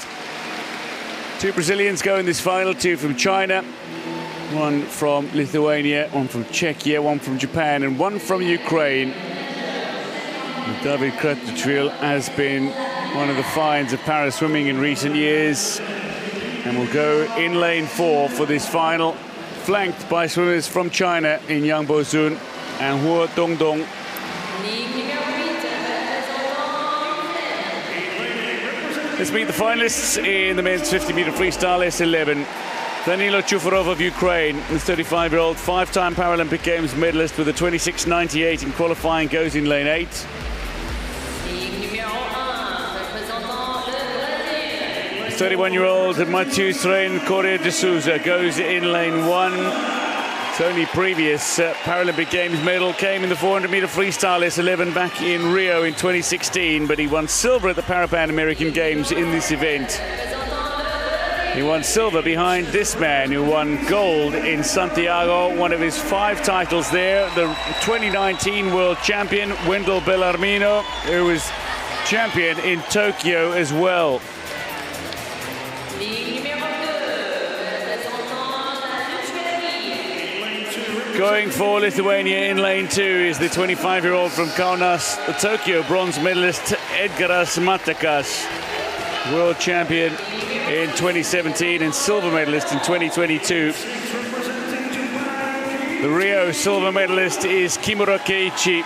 2 Brazilians go in this final, 2 from China, 1 from Lithuania, 1 from Czechia, 1 from Japan, and 1 from Ukraine. And David Kratochvil has been one of the finds of para swimming in recent years, and will go in lane 4 for this final, flanked by swimmers from China in Yang Bozun and Huo Dongdong. Let's meet the finalists in the men's 50-meter freestyle S11. Danilo Chufarov of Ukraine, the 35-year-old 5-time Paralympic Games medalist with a 26.98 in qualifying, goes in lane 8. The 31-year-old Mathieu Sren Correa de Souza goes in lane 1. His only previous Paralympic Games medal came in the 400-meter freestyle S11 back in Rio in 2016, but he won silver at the Pan American Games in this event. He won silver behind this man who won gold in Santiago, one of his 5 titles there, the 2019 world champion Wendell Bellarmino, who was champion in Tokyo as well. Going for Lithuania in lane 2 is the 25-year-old from Kaunas, the Tokyo bronze medalist Edgaras Matakas, world champion in 2017 and silver medalist in 2022. The Rio silver medalist is Kimura Keiichi,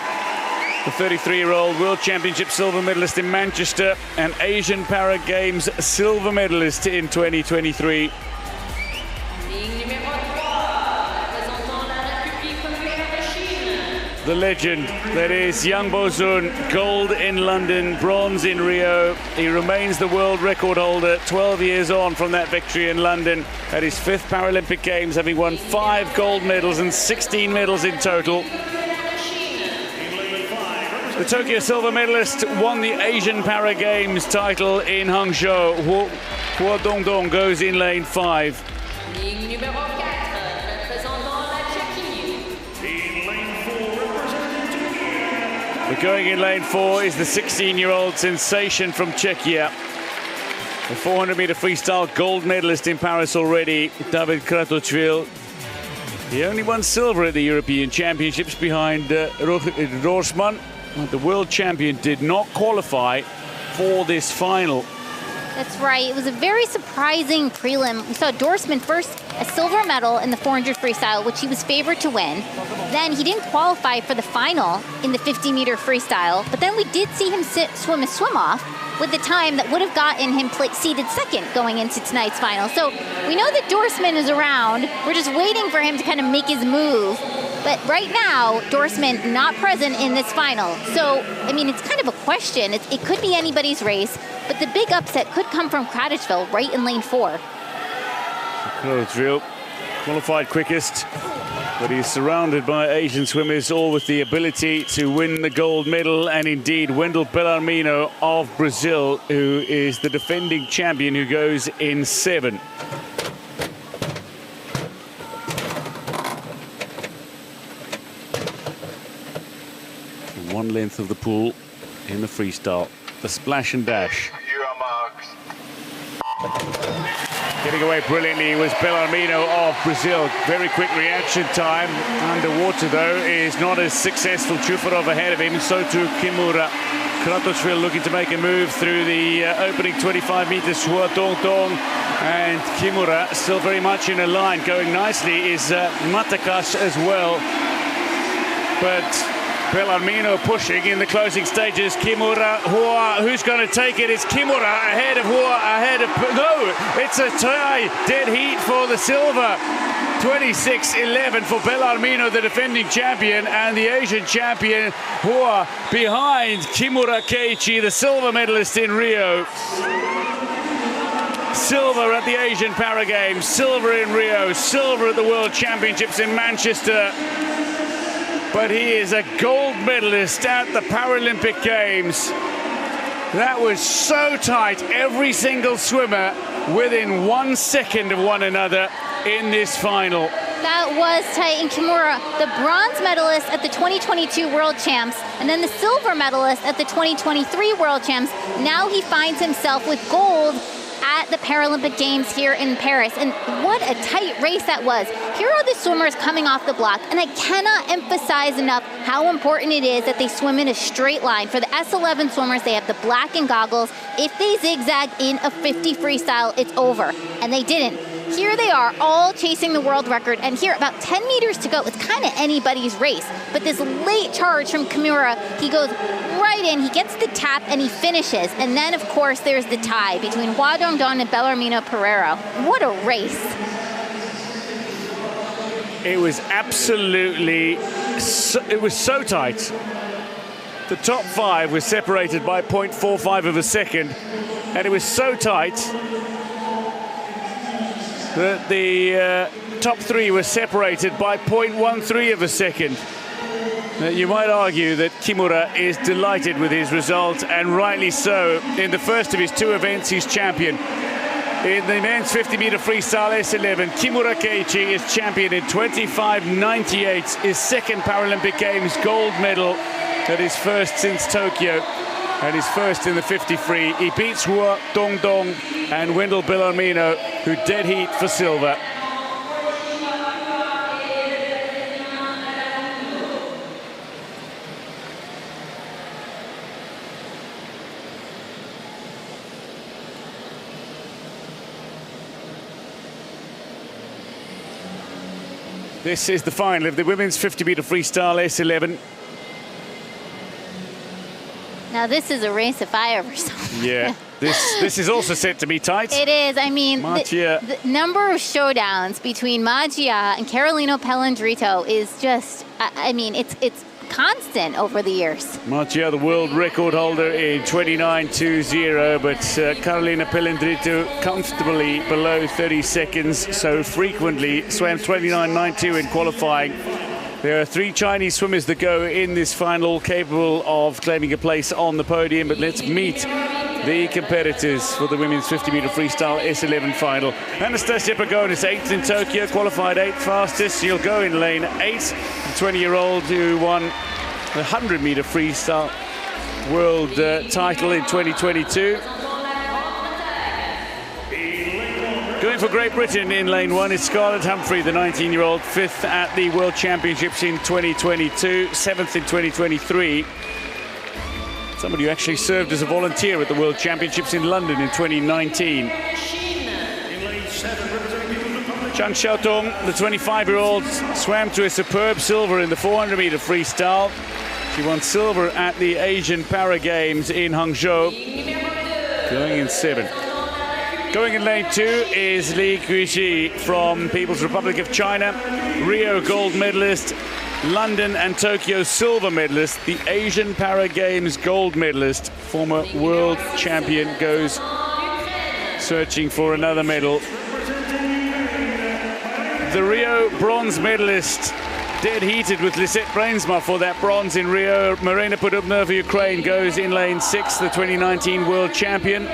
the 33-year-old world championship silver medalist in Manchester and Asian Para Games silver medalist in 2023. The legend that is Yang Bozun, gold in London, bronze in Rio. He remains the world record holder 12 years on from that victory in London at his 5th Paralympic Games, having won 5 gold medals and 16 medals in total. The Tokyo silver medalist won the Asian Para Games title in Hangzhou. Huo Dongdong goes in lane 5. But going in lane 4 is the 16-year-old sensation from Czechia. The 400-meter freestyle gold medalist in Paris already, David Kratochvil. He only won silver at the European Championships behind Rorsman. The world champion did not qualify for this final. That's right. It was a very surprising prelim. We saw Dorsman first a silver medal in the 400 freestyle, which he was favored to win. Then he didn't qualify for the final in the 50-meter freestyle, but then we did see him swim a swim-off with the time that would have gotten him seeded second going into tonight's final. So we know that Dorsman is around. We're just waiting for him to kind of make his move. But right now, Dorsman not present in this final. So, I mean, it's kind of a question. It could be anybody's race, but the big upset could come from Kratchville right in lane 4. Kratchville qualified quickest, but he's surrounded by Asian swimmers, all with the ability to win the gold medal. And indeed, Wendell Bellarmino of Brazil, who is the defending champion, who goes in 7. One length of the pool in the freestyle, the splash and dash. Getting away brilliantly was Bellarmino of Brazil. Very quick reaction time. Underwater, though, is not as successful. Chufarov ahead of him, so too Kimura. Kratchville looking to make a move through the opening 25 meters. Hua Dong Dong and Kimura still very much in a line. Going nicely is Matakas as well. But Bellarmino pushing in the closing stages. Kimura, Hua, who's going to take it? It's Kimura ahead of Hua, ahead of... No, it's a tie. Dead heat for the silver. 26-11 for Bellarmino, the defending champion, and the Asian champion, Hua, behind Kimura Keiichi, the silver medalist in Rio. Silver at the Asian Para Games, silver in Rio, silver at the World Championships in Manchester. But he is a gold medalist at the Paralympic Games. That was so tight, every single swimmer within 1 second of one another in this final. That was tight. And Kimura, the bronze medalist at the 2022 World Champs, and then the silver medalist at the 2023 World Champs. Now he finds himself with gold at the Paralympic Games here in Paris. And what a tight race that was. Here are the swimmers coming off the block, and I cannot emphasize enough how important it is that they swim in a straight line. For the S11 swimmers, they have the blackened goggles. If they zigzag in a 50 freestyle, it's over. And they didn't. Here they are, all chasing the world record, and here, about 10 meters to go. It's kind of anybody's race. But this late charge from Kimura, he goes right in, he gets the tap, and he finishes. And then, of course, there's the tie between Hua Dongdong and Bellarmino Pereiro. What a race. It was absolutely, it was so tight. The top 5 was separated by 0.45 of a second, and it was so tight that the top 3 were separated by 0.13 of a second. You might argue that Kimura is delighted with his result, and rightly so. In the first of his 2 events, he's champion. In the men's 50-meter freestyle S11, Kimura Keiichi is champion in 25.98, his second Paralympic Games gold medal, that is first since Tokyo, and his first in the 50 free. He beats Hua Dongdong and Wendell Bellarmino, who dead heat for silver. This is the final of the women's 50-meter freestyle S11. Now this is a race if I ever saw one. Yeah, this is also set to be tight. It is. I mean, the number of showdowns between Maggia and Carolina Pellandrito is just, I mean, it's constant over the years. Maggia, the world record holder in 29.20, but Carolina Pellandrito comfortably below 30 seconds, so frequently swam 29.92 in qualifying. There are 3 Chinese swimmers that go in this final capable of claiming a place on the podium, but let's meet the competitors for the women's 50-meter freestyle S11 final. Anastasia Pagonis, 8th in Tokyo, qualified 8th fastest. She'll go in lane 8, the 20-year-old who won the 100-meter freestyle world title in 2022. Going for Great Britain in lane 1 is Scarlett Humphrey, the 19-year-old, 5th at the World Championships in 2022, 7th in 2023. Somebody who actually served as a volunteer at the World Championships in London in 2019. Chan Xiaotong, the 25-year-old, swam to a superb silver in the 400-meter freestyle. She won silver at the Asian Para Games in Hangzhou, going in 7th. Going in lane 2 is Li Guixi from People's Republic of China, Rio gold medalist. London and Tokyo silver medalist, the Asian Para Games gold medalist, former world champion, goes searching for another medal. The Rio bronze medalist, dead heated with Lisette Brainsma for that bronze in Rio. Marina Podobna of Ukraine goes in lane 6, the 2019 world champion.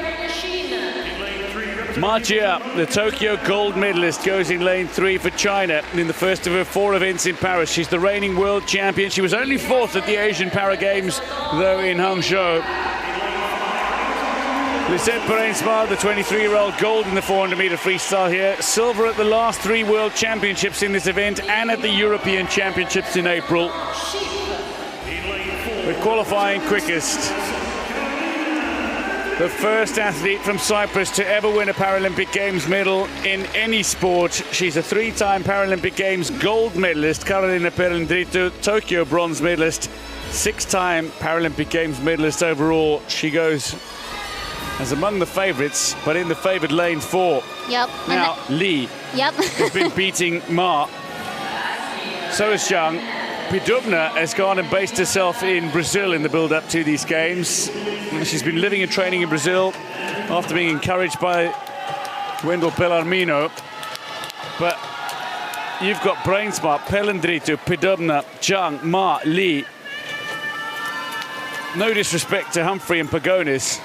Margia, the Tokyo gold medalist, goes in lane 3 for China in the first of her 4 events in Paris. She's the reigning world champion. She was only 4th at the Asian Para Games, though, in Hangzhou. Lisette Brainsma, the 23-year-old, gold in the 400-meter freestyle here. Silver at the last 3 world championships in this event and at the European Championships in April. The qualifying quickest. The first athlete from Cyprus to ever win a Paralympic Games medal in any sport. She's a 3-time Paralympic Games gold medalist, Carolina Perendrito, Tokyo bronze medalist, 6-time Paralympic Games medalist overall. She goes as among the favourites, but in the favoured lane 4. Yep. Now, Lee has been beating Ma. So has Zhang. Podobna has gone and based herself in Brazil in the build-up to these games. She's been living and training in Brazil after being encouraged by Wendell Bellarmino. But you've got Brainsma, Perendrito, Podobna, Zhang, Ma, Lee. No disrespect to Humphrey and Pagonis,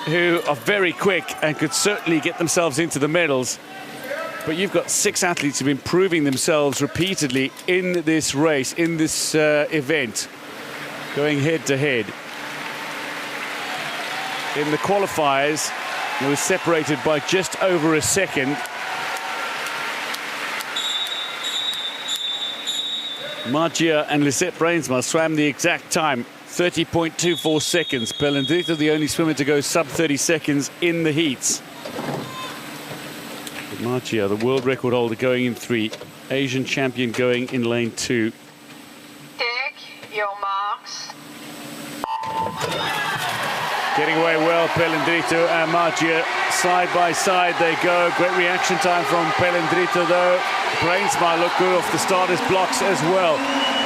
who are very quick and could certainly get themselves into the medals. But you've got 6 athletes who've been proving themselves repeatedly in this race, in this event, going head-to-head. In the qualifiers, it was separated by just over a second. Margia and Lisette Brainsma swam the exact time, 30.24 seconds. Perendrito, the only swimmer to go sub 30 seconds in the heats. Margia, the world record holder, going in 3. Asian champion going in lane 2. Take your marks. Getting away well, Perendrito and Margia. Side by side they go. Great reaction time from Perendrito, though. Brainsma look good off the starter's blocks as well.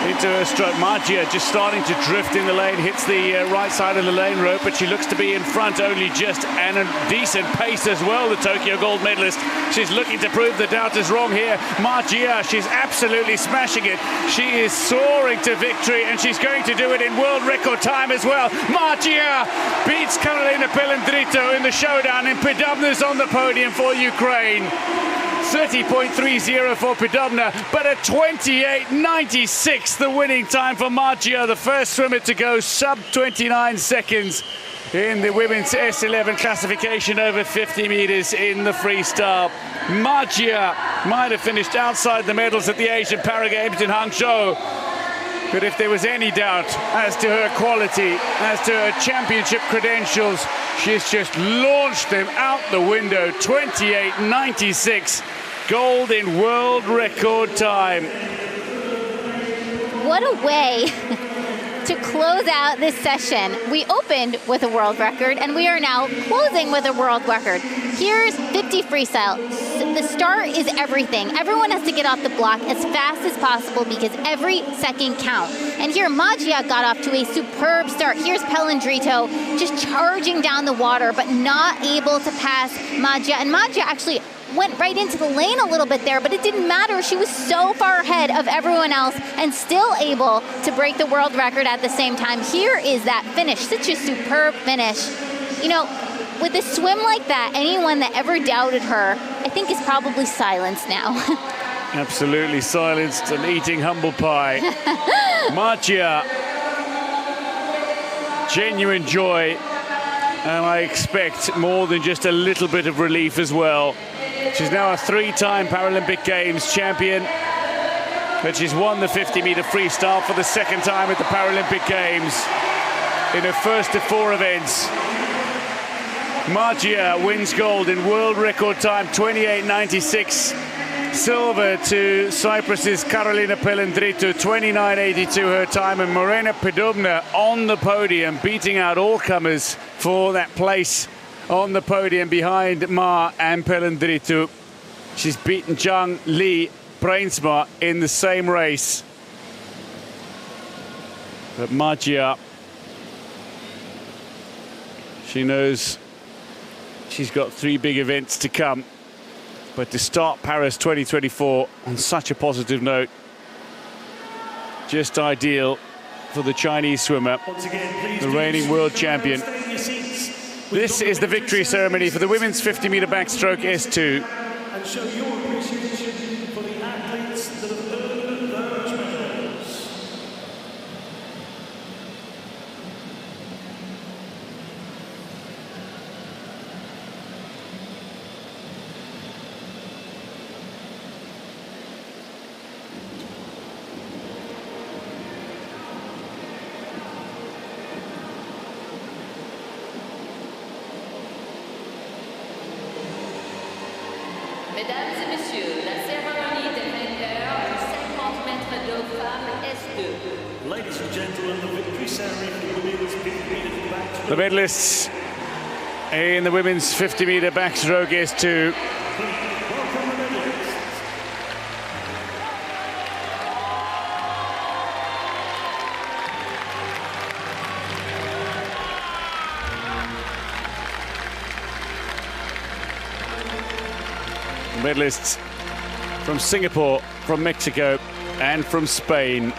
Into her stroke. Margia just starting to drift in the lane, hits the right side of the lane rope, but she looks to be in front only just, and a decent pace as well, the Tokyo gold medalist. She's looking to prove the doubters wrong here. Margia, she's absolutely smashing it. She is soaring to victory, and she's going to do it in world record time as well. Margia beats Carolina Perendrito in the showdown, and Podobna's on the podium for Ukraine. 30.30 for Podobna, but a 28.96 the winning time for Margia, the first swimmer to go sub 29 seconds in the women's S11 classification over 50 meters in the freestyle. Margia might have finished outside the medals at the Asian Para Games in Hangzhou, but if there was any doubt as to her quality, as to her championship credentials, she's just launched them out the window. 28.96, gold in world record time. What a way to close out this session. We opened with a world record, and we are now closing with a world record. Here's 50 freestyle. The start is everything. Everyone has to get off the block as fast as possible because every second counts. And here, Margia got off to a superb start. Here's Perendrito just charging down the water, but not able to pass Margia. And Margia actually went right into the lane a little bit there, but it didn't matter. She was so far ahead of everyone else and still able to break the world record at the same time. Here is that finish, such a superb finish. You know, with a swim like that, anyone that ever doubted her, I think is probably silenced now. Absolutely silenced and eating humble pie. Margia, genuine joy, and I expect more than just a little bit of relief as well. She's now a 3-time Paralympic Games champion, but she's won the 50-meter freestyle for the 2nd time at the Paralympic Games in her first of 4 events. Margia wins gold in world record time, 28.96. Silver to Cyprus's Carolina Perendrito, 29.82 her time, and Marina Podobna on the podium, beating out all comers for that place on the podium behind Ma and Perendrito. She's beaten Zhang, Li, Brainsma in the same race. But Magia, she knows she's got 3 big events to come. But to start Paris 2024 on such a positive note, just ideal for the Chinese swimmer, the reigning world champion. This is the victory ceremony for the women's 50-meter backstroke S2. And show your appreciation for the athletes that have earned those medals. Mesdames et messieurs, la cérémonie des vainqueurs du 50 mètres d'eau femmes S2. Ladies and gentlemen, the victory ceremony for the women's 50-meter backstroke. The medalists in the women's 50-meter backstroke S2. Welcome the medalists. Medalists from Singapore, from Mexico, and from Spain.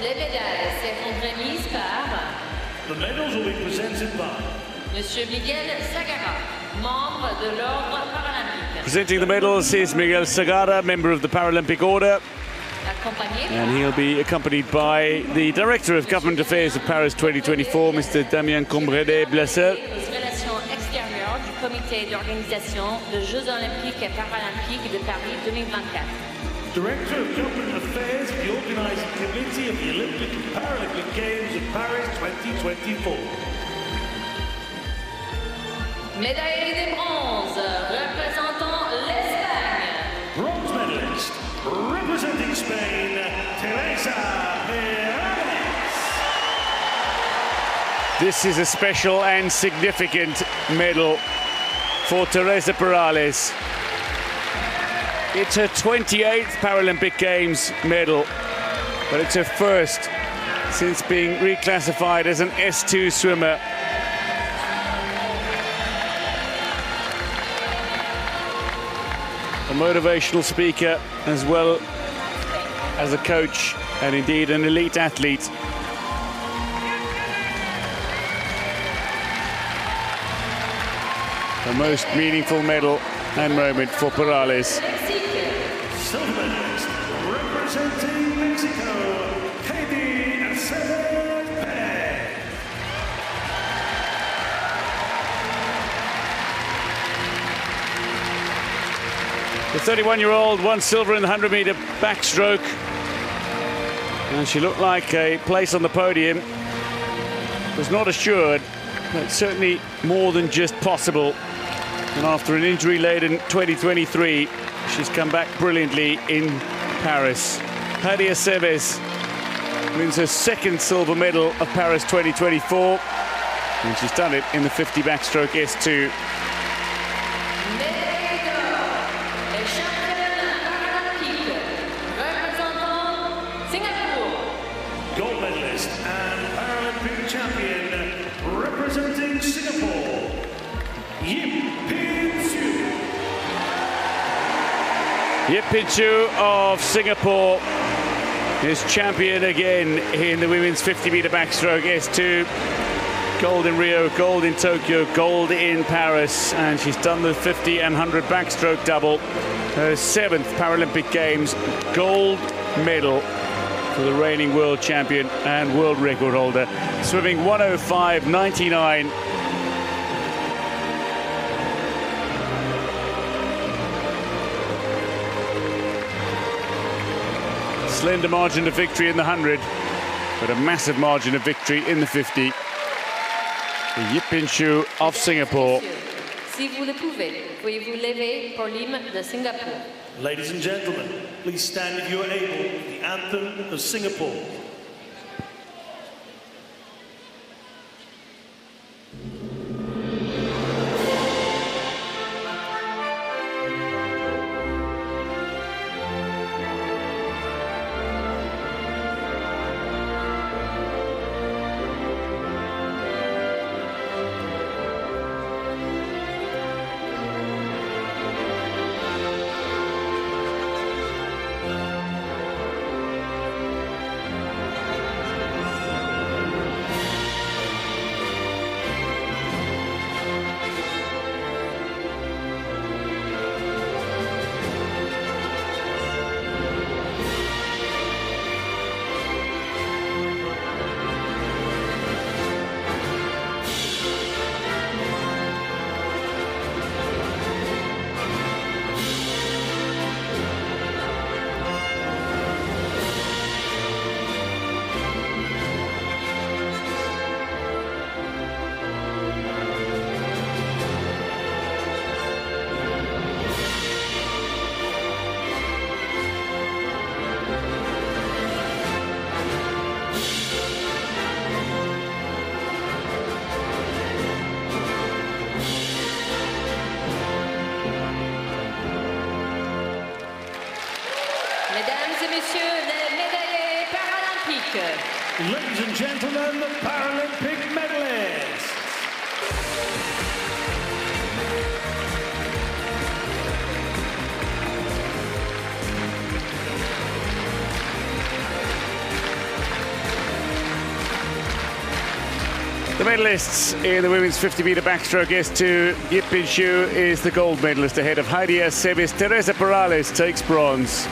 Les médailles seront remises par The medals will be presented by Monsieur Miguel Sagara, membre de l'Ordre paralympique. Presenting the medals is Miguel Sagara, member of the Paralympic Order, Accompagné and he'll be accompanied by the Director of Government Affairs of Paris 2024, Mr. Damien Combré-Blasseur. aux relations extérieures du comité d'organisation des Jeux olympiques et paralympiques de Paris 2024. Director of Government Affairs of the Organising Committee of the Olympic and Paralympic Games of Paris 2024. Médaillé de bronze, représentant l'Espagne. Bronze medalist, representing Spain, Teresa Perales. This is a special and significant medal for Teresa Perales. It's her 28th Paralympic Games medal, but it's her first since being reclassified as an S2 swimmer. A motivational speaker as well as a coach and indeed an elite athlete. The most meaningful medal and moment for Perales. Silver medalist, representing Mexico, Katie Acevedo. The 31-year-old won silver in the 100-meter backstroke, and she looked like a place on the podium was not assured, but certainly more than just possible. And after an injury-laden 2023, she's come back brilliantly in Paris. Heidi Aceves wins her second silver medal of Paris 2024, and she's done it in the 50 backstroke S2. Gold medalist and Paralympic champion, representing Singapore, Yip Pin Chu. Yip Pin Chu of Singapore is champion again in the women's 50-meter backstroke S2. Gold in Rio, gold in Tokyo, gold in Paris, and she's done the 50 and 100 backstroke double. Her 7th Paralympic Games gold medal for the reigning world champion and world record holder, swimming 105.99. Slender margin of victory in the 100, but a massive margin of victory in the 50. The Yip Pin Chu of Singapore. Si vous le pouvez, pourriez-vous lever pour l'hymne de Singapour? Ladies and gentlemen, please stand if you are able for the anthem of Singapore. Ladies and gentlemen, the Paralympic medleys. The medalists in the women's 50-meter backstroke S2, Yip Bin Shu is the gold medalist ahead of Heidi Aceves. Teresa Perales takes bronze.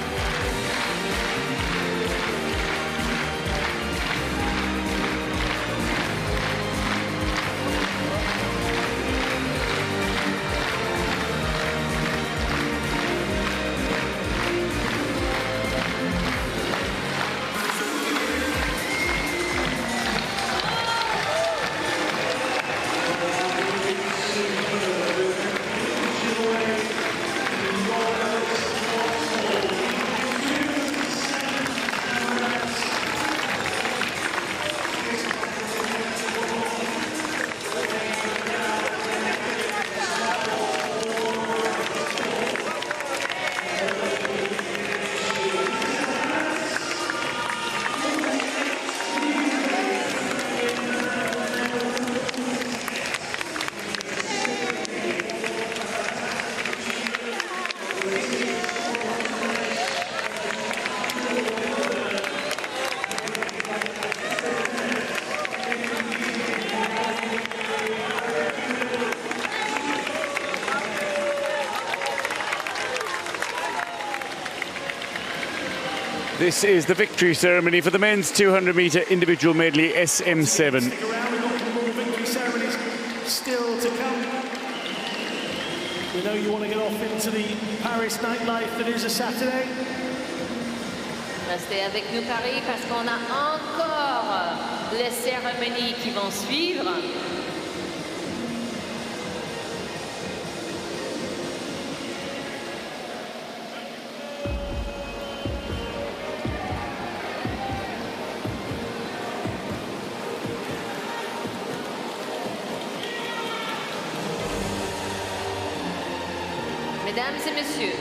This is the victory ceremony for the men's 200-meter individual medley SM7. Stick around, we've got more victory ceremonies still to come. We know you want to get off into the Paris nightlife that is a Saturday. Restez avec nous, Paris, parce qu'on a encore les cérémonies qui vont suivre. Mesdames et messieurs,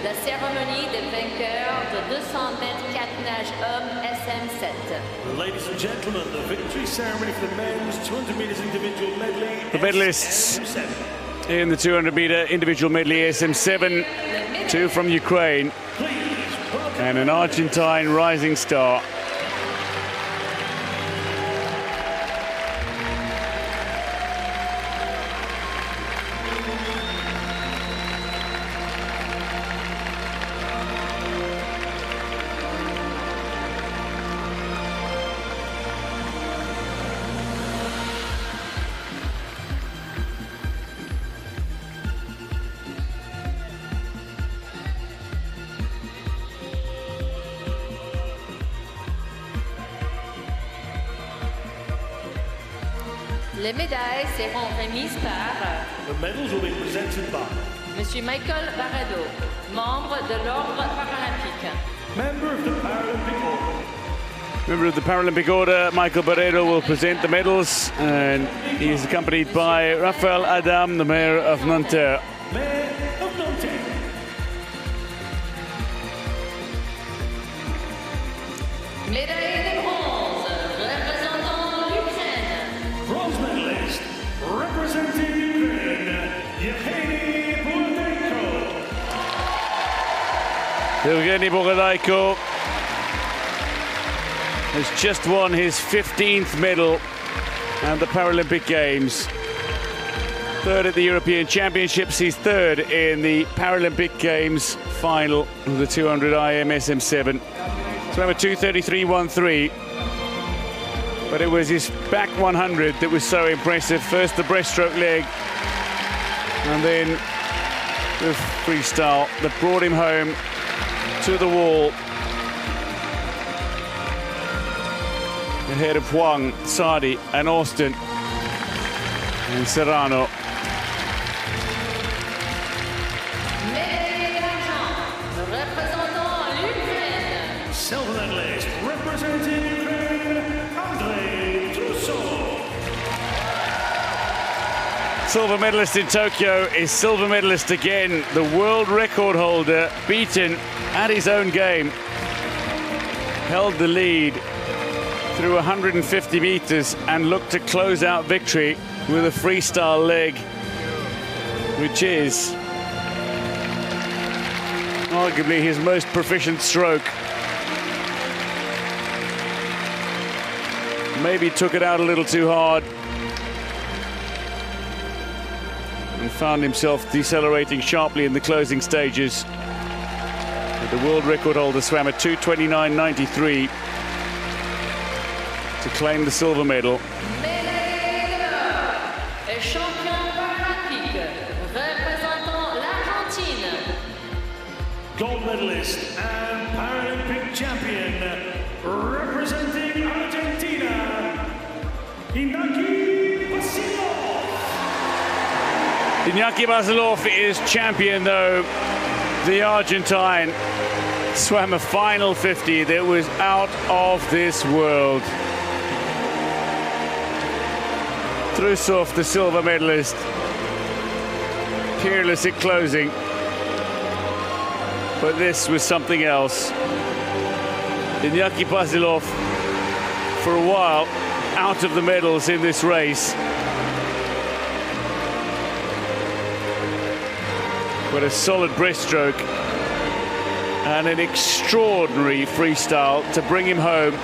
la cérémonie des vainqueurs de 200 mètres 4 nage hommes SM7. Ladies and gentlemen, the victory ceremony for the men's 200 meters individual medley. The medalists SM7. in the 200-meter individual medley SM7, two from Ukraine and an Argentine rising star. Les médailles seront remises par The medals will be presented by Monsieur Michael Barredo, membre de l'ordre paralympique. Member of the Paralympic Order. Member of the Paralympic Order, Michael Barreiro, will present the medals, and he is accompanied by Raphaël Adam, the mayor of Nanterre. Mayor of Nanterre. Médaille de bronze, représentant l'Ukraine. Bronze medalist, representing Ukraine, Yevgeny Borodenko. Yevgeny Borodenko has just won his 15th medal at the Paralympic Games. Third at the European Championships, he's third in the Paralympic Games final of the 200 IM SM7. Swam a 2:33.13, but it was his back 100 that was so impressive. First the breaststroke leg, and then the freestyle that brought him home to the wall. Ahead of Huang, Sadi, and Austin, and Serrano. Silver medalist, representing Ukraine, Andrei Trousseau. Silver medalist in Tokyo is silver medalist again. The world record holder, beaten at his own game, held the lead through 150 meters and looked to close out victory with a freestyle leg, which is arguably his most proficient stroke. Maybe took it out a little too hard and found himself decelerating sharply in the closing stages. But the world record holder swam a 2:29.93 to claim the silver medal. Médaille d'or et champion paralympique représentant l'Argentine. Gold medalist and Paralympic champion, representing Argentina, Iñaki Basilov. Iñaki Basilov is champion, though. The Argentine swam a final 50 that was out of this world. Trusov, the silver medalist, peerless at closing. But this was something else. Iñaki Basilov, for a while, out of the medals in this race. But a solid breaststroke and an extraordinary freestyle to bring him home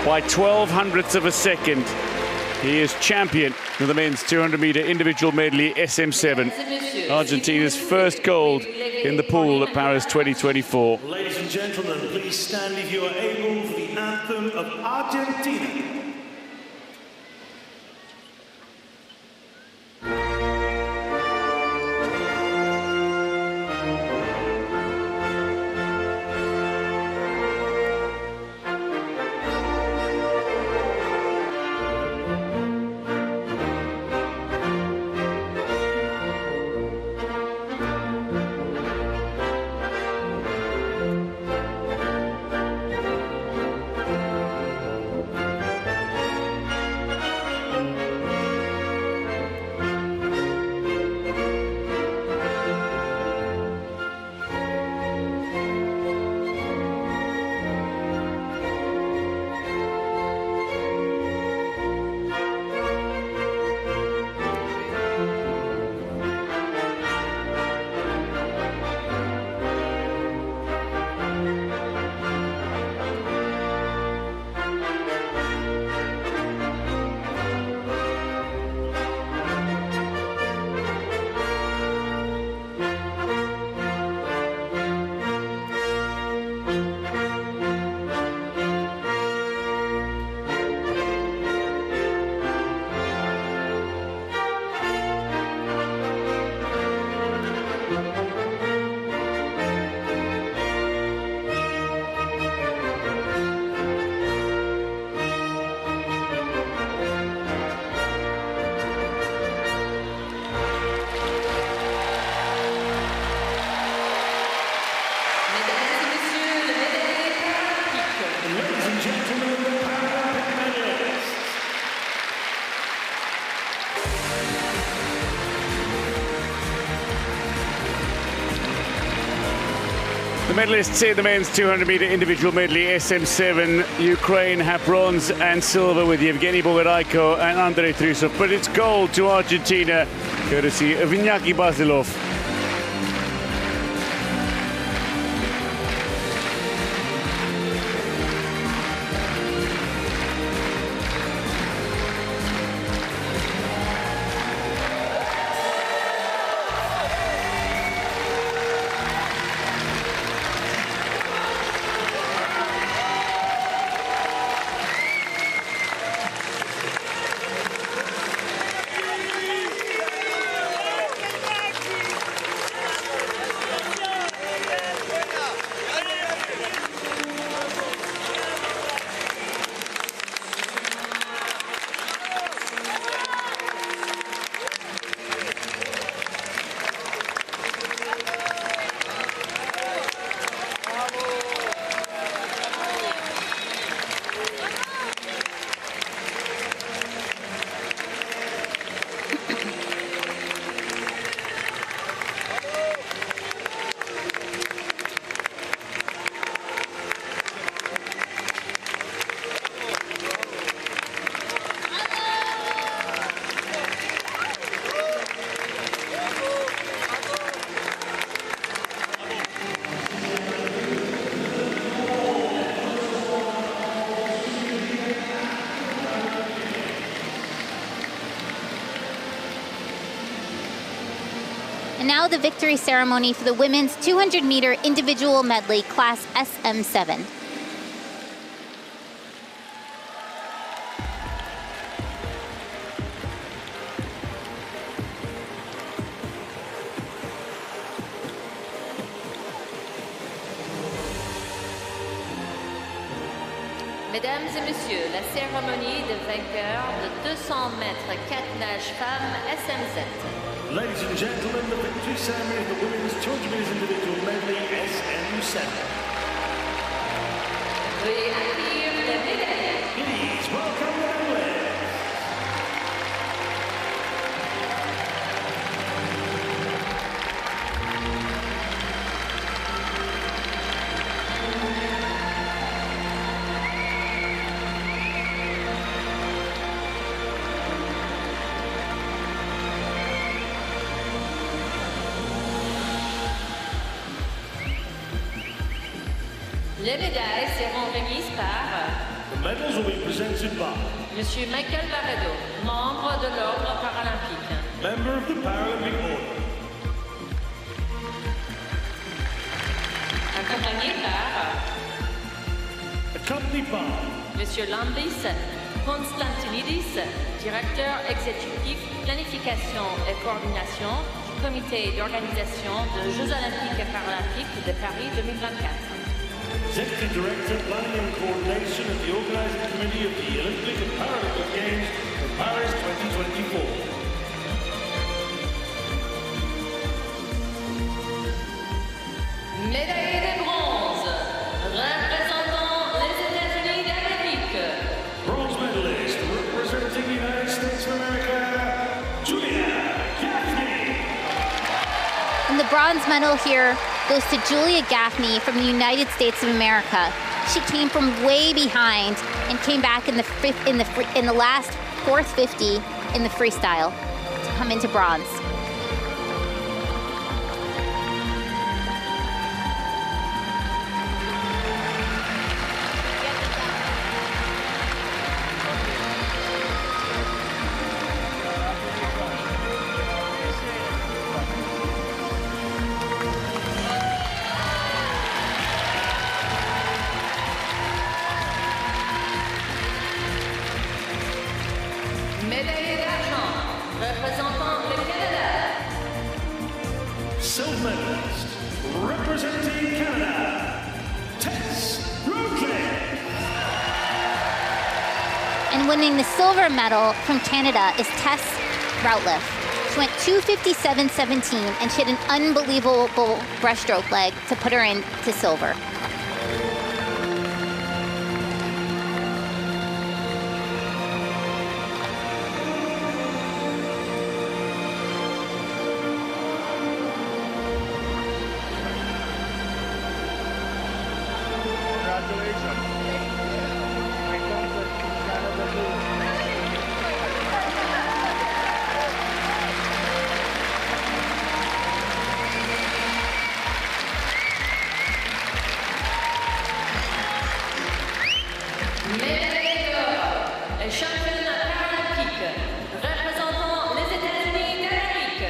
by 12 hundredths of a second. He is champion of the men's 200-meter individual medley SM7. Argentina's first gold in the pool at Paris 2024. Ladies and gentlemen, please stand if you are able for the anthem of Argentina. The medalists in the men's 200-meter individual medley SM7, Ukraine have bronze and silver with Yevgeny Bogoraiko and Andrei Trusov, but it's gold to Argentina, courtesy of Iñaki Basilov. And now the victory ceremony for the women's 200-meter individual medley class SM7. Mesdames et messieurs, la cérémonie de vainqueur de 200 mètres 4 nages femmes SM7. Ladies and gentlemen, the victory ceremony of the women's 200 meters individual medley SM7. Veuillez accueillir les médailles. Please welcome the medalists. Les médailles seront remises par The medals will be presented by Monsieur Michael Laredo, membre de l'Ordre paralympique. member of the Paralympic Order, accompanied by Monsieur Landis Konstantinidis, directeur exécutif planification et coordination du comité d'organisation des Jeux olympiques et paralympiques de Paris 2024. Executive Director, Planning and Coordination of the Organising Committee of the Olympic and Paralympic Games of Paris 2024. Médaillé de bronze, représentant les États-Unis d'Amérique. Bronze medalist representing the United States of America, Julia Gaffney. And the bronze medal here goes to Julia Gaffney from the United States of America. She came from way behind and came back in the last fourth 50 in the freestyle to come into bronze. Médaillé d'argent, représentant le Canada. Silver medalist representing Canada, Tess Routledge. And winning the silver medal from Canada is Tess Routledge. She went 2:57.17 and she had an unbelievable breaststroke leg to put her into silver. championne paralympique, représentant les États-Unis d'Amérique.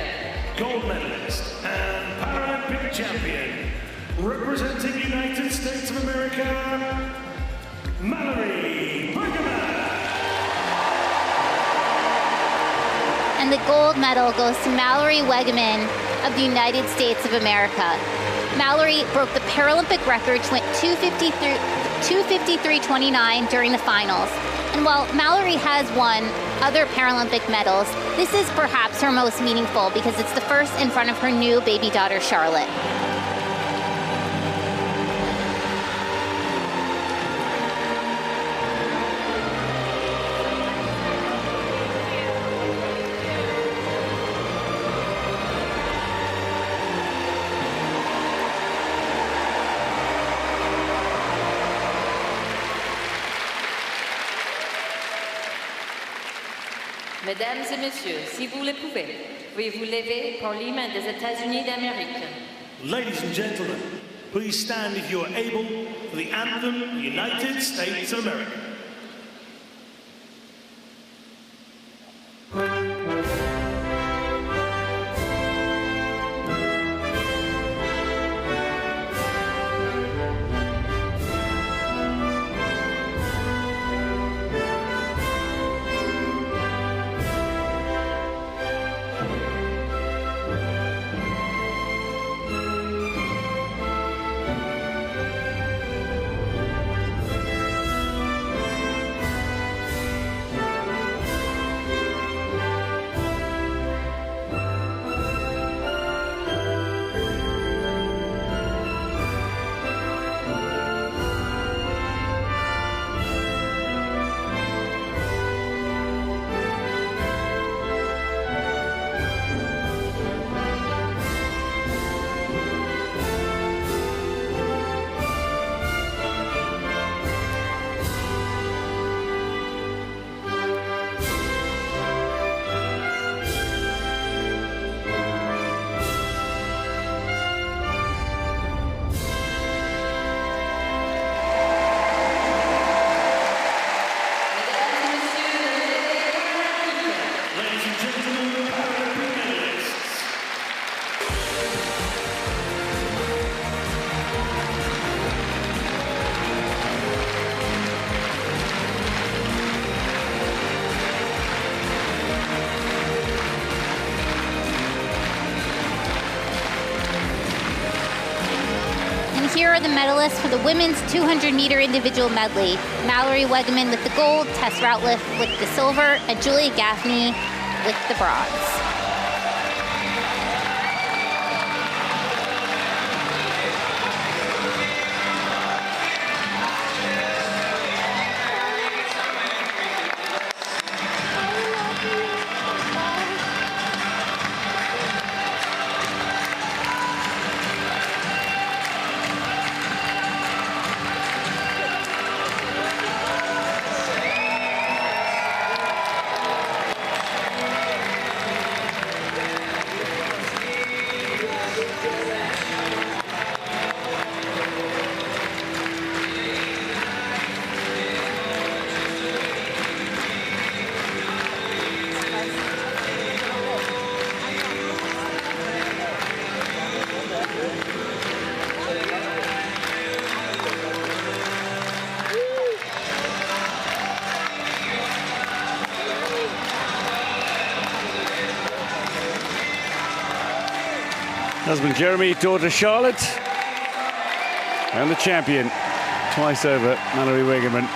Gold medalist and Paralympic champion, representing the United States of America, Mallory Bergman. And the gold medal goes to Mallory Wegman of the United States of America. Mallory broke the Paralympic record, went 2:53.29 during the finals. And while Mallory has won other Paralympic medals, this is perhaps her most meaningful because it's the first in front of her new baby daughter, Charlotte. Mesdames et messieurs, si vous le pouvez, veuillez-vous lever pour l'hymne des États-Unis d'Amérique. Ladies and gentlemen, please stand if you are able for the anthem of the United States of America. Here are the medalists for the women's 200-meter individual medley. Mallory Wegman with the gold, Tess Routliffe with the silver, and Julia Gaffney with the bronze. Husband Jeremy, daughter Charlotte, and the champion, twice over, Mallory Wegman.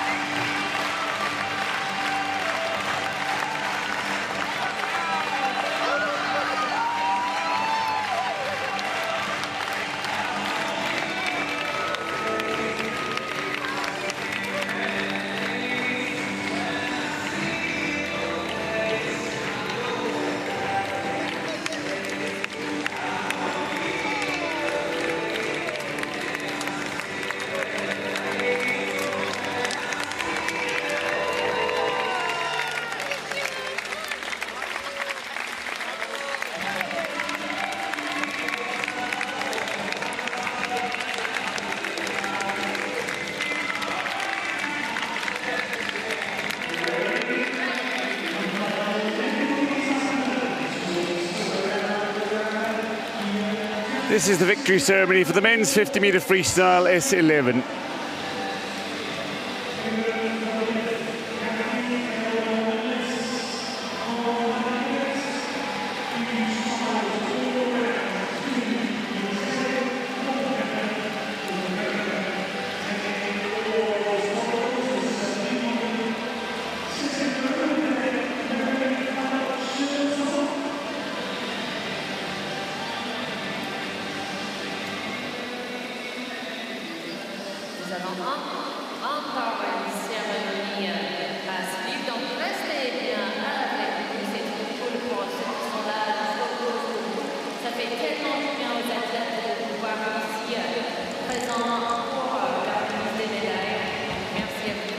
This is the victory ceremony for the men's 50-meter freestyle S11. Nous avons encore une cérémonie à suivre, donc restez bien avec nous, c'est trop cool pour ceux qui sont là, ça fait tellement du bien aux athlètes de pouvoir ici présents pour la remise des médailles. Merci à vous.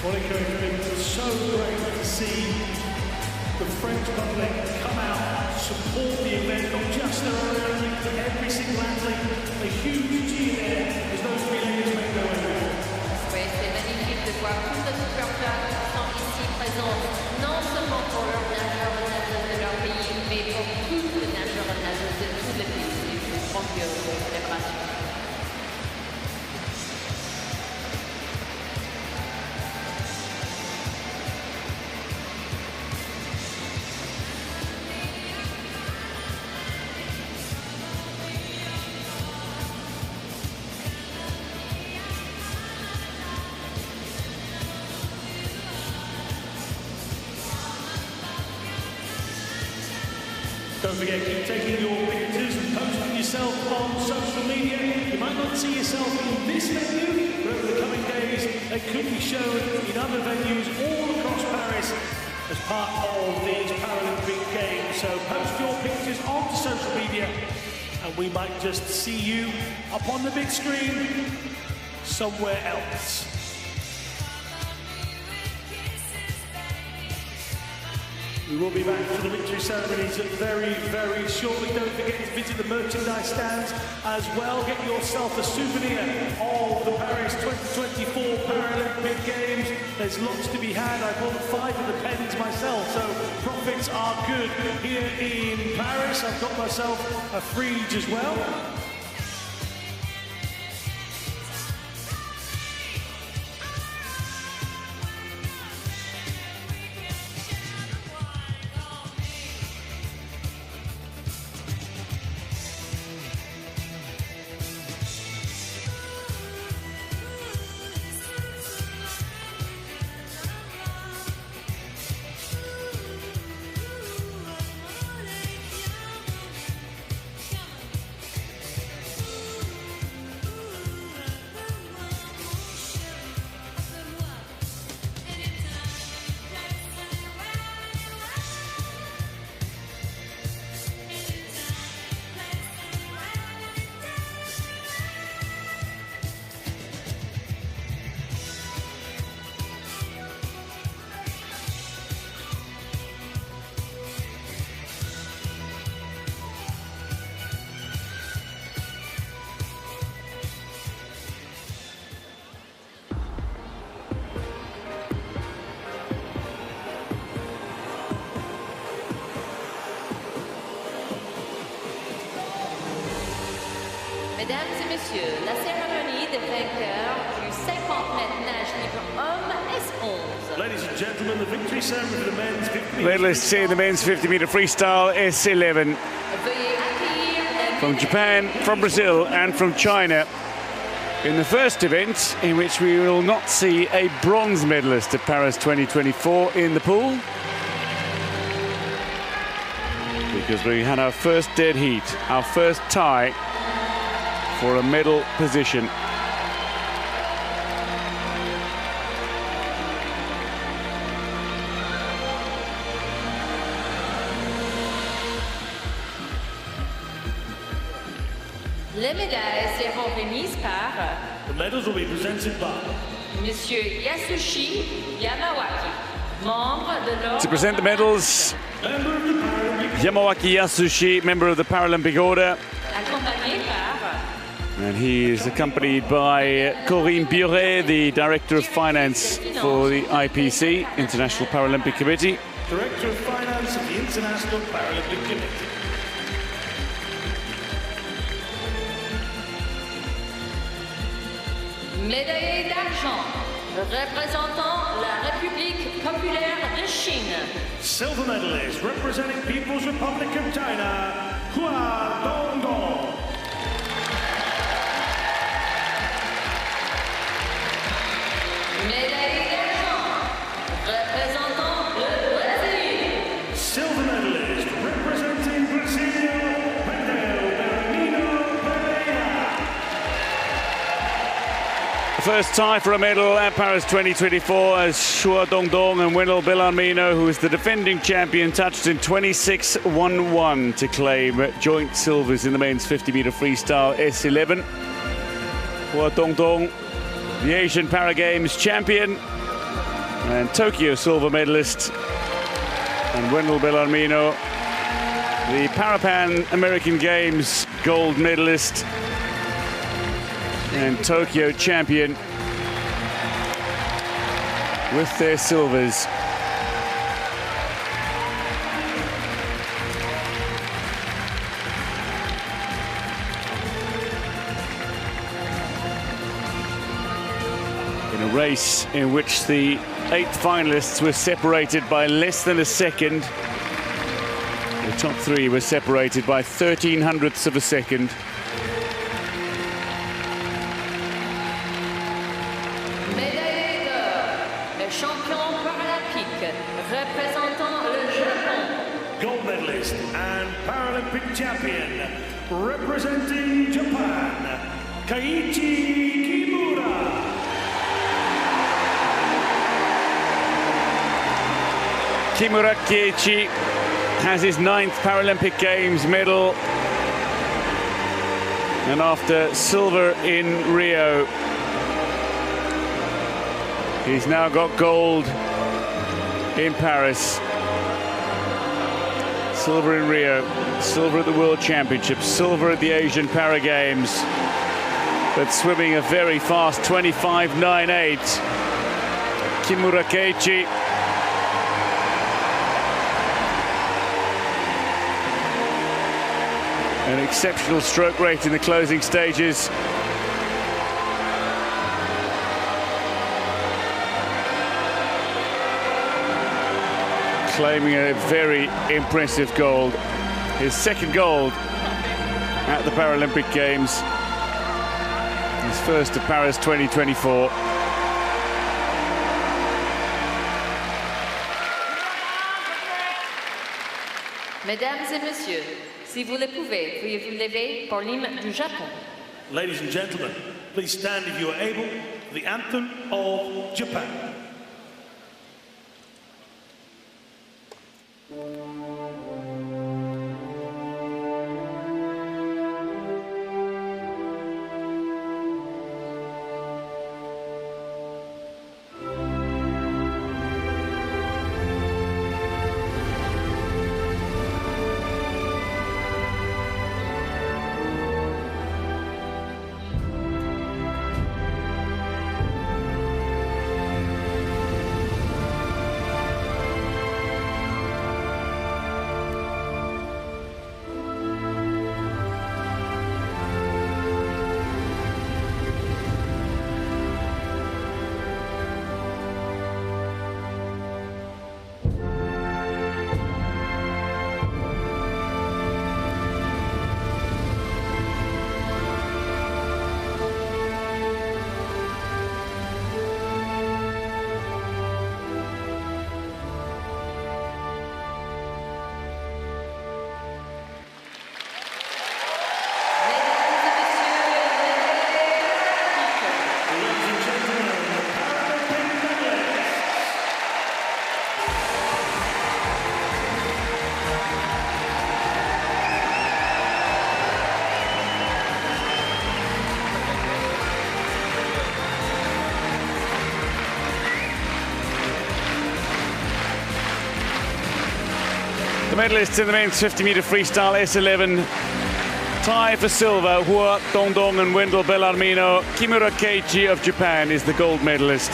Monica, it was so great to see the French public come out, support the event, not just their own athlete, but every single athlete. A huge cheer there as those relays make their way home. Oui, c'est magnifique de voir tous les supporters qui sont ici présents, non seulement pour leurs nageurs et nageuses de leur pays, mais pour tous les nageurs et nageuses de tous les pays. C'est une grandiose célébration. Don't forget, keep taking your pictures and posting yourself on social media. You might not see yourself in this venue, but over the coming days, they could be shown in other venues all across Paris as part of these Paralympic Games. So post your pictures onto social media, and we might just see you up on the big screen somewhere else. We will be back for the victory ceremonies very, very shortly. Don't forget to visit the merchandise stands as well. Get yourself a souvenir of the Paris 2024 Paralympic Games. There's lots to be had. I bought 5 of the pens myself, so profits are good here in Paris. I've got myself a fridge as well. Mesdames et messieurs, la cérémonie des vainqueurs du 50 mètres nage libre homme S11. Ladies and gentlemen, the victory ceremony for the men's 50 Let's see the men's 50-meter freestyle S11 Veuillez accueillir from Japan, from Brazil and from China. In the first event, in which we will not see a bronze medalist at Paris 2024 in the pool, because we had our first dead heat, our first tie for a medal position. Les médailles seront remises par The medals will be presented by Monsieur Yasushi Yamawaki. To present the medals, Yamawaki Yasushi, member of the Paralympic Order. And he is accompanied by Corinne Buret, the Director of Finance for the IPC, International Paralympic Committee. Director of Finance of the International Paralympic Committee. Médaillé d'argent, représentant la République populaire de Chine. Silver medalist representing People's Republic of China, Hua Dongdong. Médaillé d'argent, représentant le Brésil. Silver medalist representing Brazil, First tie for a medal at Paris 2024 as Hua Dongdong and Wendell Bellarmino, who is the defending champion, touched in 26.11 to claim joint silvers in the men's 50-meter freestyle S11. Hua Dongdong, the Asian Para Games champion and Tokyo silver medalist, and Wendell Bellarmino, the Parapan American Games gold medalist and Tokyo champion with their silvers. In a race in which the 8 finalists were separated by less than a second, the top 3 were separated by 13/100ths of a second. Champion paralympique, représentant le Japon. Gold medalist and Paralympic champion, representing Japan, Keiichi Kimura. Kimura Keiichi has his 9th Paralympic Games medal. And after silver in Rio, he's now got gold in Paris. Silver in Rio, silver at the World Championships, silver at the Asian Para Games. But swimming a very fast 25.98. Kimura Keiichi. An exceptional stroke rate in the closing stages. Claiming a very impressive gold. His 2nd gold at the Paralympic Games. His first to Paris 2024. Mesdames et messieurs, si vous le pouvez, veuillez vous lever pour l'hymne du Japon. Ladies and gentlemen, please stand if you are able for the anthem of Japan. medalists in the men's 50-meter freestyle S11. Tie for silver, Hua Dongdong and Wendell Bellarmino. Kimura Keiichi of Japan is the gold medalist.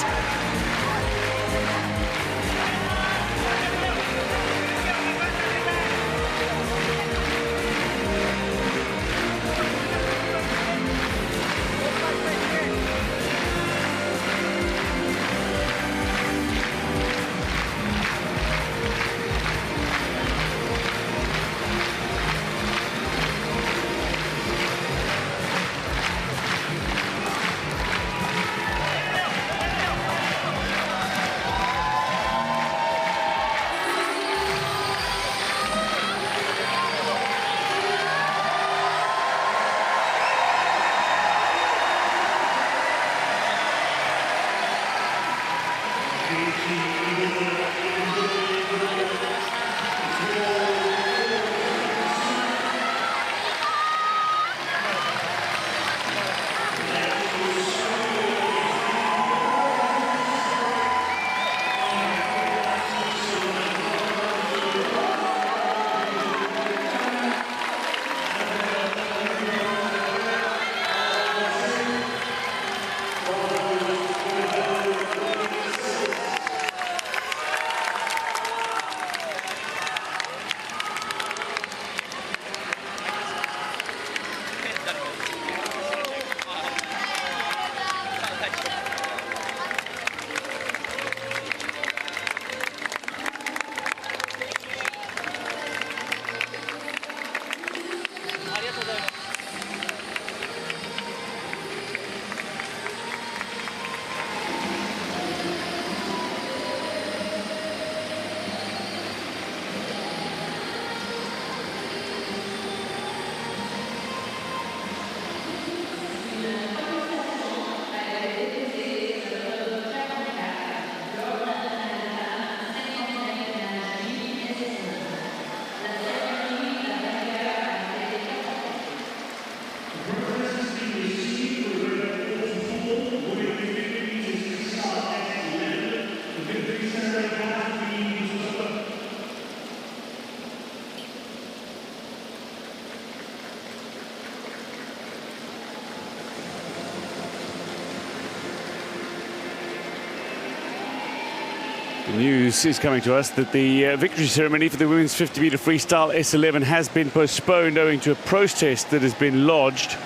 News is coming to us that the victory ceremony for the women's 50-meter freestyle S11 has been postponed owing to a protest that has been lodged.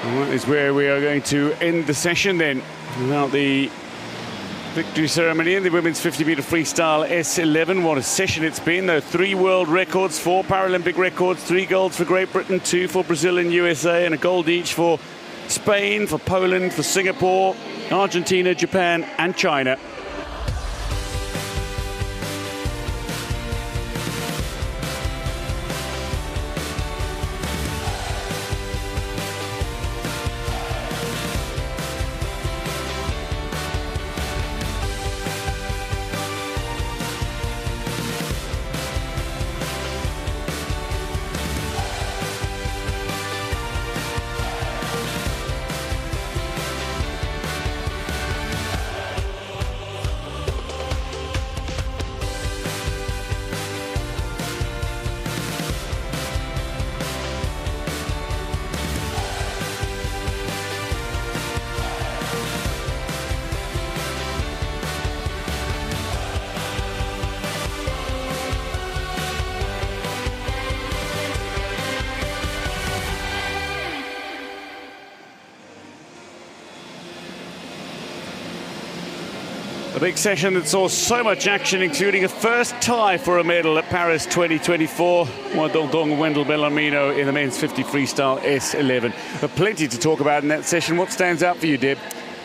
And that is where we are going to end the session then. Without the victory ceremony in the women's 50-meter freestyle S11. What a session it's been, though. 3 world records, 4 Paralympic records, 3 golds for Great Britain, 2 for Brazil and USA, and a gold each for Spain, for Poland, for Singapore, Argentina, Japan, and China. A big session that saw so much action, including a first tie for a medal at Paris 2024. Hua Dongdong and Wendell Bellarmino in the men's 50 freestyle S11. But plenty to talk about in that session. What stands out for you, Deb?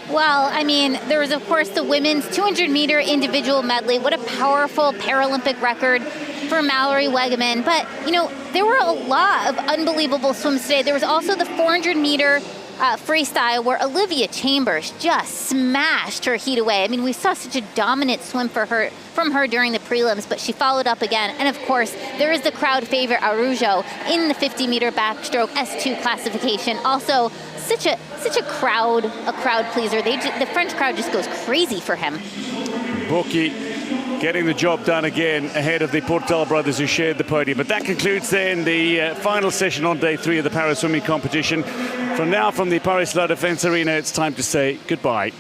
Well, I mean, there was, of course, the women's 200-meter individual medley. What a powerful Paralympic record for Mallory Wegman. But, you know, there were a lot of unbelievable swims today. There was also the 400-meter freestyle, where Olivia Chambers just smashed her heat away. I mean, we saw such a dominant swim from her during the prelims, but she followed up again. And of course, there is the crowd favorite Araujo in the 50-meter backstroke S2 classification. Also, such a crowd pleaser. The French crowd just goes crazy for him. Boki getting the job done again ahead of the Portal brothers who shared the podium. But that concludes then the final session on day 3 of the Paris swimming competition. From now, from the Paris La Défense Arena, it's time to say goodbye.